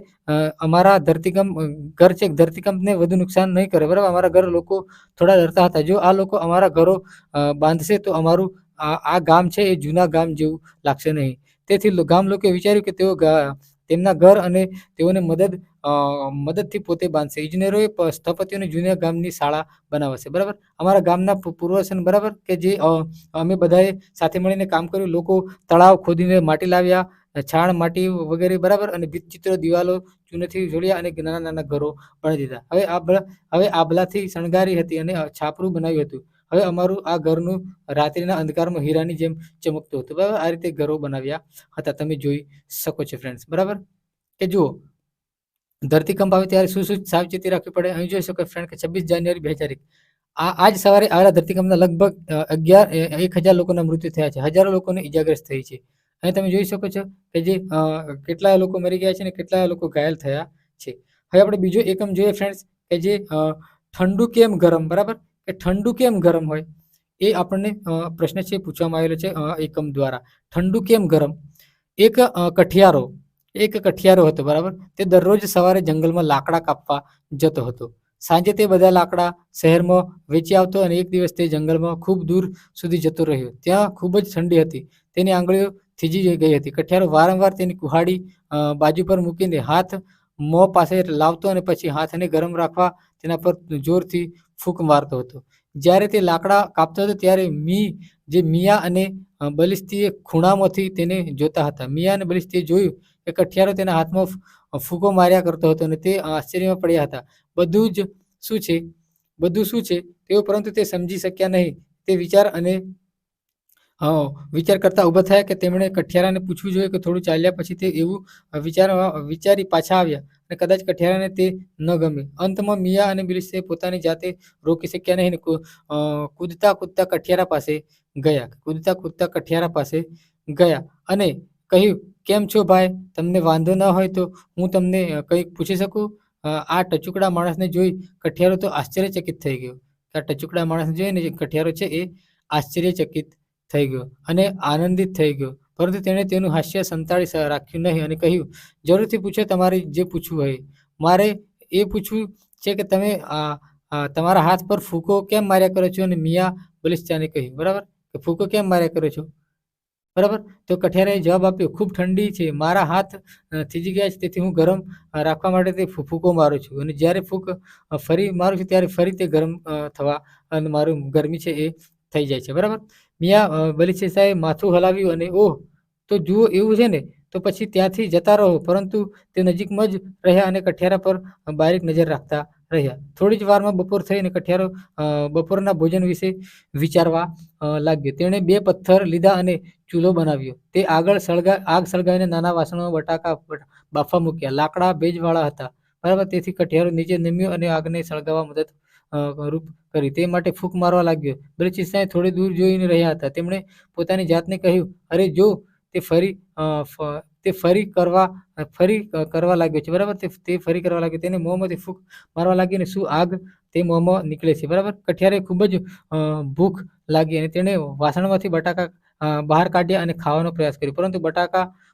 ધરતીકંપને વધુ નુકસાન નહીં કરે. બરાબર, અમારા ઘર લોકો થોડા ડરતા હતા. જો આ લોકો અમારા ઘરો બાંધશે તો અમારું આ ગામ છે એ જૂના ગામ જેવું લાગશે નહીં. તેથી ગામ લોકોએ વિચાર્યું કે તેઓ તેમના ઘર અને તેઓને મદદથી પોતે બાંધશે. ઇજનેરોએ સ્થપતિઓને જૂના ગામની શાળા બનાવશે. બરાબર, અમારા ગામના પૂર્વસન. બરાબર, કે જે અમે બધાએ સાથે મળીને કામ કર્યું. લોકો તળાવ ખોદીને માટી લાવ્યા, છાણ, માટી વગેરે. બરાબર, અને ભીંતચિત્રો, દિવાલો ચૂનેથી જોડ્યા અને નાના નાના ઘરો બનાવી દીધા. હવે આભલાથી શણગારી હતી અને છાપરું બનાવ્યું હતું. હવે અમારું આ ઘરનું રાત્રિના અંધકારમાં હીરાની જેમ ચમકતું હતું. બરાબર, આ રીતે ઘરો બનાવ્યા હતા. તમે જોઈ શકો છો ફ્રેન્ડ્સ. બરાબર, કે જુઓ ધરતીકંપ આવે ત્યારે શું શું સાવચેતી રાખવી પડે. અહીં જોઈ શકો ફ્રેન્ડ કે 26 જાન્યુઆરી 2001 આજ સવારે આવેલા ધરતીકંપના લગભગ 1,000 લોકોના મૃત્યુ થયા છે. હજારો લોકોને ઈજાગ્રસ્ત થઈ છે. અહીં તમે જોઈ શકો છો કે જે કેટલાય લોકો મરી ગયા છે અને કેટલાય લોકો ઘાયલ થયા છે. હવે આપણે બીજો એકમ જોઈએ ફ્રેન્ડ્સ કે જે ઠંડુ કેમ ગરમ, બરાબર, કે ઠંડુ કેમ ગરમ હોય એ આપણને પ્રશ્ન છે પૂછવામાં આવેલો છે એકમ દ્વારા. ઠંડુ કેમ ગરમ? એક કઠિયારો હતો, બરાબર, તે દરરોજ સવારે જંગલમાં લાકડા કાપવા જતો હતો. સાંજે તે બધા લાકડા શહેરમાં વેચી આવતો અને એક દિવસ તે જંગલમાં ખૂબ દૂર સુધી જતો રહ્યો. ત્યાં ખૂબ જ ઠંડી હતી, તેની આંગળીઓ થીજી ગઈ હતી. કઠિયારો વારંવાર તેની કુહાડી બાજુ પર મૂકીને હાથ મોં પાસે લાવતો અને પછી હાથને ગરમ રાખવા તેના પર જોરથી ફૂંક મારતો હતો. જ્યારે તે લાકડા કાપતો હતો ત્યારે મિયા અને બલિસ્તીએ ખૂણામાંથી તેને જોતા હતા. મિયા અને બલિસ્તીએ જોયું કે કઠિયારો તેના હાથમાં ફૂંકો માર્યા કરતો હતો અને તે આશ્ચર્યમાં પડ્યા હતા. બધું જ શું છે બધું શું છે તેઓ, પરંતુ તે સમજી શક્યા નહીં. તે વિચાર કરતા ઊભા થયા કે તેમણે કઠિયારાને પૂછવું જોઈએ કે થોડું ચાલ્યા પછી તે એવું વિચારી પાછા આવ્યા અને કદાચ કઠિયારાને તે ન ગમે. અંતમાં મિયા અને બિલિસ્તે પોતાની જાતે રોકી શક્યા નહીં અને કૂદતા કૂદતા કઠિયારા પાસે ગયા અને કહ્યું, કેમ છો ભાઈ? તમને વાંધો ન હોય તો હું તમને કંઈક પૂછી શકું? આ ટચુકડા માણસને જોઈ કઠિયારો તો આશ્ચર્યચકિત થઈ ગયો. આ ટચુકડા માણસને જોઈને જે કઠિયારો છે એ આશ્ચર્યચકિત થઈ ગયો અને આનંદિત થઈ ગયો, પરંતુ તેણે તેનું હાસ્ય સંતાડી રાખ્યું નહીં અને કહ્યું, જરૂરથી પૂછો, તમારે જે પૂછવું હોય. મારે એ પૂછવું છે કે તમે તમારા હાથ પર ફૂંકો કેમ માર્યા કરો છો? અને મિયા બલિસ્તાને કહ્યું, બરાબર, કે ફૂંકો કેમ માર્યા કરો છો, બરાબર. તો કઠિયારાએ જવાબ આપ્યો, ખૂબ ઠંડી છે, મારા હાથ થીજી ગયા છે, તેથી હું ગરમ રાખવા માટે તે ફૂંકો મારું છું અને જ્યારે ફૂંક ફરી મારું છું ત્યારે ફરી તે ગરમ થવા અને મારું ગરમી છે એ થઈ જાય છે, બરાબર. મિયા બલિસ્તાએ માથું હલાવ્યું અને ઓહ, તો જુઓ એવું છે ને, તો પછી ત્યાંથી જતા રહો. પરંતુ તે નજીકમાં જ રહ્યા અને કઠિયારા પર બારીક નજર રાખતા રહ્યા. થોડી જ વારમાં બપોર થઈ અને કઠિયારો બપોરના ભોજન વિશે વિચારવા લાગ્યો. તેણે 2 પથ્થર લીધા અને ચૂલો બનાવ્યો. તે આગ સળગાવીને નાના વાસણોમાં બટાકા બાફવા મૂક્યા. લાકડા ભેજવાળા હતા, બરાબર, તેથી કઠિયારો નીચે નમ્યો અને આગને સળગાવવા મદદ રૂપ કરી. તે માટે ફૂંક મારવા લાગ્યો. બલિસ્તિસ્તાને થોડી દૂર જોઈને રહ્યા હતા. તેમણે પોતાની જાતને કહ્યું, અરે જો, તે ફરી કરવા લાગ્યો છે, બરાબર, તે ફરી કરવા લાગ્યો. તેને મોંમાંથી ફૂંક મારવા લાગી અને શું આગ તે મોંમાં નીકળે છે, બરાબર. કઠિયારે ખૂબ જ ભૂખ લાગી અને તેણે વાસણમાંથી બટાકા બહાર કાઢ્યા અને ખાવાનો પ્રયાસ કર્યો, પરંતુ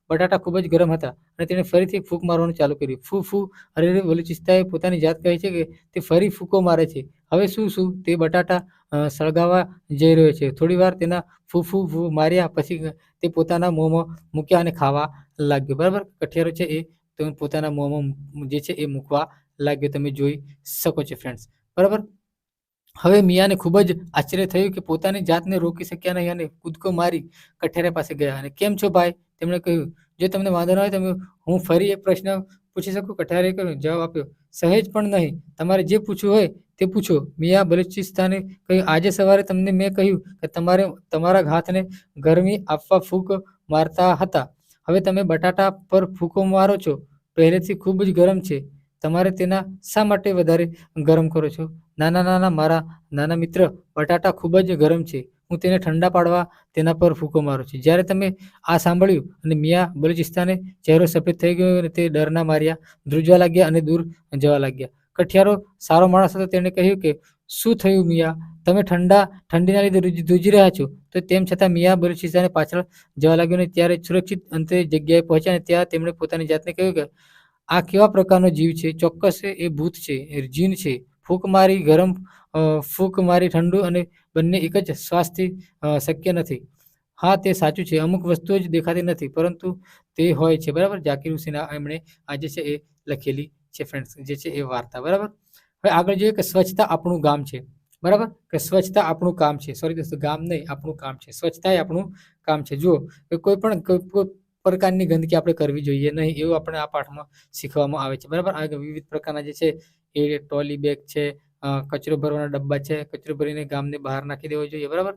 બટાટા ખૂબ જ ગરમ હતા અને તેણે ફરીથી ફૂંક મારવાનું ચાલુ કર્યું. ફૂ ફૂ, અરે બલુચિસ્તાએ પોતાની જાત કહે છે કે તે ફરી ફૂંકો મારે છે. હવે શું તે બટાટા સળગાવવા જઈ રહ્યો છે. થોડીવાર તેના ફૂ ફૂ ફૂ માર્યા પછી તે પોતાના મોંમાં મૂક્યા અને ખાવા લાગ્યો, બરાબર. કઠિયારો છે એ પોતાના મોંમાં જે છે એ મૂકવા લાગ્યો, તમે જોઈ શકો છો ફ્રેન્ડ્સ, બરાબર. હવે મિયાને ખૂબ જ આશ્ચર્ય થયું કે પોતાની જાતને રોકી શક્યા નહીં અને કૂદકો મારી કઠિયારા પાસે ગયા અને કેમ છો ભાઈ? તેમણે કહ્યું, જો તમને વાંધો ન હોય હું ફરી એક પ્રશ્ન પૂછી શકું? કઠિયારાએ કહ્યું, જવાબ આપ્યો, સહેજ પણ નહીં, તમારે જે પૂછવું હોય તે પૂછો. મિયા બલુચિસ્તાને કહ્યું, આજે સવારે તમને મેં કહ્યું કે તમારા હાથને ગરમી આપવા ફૂંક મારતા હતા. હવે તમે બટાટા પર ફૂંકો મારો છો. પહેલેથી ખૂબ જ ગરમ છે, તમારે તેના શા માટે વધારે ગરમ કરો છો? મારા નાના મિત્ર, બટાટા ખૂબ જ ગરમ છે, હું તેને ઠંડા પાડવા તેના પર ફૂંકો મારું છું. જ્યારે તમે આ સાંભળ્યું અને મિયા બલુચિસ્તાને ચહેરો સફેદ થઈ ગયો અને તે ડરના માર્યા ધ્રુજવા લાગ્યા અને દૂર જવા લાગ્યા. કઠિયારો સારો માણસ હતો. તેણે કહ્યું કે શું થયું મિયા? તમે ઠંડીના લીધે ધ્રુજી રહ્યા છો? તો તેમ છતાં મિયા બલુચિસ્તાને પાછળ જવા લાગ્યો અને ત્યારે સુરક્ષિત અંતે જગ્યાએ પહોંચ્યા અને ત્યાં તેમણે પોતાની જાતને કહ્યું કે આ કેવા પ્રકારનો જીવ છે? ચોક્કસ એ ભૂત છે, જીન છે. ફૂંક મારી ગરમ, ફૂંક મારી ઠંડુ અને બંને એક જ શ્વાસથી શક્ય નથી. હા, તે સાચું છે, અમુક વસ્તુઓ જ દેખાતી નથી પરંતુ તે હોય છે, બરાબર. ઝાકીર હુસેન એમણે આજે છે એ લખેલી છે ફ્રેન્ડ્સ, જે છે એ વાર્તા, બરાબર. હવે આગળ જોઈએ કે સ્વચ્છતા આપણું ગામ છે, બરાબર, કે સ્વચ્છતા આપણું કામ છે. સોરી દોસ્તો, ગામ નહીં, આપણું કામ છે. સ્વચ્છતા એ આપણું કામ છે. જુઓ, કોઈ પ્રકારની ગંદકી આપણે કરવી જોઈએ નહીં, એવું આપણે આ પાઠમાં શીખવામાં આવે છે, બરાબર. આ વિવિધ પ્રકારના જે છે એ ટ્રોલી બેગ છે, કચરો ભરવાના ડબ્બા છે, કચરો ભરીને ગામને બહાર નાખી દેવો જોઈએ, બરાબર.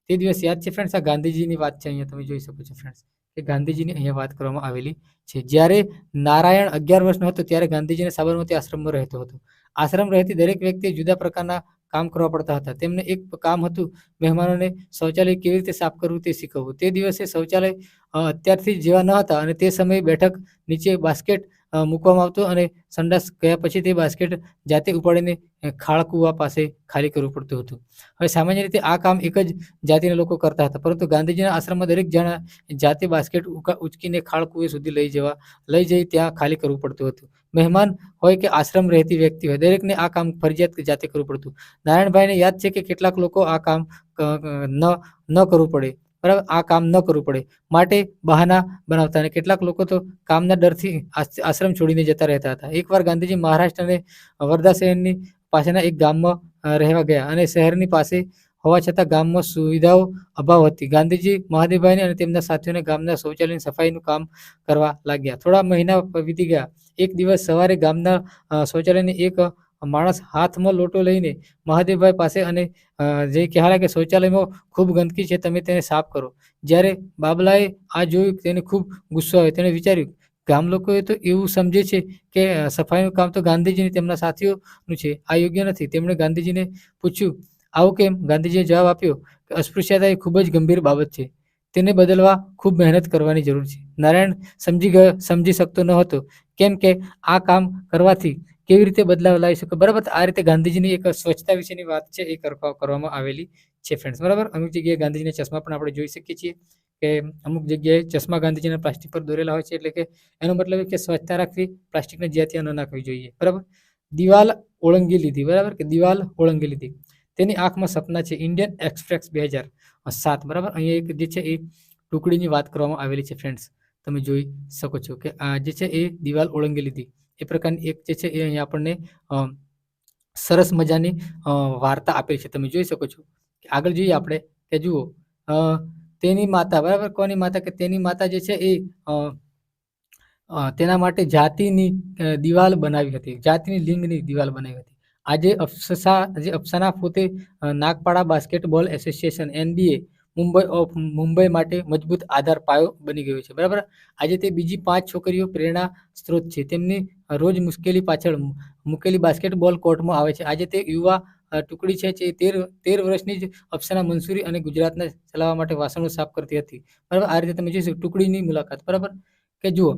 તે દિવસ યાદ છે ફ્રેન્ડ્સ, આ ગાંધીજીની વાત છે. અહીંયા તમે જોઈ શકો છો ફ્રેન્ડ્સ કે ગાંધીજીની અહીંયા વાત કરવામાં આવેલી છે. જ્યારે નારાયણ 11 વર્ષનો હતો ત્યારે ગાંધીજીને સાબરમતી આશ્રમમાં રહેતો હતો. આશ્રમ રહેતી દરેક વ્યક્તિએ જુદા પ્રકારના કામ કરવા પડતા હતા. તેમને એક કામ હતું મહેમાનોને શૌચાલય કેવી રીતે સાફ કરવું તે શીખવવું. તે દિવસે શૌચાલય અત્યારથી જેવા ન હતા અને તે સમયે બેઠક નીચે બાસ્કેટ મૂકવામાં આવતો અને સંડાસ ગયા પછી તે બાસ્કેટ જાતે ઉપાડીને ખાળ કૂવા પાસે ખાલી કરવું પડતું હતું. હવે સામાન્ય રીતે આ કામ એક જ જાતિના લોકો કરતા હતા, પરંતુ ગાંધીજીના આશ્રમમાં દરેક જણા જાતે બાસ્કેટ ઉચકીને ખાળ કૂવે સુધી લઈ જઈ ત્યાં ખાલી કરવું પડતું હતું. મહેમાન હોય કે આશ્રમ રહેતી વ્યક્તિ હોય, દરેકને આ કામ ફરજિયાત જાતે કરવું પડતું. નારાયણભાઈને યાદ છે કે કેટલાક લોકો આ કામ ન કરવું પડે, બરાબર, આ કામ ન કરવું પડે માટે બહાના બનાવતા અને કેટલાક લોકો તો કામના ડરથી આશ્રમ છોડીને જતા રહેતા હતા. એકવાર ગાંધીજી મહારાષ્ટ્ર અને વર્ધા શહેરની પાસેના એક ગામમાં રહેવા ગયા અને શહેરની પાસે હોવા છતાં ગામમાં સુવિધાઓ અભાવ હતી. ગાંધીજી મહાદેવભાઈને અને તેમના સાથીઓને ગામના શૌચાલયની સફાઈનું કામ કરવા લાગ્યા. થોડા મહિના વીતી ગયા. એક દિવસ સવારે ગામના શૌચાલયની એક માણસ હાથમાં લોટો લઈને મહાદેવભાઈ પાસે અને જે કહેવાય કે શૌચાલયમાં ખૂબ ગંદકી છે, તમે તેને સાફ કરો. જ્યારે બાબલાએ આ જોયું તેને ખૂબ ગુસ્સો આવ્યો. તેણે વિચાર્યું, ગામ લોકોએ તો એવું સમજે છે કે સફાઈનું કામ તો ગાંધીજીને તેમના સાથીઓનું છે, આ યોગ્ય નથી. તેમણે ગાંધીજીને પૂછ્યું, આવું કેમ? ગાંધીજીએ જવાબ આપ્યો કે અસ્પૃશ્યતા એ ખૂબ જ ગંભીર બાબત છે, તેને બદલવા ખૂબ મહેનત કરવાની જરૂર છે. નારાયણ સમજી શકતો ન હતો, કેમ કે આ કામ કરવાથી કેવી રીતે બદલાવ લાવી શકે, બરાબર. આ રીતે ગાંધીજીની એક સ્વચ્છતા વિશેની વાત છે એ કરવામાં આવેલી છે ફ્રેન્ડ્સ, બરાબર. અમુક જગ્યાએ ગાંધીજીના ચશ્મા પણ આપણે જોઈ શકીએ છીએ કે અમુક જગ્યાએ ચશ્મા ગાંધીજીના પ્લાસ્ટિક પર દોરેલા હોય છે, એટલે કે એનો મતલબ કે સ્વચ્છતા રાખવી, પ્લાસ્ટિકને જ્યાં ત્યાં ન નાખવી જોઈએ, બરાબર. દિવાલ ઓળંગી લીધી, બરાબર, કે દિવાલ ઓળંગી લીધી, તેની આંખમાં સપના છે. ઇન્ડિયન એક્સપ્રેસ 2007, બરાબર. અહીંયા એક જે છે એ ટુકડીની વાત કરવામાં આવેલી છે ફ્રેન્ડ્સ, તમે જોઈ શકો છો કે આ જે છે એ દિવાલ ઓળંગી લીધી એ પ્રકારની એક જે છે એ અહીંયા આપણને સરસ મજાની વાર્તા આપેલી છે, તમે જોઈ શકો છો. આગળ જોઈએ આપણે કે જુઓ તેની માતા, બરાબર, કોની માતા? કે તેની માતા જે છે એ તેના માટે જાતિની દિવાલ બનાવી હતી, જાતિની લિંગની દિવાલ બનાવી હતી. આજે અફસાના પોતે Nagpada basketball association NBA Mumbai માટે મજબૂત આધાર પાયો બની ગયો છે, બરાબર. આજે તે બીજી 5 છોકરીઓ પ્રેરણા સ્ત્રોત છે. તેમની રોજ મુશ્કેલી પાછળ મૂકેલી બાસ્કેટબોલ કોર્ટમાં આવે છે. આજે તે યુવા ટુકડી છે જે 13 વર્ષની જ અફસાના મંસૂરી અને ગુજરાતને ચલાવવા માટે વાસણો સાફ કરતી હતી, બરાબર. આ રીતે તમે જોઈશું ટુકડીની મુલાકાત, બરાબર. કે જુઓ,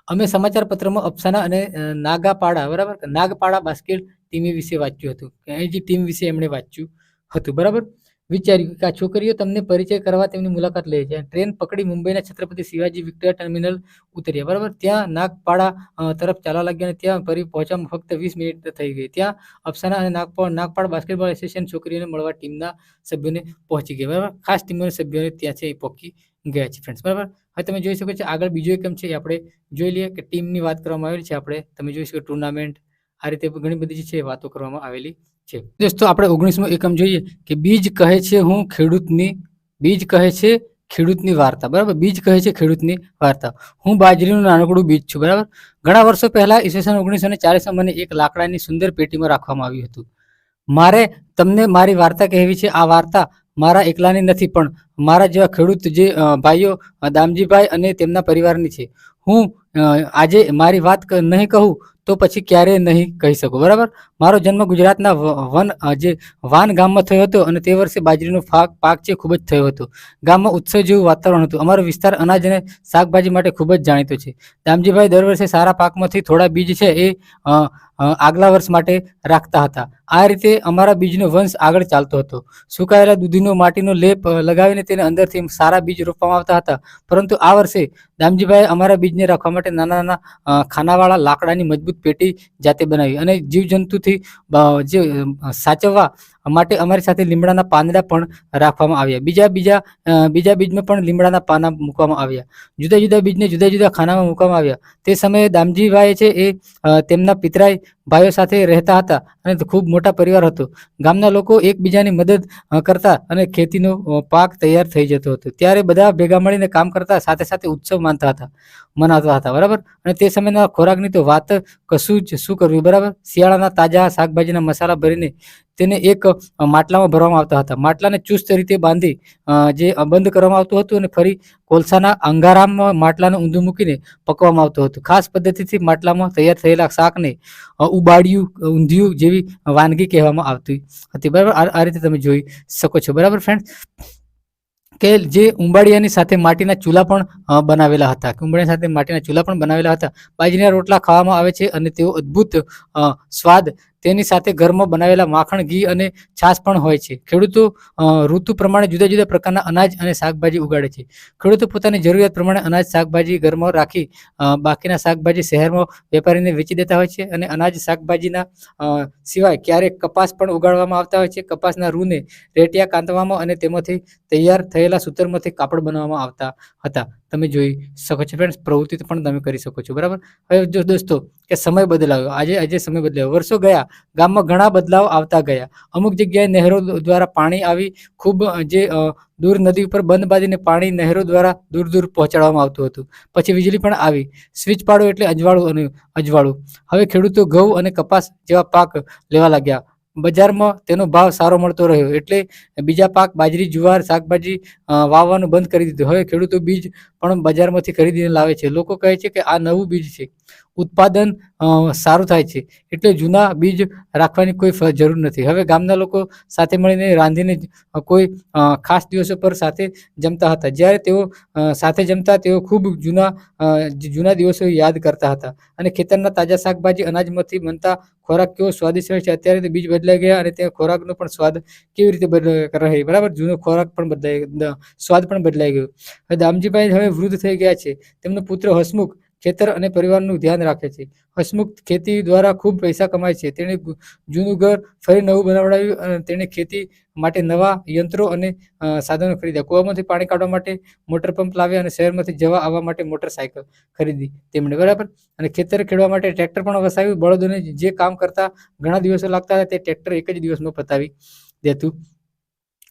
અમે સમાચાર પત્રમાં અફસાના અને નાગપાડા, બરાબર, નાગપાડા બાસ્કેટ ટીમ વિશે વાંચ્યું હતું, કે અહીં જે ટીમ વિશે એમણે વાંચ્યું હતું, બરાબર. વિચાર્યું કે આ છોકરીઓ તમને પરિચય કરવા તેમની મુલાકાત લે છે. ટ્રેન પકડી મુંબઈના છત્રપતિ શિવાજી વિક્ટોરિયા ટર્મિનલ ઉતર્યા, બરાબર. ત્યાં નાગપાડા તરફ ચાલવા લાગ્યા અને ત્યાં પહોંચવામાં ફક્ત 20 મિનિટ થઈ ગઈ. ત્યાં અફસાના અને નાગપાડા બાસ્કેટબોલ એસોસિએશન છોકરીઓને મળવા ટીમના સભ્યોને પહોંચી ગયા, બરાબર. ખાસ ટીમના સભ્યોને ત્યાં છે એ પહોંચી ગયા છે ફ્રેન્ડ્સ, બરાબર. હવે તમે જોઈ શકો છો આગળ બીજો એકમ છે એ આપણે જોઈ લઈએ કે ટીમની વાત કરવામાં આવેલી છે. આપણે તમે જોઈ શકો ટુર્નામેન્ટ, આ રીતે ઘણી બધી છે વાતો કરવામાં આવેલી છે. દોસ્તો આપણે 19મો એકમ જોઈએ કે બીજ કહે છે ખેડૂતની વાર્તા, બરાબર. બીજ કહે છે ખેડૂતની વાર્તા. હું બાજરીનું નાનકડું બીજ છું, બરાબર. ઘણા વર્ષો પહેલા ઈસવીસન 1940 મને એક લાકડાની સુંદર પેટીમાં રાખવામાં આવ્યું હતું. મારે તમને મારી વાર્તા કહેવી છે. આ વાર્તા મારા એકલાની નથી, પણ મારા જેવા ખેડૂત જે ભાઈઓ દામજીભાઈ અને તેમના પરિવારની છે. હું આજે મારી વાત નહીં કહું તો પછી ક્યારેય નહીં કહી શકું, બરાબર. મારો જન્મ ગુજરાતના વાન ગામમાં થયો હતો અને તે વર્ષે બાજરીનો પાક છે ખૂબ જ થયો હતો. ગામમાં ઉત્સવ જેવું વાતાવરણ હતું. અમારો વિસ્તાર અનાજ અને શાકભાજી માટે ખૂબ જ જાણીતો છે. દામજીભાઈ દર વર્ષે સારા પાકમાંથી થોડા બીજ છે એ આગલા વર્ષ માટે રાખતા હતા. આ રીતે અમારા બીજનો વંશ આગળ ચાલતો હતો. સુકાયેલા દૂધીનો માટીનો લેપ લગાવીને તેને અંદરથી સારા બીજ રોપવામાં આવતા હતા. પરંતુ આ વર્ષે દામજીભાઈએ અમારા બીજને રાખવા માટે નાના નાના ખાનાવાળા લાકડાની મજબૂત પેટી જાતે બનાવી અને જીવજંતુથી જે સાચવવા માટે અમારી સાથે લીમડાના પાંદડા પણ રાખવામાં આવ્યા. બીજા બીજમાં પણ લીમડાના પાના મૂકવામાં આવ્યા. જુદા જુદા બીજને જુદા જુદા ખાનામાં મૂકવામાં આવ્યા. તે સમયે દામજીભાઈ છે એ તેમના પિતરાઈ ભાઈઓ સાથે રહેતા હતા અને ખૂબ મોટા પરિવાર હતો. ગામના લોકો એકબીજાની મદદ કરતા અને ખેતીનો પાક તૈયાર થઈ જતો હતો. ત્યારે બધા ભેગા મળીને કામ કરતા, સાથે સાથે ઉત્સવ મનાવતા હતા, બરાબર. અને તે સમયના ખોરાકની તો વાત શું કરવી, બરાબર. શિયાળાના તાજા શાકભાજીના મસાલા ભરીને તેને એક માટલામાં ભરવામાં આવતા હતા. માટલાને ચુસ્ત રીતે બાંધી જે બંધ કરવામાં આવતું હતું અને ફરી કોલસાના અંગારામાં માટલાને ઊંધું મૂકીને પકવામાં આવતું હતું. ખાસ પદ્ધતિથી માટલામાં તૈયાર થયેલા શાકને ઊંધિયું જેવી વાનગી કહેવામાં આવતી હતી, બરાબર. આ રીતે તમે જોઈ શકો છો, બરાબર ફ્રેન્ડ. કે જે ઉંબાડિયાની સાથે માટીના ચૂલા પણ બનાવેલા હતા, કે ઉંબાડિયા સાથે માટીના ચૂલા પણ બનાવેલા હતા. બાજરીના રોટલા ખાવામાં આવે છે અને તેઓ અદ્ભુત સ્વાદ, તેની સાથે ઘરમાં બનાવેલા માખણ, ઘી અને છાશ પણ હોય છે. ખેડૂતો ઋતુ પ્રમાણે જુદા જુદા પ્રકારના અનાજ અને શાકભાજી ઉગાડે છે. ખેડૂતો પોતાની જરૂરિયાત પ્રમાણે અનાજ શાકભાજી ઘરમાં રાખી બાકીના શાકભાજી શહેરમાં વેપારીને વેચી દેતા હોય છે. અને અનાજ શાકભાજીના સિવાય ક્યારેક કપાસ પણ ઉગાડવામાં આવતા હોય છે. કપાસના રૂને રેટિયા કાંતવામાં અને તેમાંથી તૈયાર થયેલા સૂતરમાંથી કાપડ બનાવવામાં આવતા હતા. તમે જોઈ શકો છો ફ્રેન્ડ્સ, પ્રવૃત્તિ પણ તમે કરી શકો છો. બરાબર. હવે જો દોસ્તો કે સમય બદલાયો, આજે સમય બદલાયો, વર્ષો ગયા, ગામમાં ઘણા બદલાવ આવતા ગયા. અમુક જગ્યાએ નહેરો દ્વારા પાણી આવી ખૂબ જે દૂર નદી ઉપર બંધ બાંધીને પાણી નહેરો દ્વારા દૂર દૂર પહોંચાડવામાં આવતું હતું. પછી વીજળી પણ આવી. સ્વિચ પાડો એટલે અજવાળું અને અજવાળું. હવે ખેડૂતો ઘઉં અને કપાસ જેવા પાક લેવા લાગ્યા. બજારમાં તેનો ભાવ સારો મળતો રહ્યો એટલે બીજા પાક બાજરી, જુવાર, શાકભાજી વાવવાનું બંધ કરી દીધું. હવે ખેડૂતો બીજ પણ બજારમાંથી ખરીદીને લાવે છે. લોકો કહે છે કે આ નવું બીજ છે, ઉત્પાદન સારું થાય છે, એટલે જૂના બીજ રાખવાની કોઈ જરૂર નથી. હવે ગામના લોકો સાથે મળીને રાંધીને કોઈ ખાસ દિવસો પર સાથે જમતા હતા. જ્યારે તેઓ સાથે જમતા, તેઓ ખૂબ જૂના દિવસો યાદ કરતા હતા. અને ખેતરના તાજા શાકભાજી, અનાજમાંથી બનતા ખોરાક કેવો સ્વાદિષ્ટ હોય છે. અત્યારે તો બીજ બદલાઈ ગયા અને તે ખોરાકનો પણ સ્વાદ કેવી રીતે રહે. બરાબર. જૂનો ખોરાક પણ બદલાઈ, સ્વાદ પણ બદલાઈ ગયો. હવે દામજીભાઈ હવે વૃદ્ધ થઈ ગયા છે. તેમનો પુત્ર હસમુખ ખેતર અને પરિવારનું ધ્યાન રાખે છે. હસમુખ ખેતી દ્વારા ખૂબ પૈસા કમાય છે. તેણે જૂનું ઘર ફરી નવું બનાવડાવ્યું અને તેણે ખેતી માટે નવા યંત્રો અને સાધનો ખરીદ્યા. કૂવામાંથી પાણી કાઢવા માટે મોટર પંપ લાવ્યા અને શહેરમાંથી જવા આવવા માટે મોટરસાયકલ ખરીદી તેમણે. બરાબર. અને ખેતર ખેડવા માટે ટ્રેક્ટર પણ વસાવ્યું. બળદોને જે કામ કરતા ઘણા દિવસો લાગતા હતા તે ટ્રેક્ટર એક જ દિવસમાં પતાવી દેતું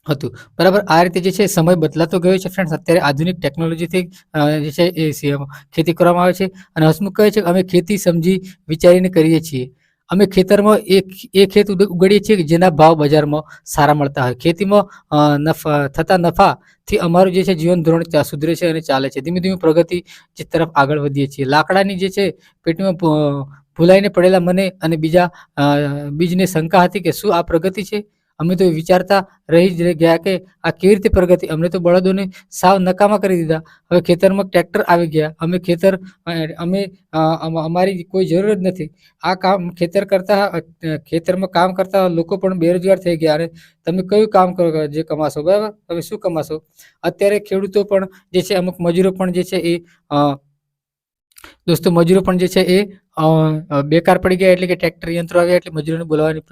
હતું. બરાબર. આ રીતે જે છે સમય બદલાતો ગયો છે ફ્રેન્ડ્સ. અત્યારે આધુનિક ટેકનોલોજીથી જે છે એ ખેતી કરવામાં આવે છે. અને હસમુખ કહે છે કે અમે ખેતી સમજી વિચારીને કરીએ છીએ. અમે ખેતરમાં એ ખેત ઉગાડીએ છીએ જેના ભાવ બજારમાં સારા મળતા હોય. ખેતીમાં થતા નફાથી અમારું જે છે જીવન ધોરણ સુધરે છે અને ચાલે છે. ધીમે ધીમે પ્રગતિ તરફ આગળ વધીએ છીએ. લાકડાની જે છે પેટીમાં ભૂલાઈને પડેલા મને અને બીજને શંકા હતી કે શું આ પ્રગતિ છે. અમે તો વિચારતા રહી જ ગયા કે આ કેવી રીતે પ્રગતિ. અમને તો બળદોને સાવ નકામા કરી દીધા. હવે ખેતરમાં ટ્રેક્ટર આવી ગયા. અમે અમારી કોઈ જરૂર જ નથી. આ કામ ખેતરમાં કામ કરતા લોકો પણ બેરોજગાર થઈ ગયા. અને તમે કયું કામ કરો જે કમાશો. બરાબર. તમે શું કમાશો. અત્યારે ખેડૂતો પણ જે છે, અમુક મજૂરો પણ જે છે એ દોસ્તો મજૂરો પણ જે છે એ બેકાર પડી ગયા. એટલે કે ટ્રેક્ટર યંત્રો આવ્યા એટલે મજૂરોને બોલાવવાની,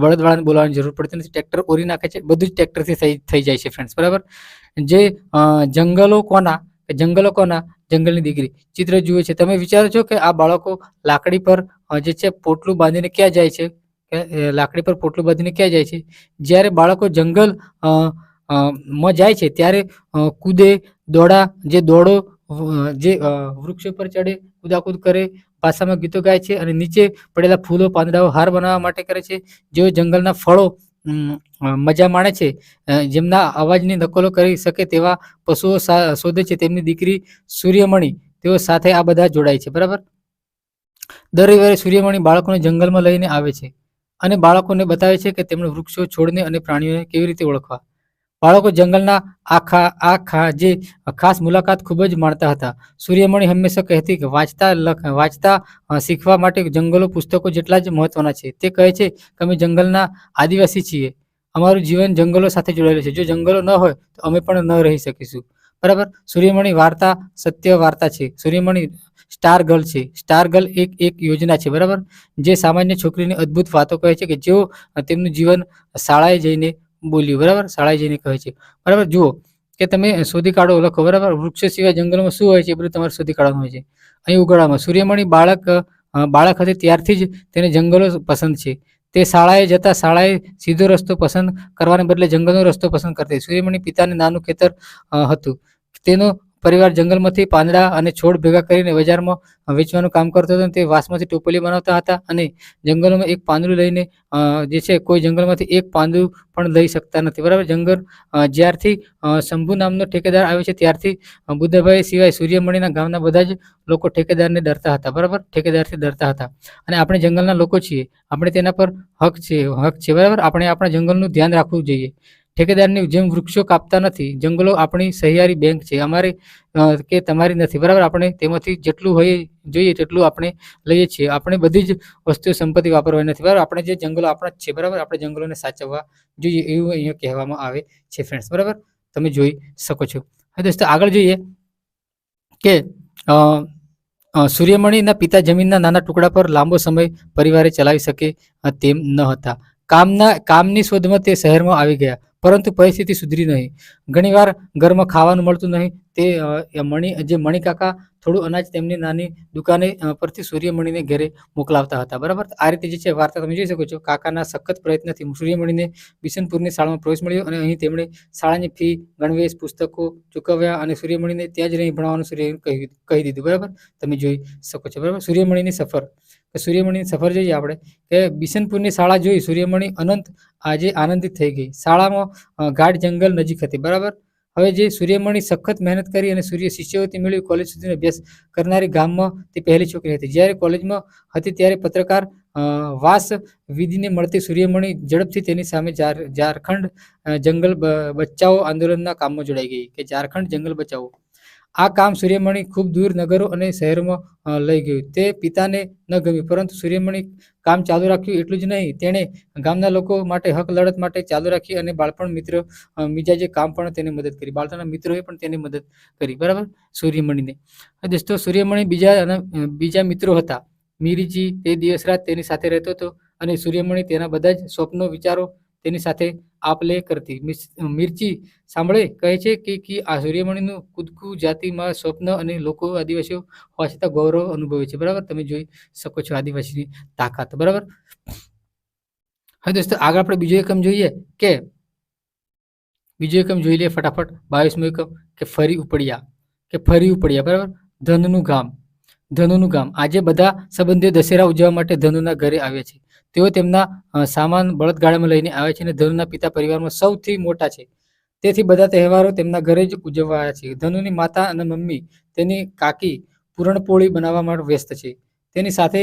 બળદવાળાને બોલાવવાની જરૂર પડતી નથી. ટ્રેક્ટર ઓરી નાખે છે. બધું જ ટ્રેક્ટરથી થઈ જાય છે ફ્રેન્ડ્સ. બરાબર. જે જંગલો કોના, જંગલની દીકરી ચિત્ર જુએ છે. તમે વિચારો છો કે આ બાળકો લાકડી પર જે છે પોટલું બાંધીને ક્યાં જાય છે. લાકડી પર પોટલું બાંધીને ક્યાં જાય છે. જ્યારે બાળકો જંગલ માં જાય છે ત્યારે કૂદે, દોડો, જે વૃક્ષો પર ચડે, કૂદાકૂદ કરે, ભાષામાં ગીતો ગાય છે અને નીચે પડેલા ફૂલો, પાંદડાઓ હાર બનાવવા માટે કરે છે. જેઓ જંગલના ફળો મજા માણે છે, જેમના અવાજની નકલો કરી શકે તેવા પશુઓ શોધે છે. તેમની દીકરી સૂર્યમણી તેઓ સાથે આ બધા જોડાય છે. બરાબર. દર રવિવારે સૂર્યમણી બાળકોને જંગલમાં લઈને આવે છે અને બાળકોને બતાવે છે કે તેમણે વૃક્ષો, છોડને અને પ્રાણીઓને કેવી રીતે ઓળખવા. બાળકો જંગલના જે ખાસ મુલાકાત ખૂબ જ માણતા હતા. સૂર્યમણી હંમેશા કહેતી કે વાંચતા શીખવા માટે જંગલો પુસ્તકો જેટલા જ મહત્વના છે. તે કહે છે કે અમે જંગલના આદિવાસી છીએ. અમારું જીવન જંગલો સાથે જોડાયેલું છે. જો જંગલો ન હોય તો અમે પણ ન રહી શકીશું. બરાબર. સૂર્યમણી વાર્તા સત્ય વાર્તા છે. સૂર્યમણી સ્ટાર ગર્લ છે. સ્ટાર ગર્લ એક યોજના છે. બરાબર. જે સામાન્ય છોકરીની અદ્ભુત વાતો કહે છે કે જેઓ તેમનું જીવન શાળાએ જઈને બોલ્યું. બરાબર. શાળાએ જઈને કહે છે. બરાબર. જુઓ કે તમે શોધી કાઢો, લખો. બરાબર. વૃક્ષો સિવાય જંગલમાં શું હોય છે એ બધું તમારે શોધી કાઢવાનું હોય છે. અહીં ઉગાડવામાં સૂર્યમણી બાળક હતી ત્યારથી જ તેને જંગલો પસંદ છે. તે શાળાએ સીધો રસ્તો પસંદ કરવાને બદલે જંગલનો રસ્તો પસંદ કરતી. સૂર્યમણી પિતાને નાનું ખેતર હતું. તેનો પરિવાર જંગલમાંથી પાંદડા અને છોડ ભેગા કરીને બજારમાં વેચવાનું કામ કરતો હતો. તે વાંસમાંથી ટોપલી બનાવતા હતા અને જંગલોમાં એક પાંદડું લઈને જે છે કોઈ જંગલમાંથી એક પાંદડું પણ લઈ શકતા નથી. બરાબર. જ્યારથી શંભુ નામનો ઠેકેદાર આવ્યો છે ત્યારથી બુદ્ધભાઈ સિવાય સૂર્યમણીના ગામના બધા જ લોકો ઠેકેદારને ડરતા હતા. બરાબર. ઠેકેદારથી ડરતા હતા. અને આપણે જંગલના લોકો છીએ. આપણે તેના પર હક છે. બરાબર. આપણે આપણા જંગલનું ધ્યાન રાખવું જોઈએ. ઠેકેદારની જેમ વૃક્ષો કાપતા નથી. જંગલો આપણી સહિયારી બેંક છે, અમારી કે તમારી નથી. બરાબર, આપણે તેમાંથી જેટલું હોય જોઈએ તેટલું આપણે લઈએ છીએ. આપણે બધી જ વસ્તુઓ સંપત્તિ વાપરવાની નથી. બરાબર, આપણે જે જંગલો આપણા જ છે. બરાબર, આપણે જંગલોને સાચવવા જોઈએ એવું અહીંયા કહેવામાં આવે છે ફ્રેન્ડ્સ. બરાબર, તમે જોઈ શકો છો. હવે દોસ્તો આગળ જોઈએ કે સૂર્યમણીના પિતા જમીનના નાના ટુકડા પર લાંબો સમય પરિવારે ચલાવી શકે તેમ ન હતા. કામની શોધમાં તે શહેરમાં આવી ગયા, પરંતુ પરિસ્થિતિ સુધરી નહીં. ઘણીવાર ઘરમાં ખાવાનું મળતું નહીં. તે મણિકાકા થોડું અનાજ તેમની નાની દુકાને પરથી સૂર્યમણીને ઘરે મોકલાવતા હતા. બરાબર, આ રીતે જે છે વાર્તા તમે જોઈ શકો છો. કાકાના સખત પ્રયત્નથી સૂર્યમણીને બિશનપુરની શાળામાં પ્રવેશ મળ્યો અને અહીં તેમણે શાળાની ફી, ગણવેશ, પુસ્તકો ચૂકવ્યા અને સૂર્યમણીને ત્યાં જ રહી ભણવાનું કહી દીધું. બરાબર, તમે જોઈ શકો છો. બરાબર, સૂર્યમણીની સફર જોઈએ આપણે કે બિશનપુરની શાળા જોઈ સૂર્યમણી આજે આનંદિત થઈ ગઈ. શાળામાં ગાઢ જંગલ નજીક હતી. બરાબર, હવે જે સૂર્યમણી સખત મહેનત કરી અને શિષ્યવૃત્તિ મેળવી કોલેજ સુધીનો અભ્યાસ કરનારી ગામમાં તે પહેલી છોકરી હતી. જ્યારે કોલેજમાં હતી ત્યારે પત્રકાર વાસ વિધિને મળતી સૂર્યમણી ઝડપથી તેની સામે ઝારખંડ જંગલ બચાવો આંદોલનના કામમાં જોડાઈ ગઈ. કે ઝારખંડ જંગલ બચાવો આ કામ સૂર્યમણી ખૂબ દૂર નગરો અને શહેરોમાં લઈ ગયું. તે પિતાને ન ગમ્યું, પરંતુ સૂર્યમણી કામ ચાલુ રાખ્યું. એટલું જ નહીં, તેણે ગામના લોકો માટે હક લડત માટે ચાલુ રાખી અને બાળપણ મિત્ર મિજાજે કામ પણ તેને મદદ કરી. બાળપણના મિત્રોએ પણ તેને મદદ કરી. બરાબર, સૂર્યમણીને. દોસ્તો સૂર્યમણી બીજા મિત્રો હતા. મીરીજી તે દિવસ રાત તેની સાથે રહેતો હતો અને સૂર્યમણી તેના બધા જ સ્વપ્નો વિચારો તેની સાથે આપ-લે કરતી. મિર્ચી સાંભળે કહે છે કે આ સૂર્યમણીનું કૂદકું જાતિમાં સ્વપ્ન અને લોકો આદિવાસીઓ હોવા છતાં ગૌરવ અનુભવે છે. બરાબર, તમે જોઈ શકો છો આદિવાસીની તાકાત. બરાબર, હવે દોસ્તો આગળ આપણે બીજો એકમ જોઈએ કે જોઈ લઈએ ફટાફટ. 22મો એકમ કે ફરી ઉપડ્યા. બરાબર, ધનનું ગામ. આજે બધા સંબંધીઓ દશેરા ઉજવવા માટે ધનુના ઘરે આવ્યા છે. તેઓ તેમના સામાન બળદગાડામાં લઈને આવ્યા છે અને ધનુના પિતા પરિવારમાં સૌથી મોટા છે. તેથી બધા તહેવારો તેમના ઘરે જ ઉજવાયા છે. ધનુની માતા અને મમ્મી તેની કાકી પૂરણપોળી બનાવવા માટે વ્યસ્ત છે. તેની સાથે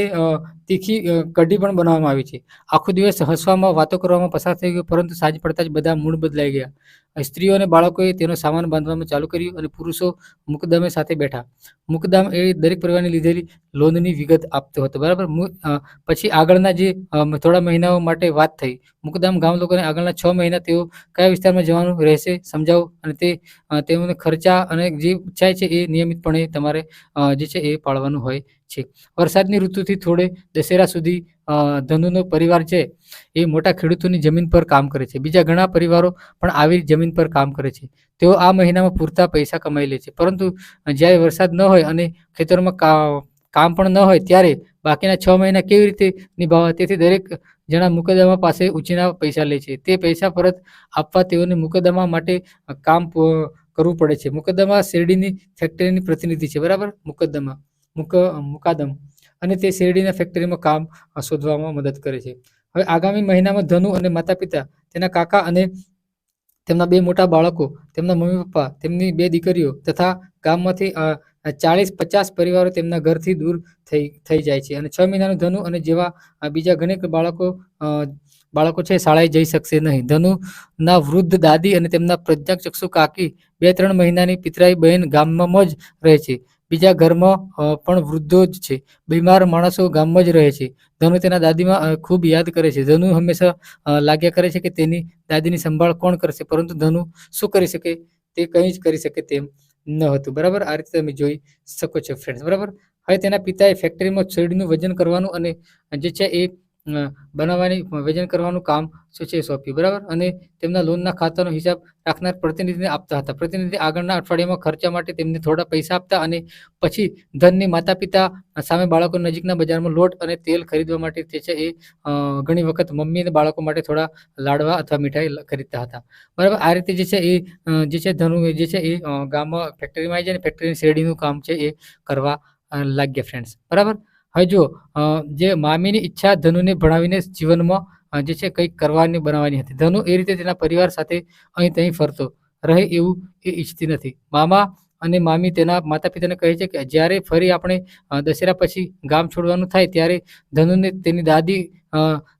તીખી કઢી પણ બનાવવામાં આવી છે. આખો દિવસ હસવામાં, વાતો કરવામાં પસાર થઈ ગયો, પરંતુ સાંજ પડતા જ બધા મૂડ બદલાઈ ગયા. સ્ત્રીઓ અને બાળકોએ તેનો સામાન બાંધવાનું ચાલુ કર્યું અને પુરુષો મુકદ્દમે સાથે બેઠા. મુકદ્દમ એ દરેક પરિવારની લીધેલી લોનની વિગત આપતો હતો. બરાબર, પછી આગળના જે થોડા મહિનાઓ માટે વાત થઈ. મુકદ્દમ ગામ લોકોને આગળના 6 મહિના તેઓ કયા વિસ્તારમાં જવાનું રહેશે સમજાવો અને તેઓને ખર્ચા અને જે ઈચ્છાય છે એ નિયમિતપણે તમારે જે છે એ પાળવાનું હોય છે. વરસાદની ઋતુથી થોડે દશેરા સુધી ધનુનો પરિવાર છે એ મોટા ખેડૂતોની જમીન પર કામ કરે છે. બીજા ઘણા પરિવારો પણ આવી જમીન પર કામ કરે છે. તેઓ આ મહિનામાં પૂરતા પૈસા કમાઈ લે છે, પરંતુ જ્યારે વરસાદ ન હોય અને ખેતરમાં કામ પણ ન હોય ત્યારે બાકીના 6 મહિના કેવી રીતે નિભાવવા? તેથી દરેક જણા મુકદ્દમા પાસે ઉછીના પૈસા લે છે. તે પૈસા પરત આપવા તેઓને મુકદ્દમા માટે કામ કરવું પડે છે. મુકદ્દમા શેરડીની ફેક્ટરીની પ્રતિનિધિ છે. બરાબર, મુકાદમ અને તે શેરડીના ફેક્ટરીમાં કામ શોધવામાં મદદ કરે છે. હવે આગામી મહિનામાં ધનુ અને માતા પિતા, તેના કાકા અને તેમના 2 મોટા બાળકો, તેમના મમ્મી પપ્પા, તેમની 2 દીકરીઓ તથા ગામમાંથી 40-50 પરિવારો તેમના ઘરથી દૂર થઈ જાય છે. અને 6 મહિનાનું ધનુ અને જેવા બીજા ઘણી બાળકો છે શાળાએ જઈ શકશે નહીં. ધનુના વૃદ્ધ દાદી અને તેમના પ્રજ્ઞાચક્ષુ કાકી 2-3 મહિનાની પિતરાઈ બહેન ગામમાં જ રહે છે. બીજા ઘરમાં પણ વૃદ્ધો જ છે. બીમાર માણસો ગામમાં જ રહે છે. ધનુ તેના દાદીમાં ખૂબ યાદ કરે છે. ધનુ હંમેશા લાગ્યા કરે છે કે તેની દાદીની સંભાળ કોણ કરશે, પરંતુ ધનુ શું કરી શકે? તે કંઈ જ કરી શકે તેમ ન હતું. બરાબર, આ રીતે તમે જોઈ શકો છો ફ્રેન્ડ્સ. બરાબર, હવે તેના પિતાએ ફેક્ટરીમાં શેરડીનું વજન કરવાનું અને જે છે એ વજન કરવાનું કામ સોંપ્યું. બરાબર, અને તેમના લોનના ખાતાનો હિસાબ રાખનાર પ્રતિનિધિને આપતા હતા. પ્રતિનિધિ આગળના અઠવાડિયામાં ખર્ચા માટે તેમને થોડા પૈસા આપતા અને પછી ધનની માતા પિતા સામે બાળકો નજીકના બજારમાં લોટ અને તેલ ખરીદવા માટે તે છે એ ઘણી વખત મમ્મી અને બાળકો માટે થોડા લાડવા અથવા મીઠાઈ ખરીદતા હતા. બરાબર, આ રીતે જે છે ધનુ જે છે એ ગામમાં ફેક્ટરીમાં આવી જાય અને ફેક્ટરીની શેરડીનું કામ છે એ કરવા લાગ્યા ફ્રેન્ડ્સ. બરાબર, હવે જો જે મામીની ઈચ્છા ધનુને ભણાવીને જીવનમાં જે છે કંઈક બનાવવાની હતી. ધનુ એ રીતે તેના પરિવાર સાથે અહીં ત્યાં ફરતો રહે એવું એ ઈચ્છતી નથી. મામા અને મામી તેના માતા પિતાને કહે છે કે જ્યારે ફરી આપણે દશેરા પછી ગામ છોડવાનું થાય ત્યારે ધનુને તેની દાદી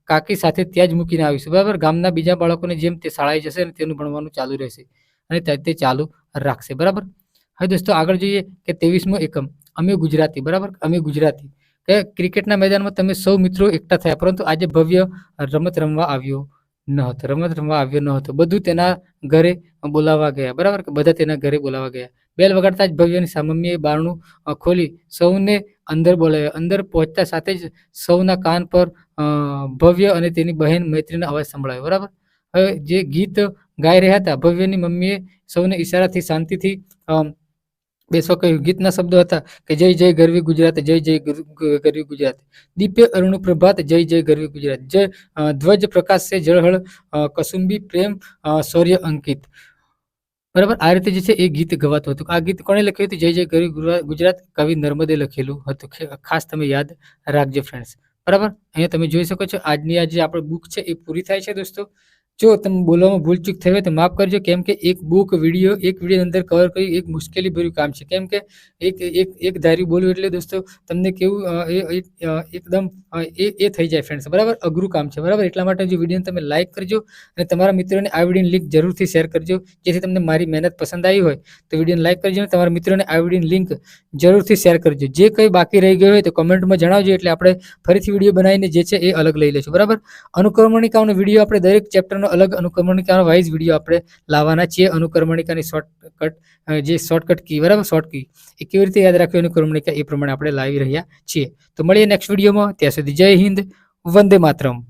કાકી સાથે ત્યાં જ મૂકીને આવીશું, બરાબર. ગામના બીજા બાળકોને જેમ તે શાળાએ જશે અને તેનું ભણવાનું ચાલુ રહેશે અને તે ચાલુ રાખશે, બરાબર. હવે દોસ્તો આગળ જોઈએ કે 23મો એકમ અમે ગુજરાતી, બરાબર. અમે ગુજરાતી કે ક્રિકેટના મેદાનમાં તમે સૌ મિત્રો એકઠા થયા, પરંતુ આજે ભવ્ય રમત રમવા આવ્યો ન હતો. બધું તેના ઘરે બોલાવવા ગયા, બરાબર. કે બધા તેના ઘરે બોલાવવા ગયા. બેલ વગાડતા જ ભવ્યની મમ્મીએ બારણું ખોલી સૌને અંદર બોલાવ્યા. અંદર પહોંચતા સાથે જ સૌના કાન પર ભવ્ય અને તેની બહેન મૈત્રીનો અવાજ સંભળાયો, બરાબર. હવે જે ગીત ગાઈ રહ્યા હતા, ભવ્યની મમ્મીએ સૌને ઈશારાથી શાંતિથી બેસવા કહ્યું. ગીતના શબ્દો હતા કે જય જય ગરવી ગુજરાત, જય જય ગરવી ગુજરાત, દીપે અરુણ પ્રભાત, જય જય ગરવી ગુજરાત, જય ધ્વજ પ્રકાશ છે જળહળ કસુંબી પ્રેમ શૌર્ય અંકિત, બરાબર. આ રીતે જે છે એ ગીત ગવાતું હતું. આ ગીત કોણે લખ્યું હતું? જય જય ગરવી ગુજરાત કવિ નર્મદે લખેલું હતું. ખાસ તમે યાદ રાખજો ફ્રેન્ડ્સ, બરાબર. અહીંયા તમે જોઈ શકો છો આજની આ જે આપણે બુક છે એ પૂરી થાય છે દોસ્તો. જો તમે બોલવામાં ભૂલચૂક થઈ હોય તો માફ કરજો, કેમ કે એક વિડીયો અંદર કવર કર્યું એક મુશ્કેલી ભર્યું કામ છે, કેમ કે એક ધાર્યું બોલવું એટલે દોસ્તો તમને કેવું એકદમ એ થઈ જાય ફ્રેન્ડ્સ, બરાબર. અઘરું કામ છે, બરાબર. એટલા માટે જો વિડીયોને તમે લાઈક કરજો અને તમારા મિત્રોને આ વિડીયોની લિંક જરૂરથી શેર કરજો, જેથી તમને મારી મહેનત પસંદ આવી હોય તો વિડીયોને લાઈક કરજો અને તમારા મિત્રોને આ વિડીયોની લિંક જરૂરથી શેર કરજો. જે કંઈ બાકી રહી ગયું હોય તો કમેન્ટમાં જણાવજો, એટલે આપણે ફરીથી વિડીયો બનાવીને જે છે એ અલગ લઈ લઈશું, બરાબર. અનુક્રમણિકાઓનો વિડીયો આપણે દરેક ચેપ્ટરનો અલગ અનુક્રમણિકા વાઇઝ વિડીયો આપણે લાવવાના છીએ. અનુક્રમણિકાની શોર્ટકટ કી, બરાબર. શોર્ટ કી એ કેવી રીતે યાદ રાખવી અનુક્રમણિકા, એ પ્રમાણે આપણે લાવી રહ્યા છીએ. તો મળીએ નેક્સ્ટ વિડીયોમાં. ત્યાં સુધી જય હિન્દ, વંદે માતરમ.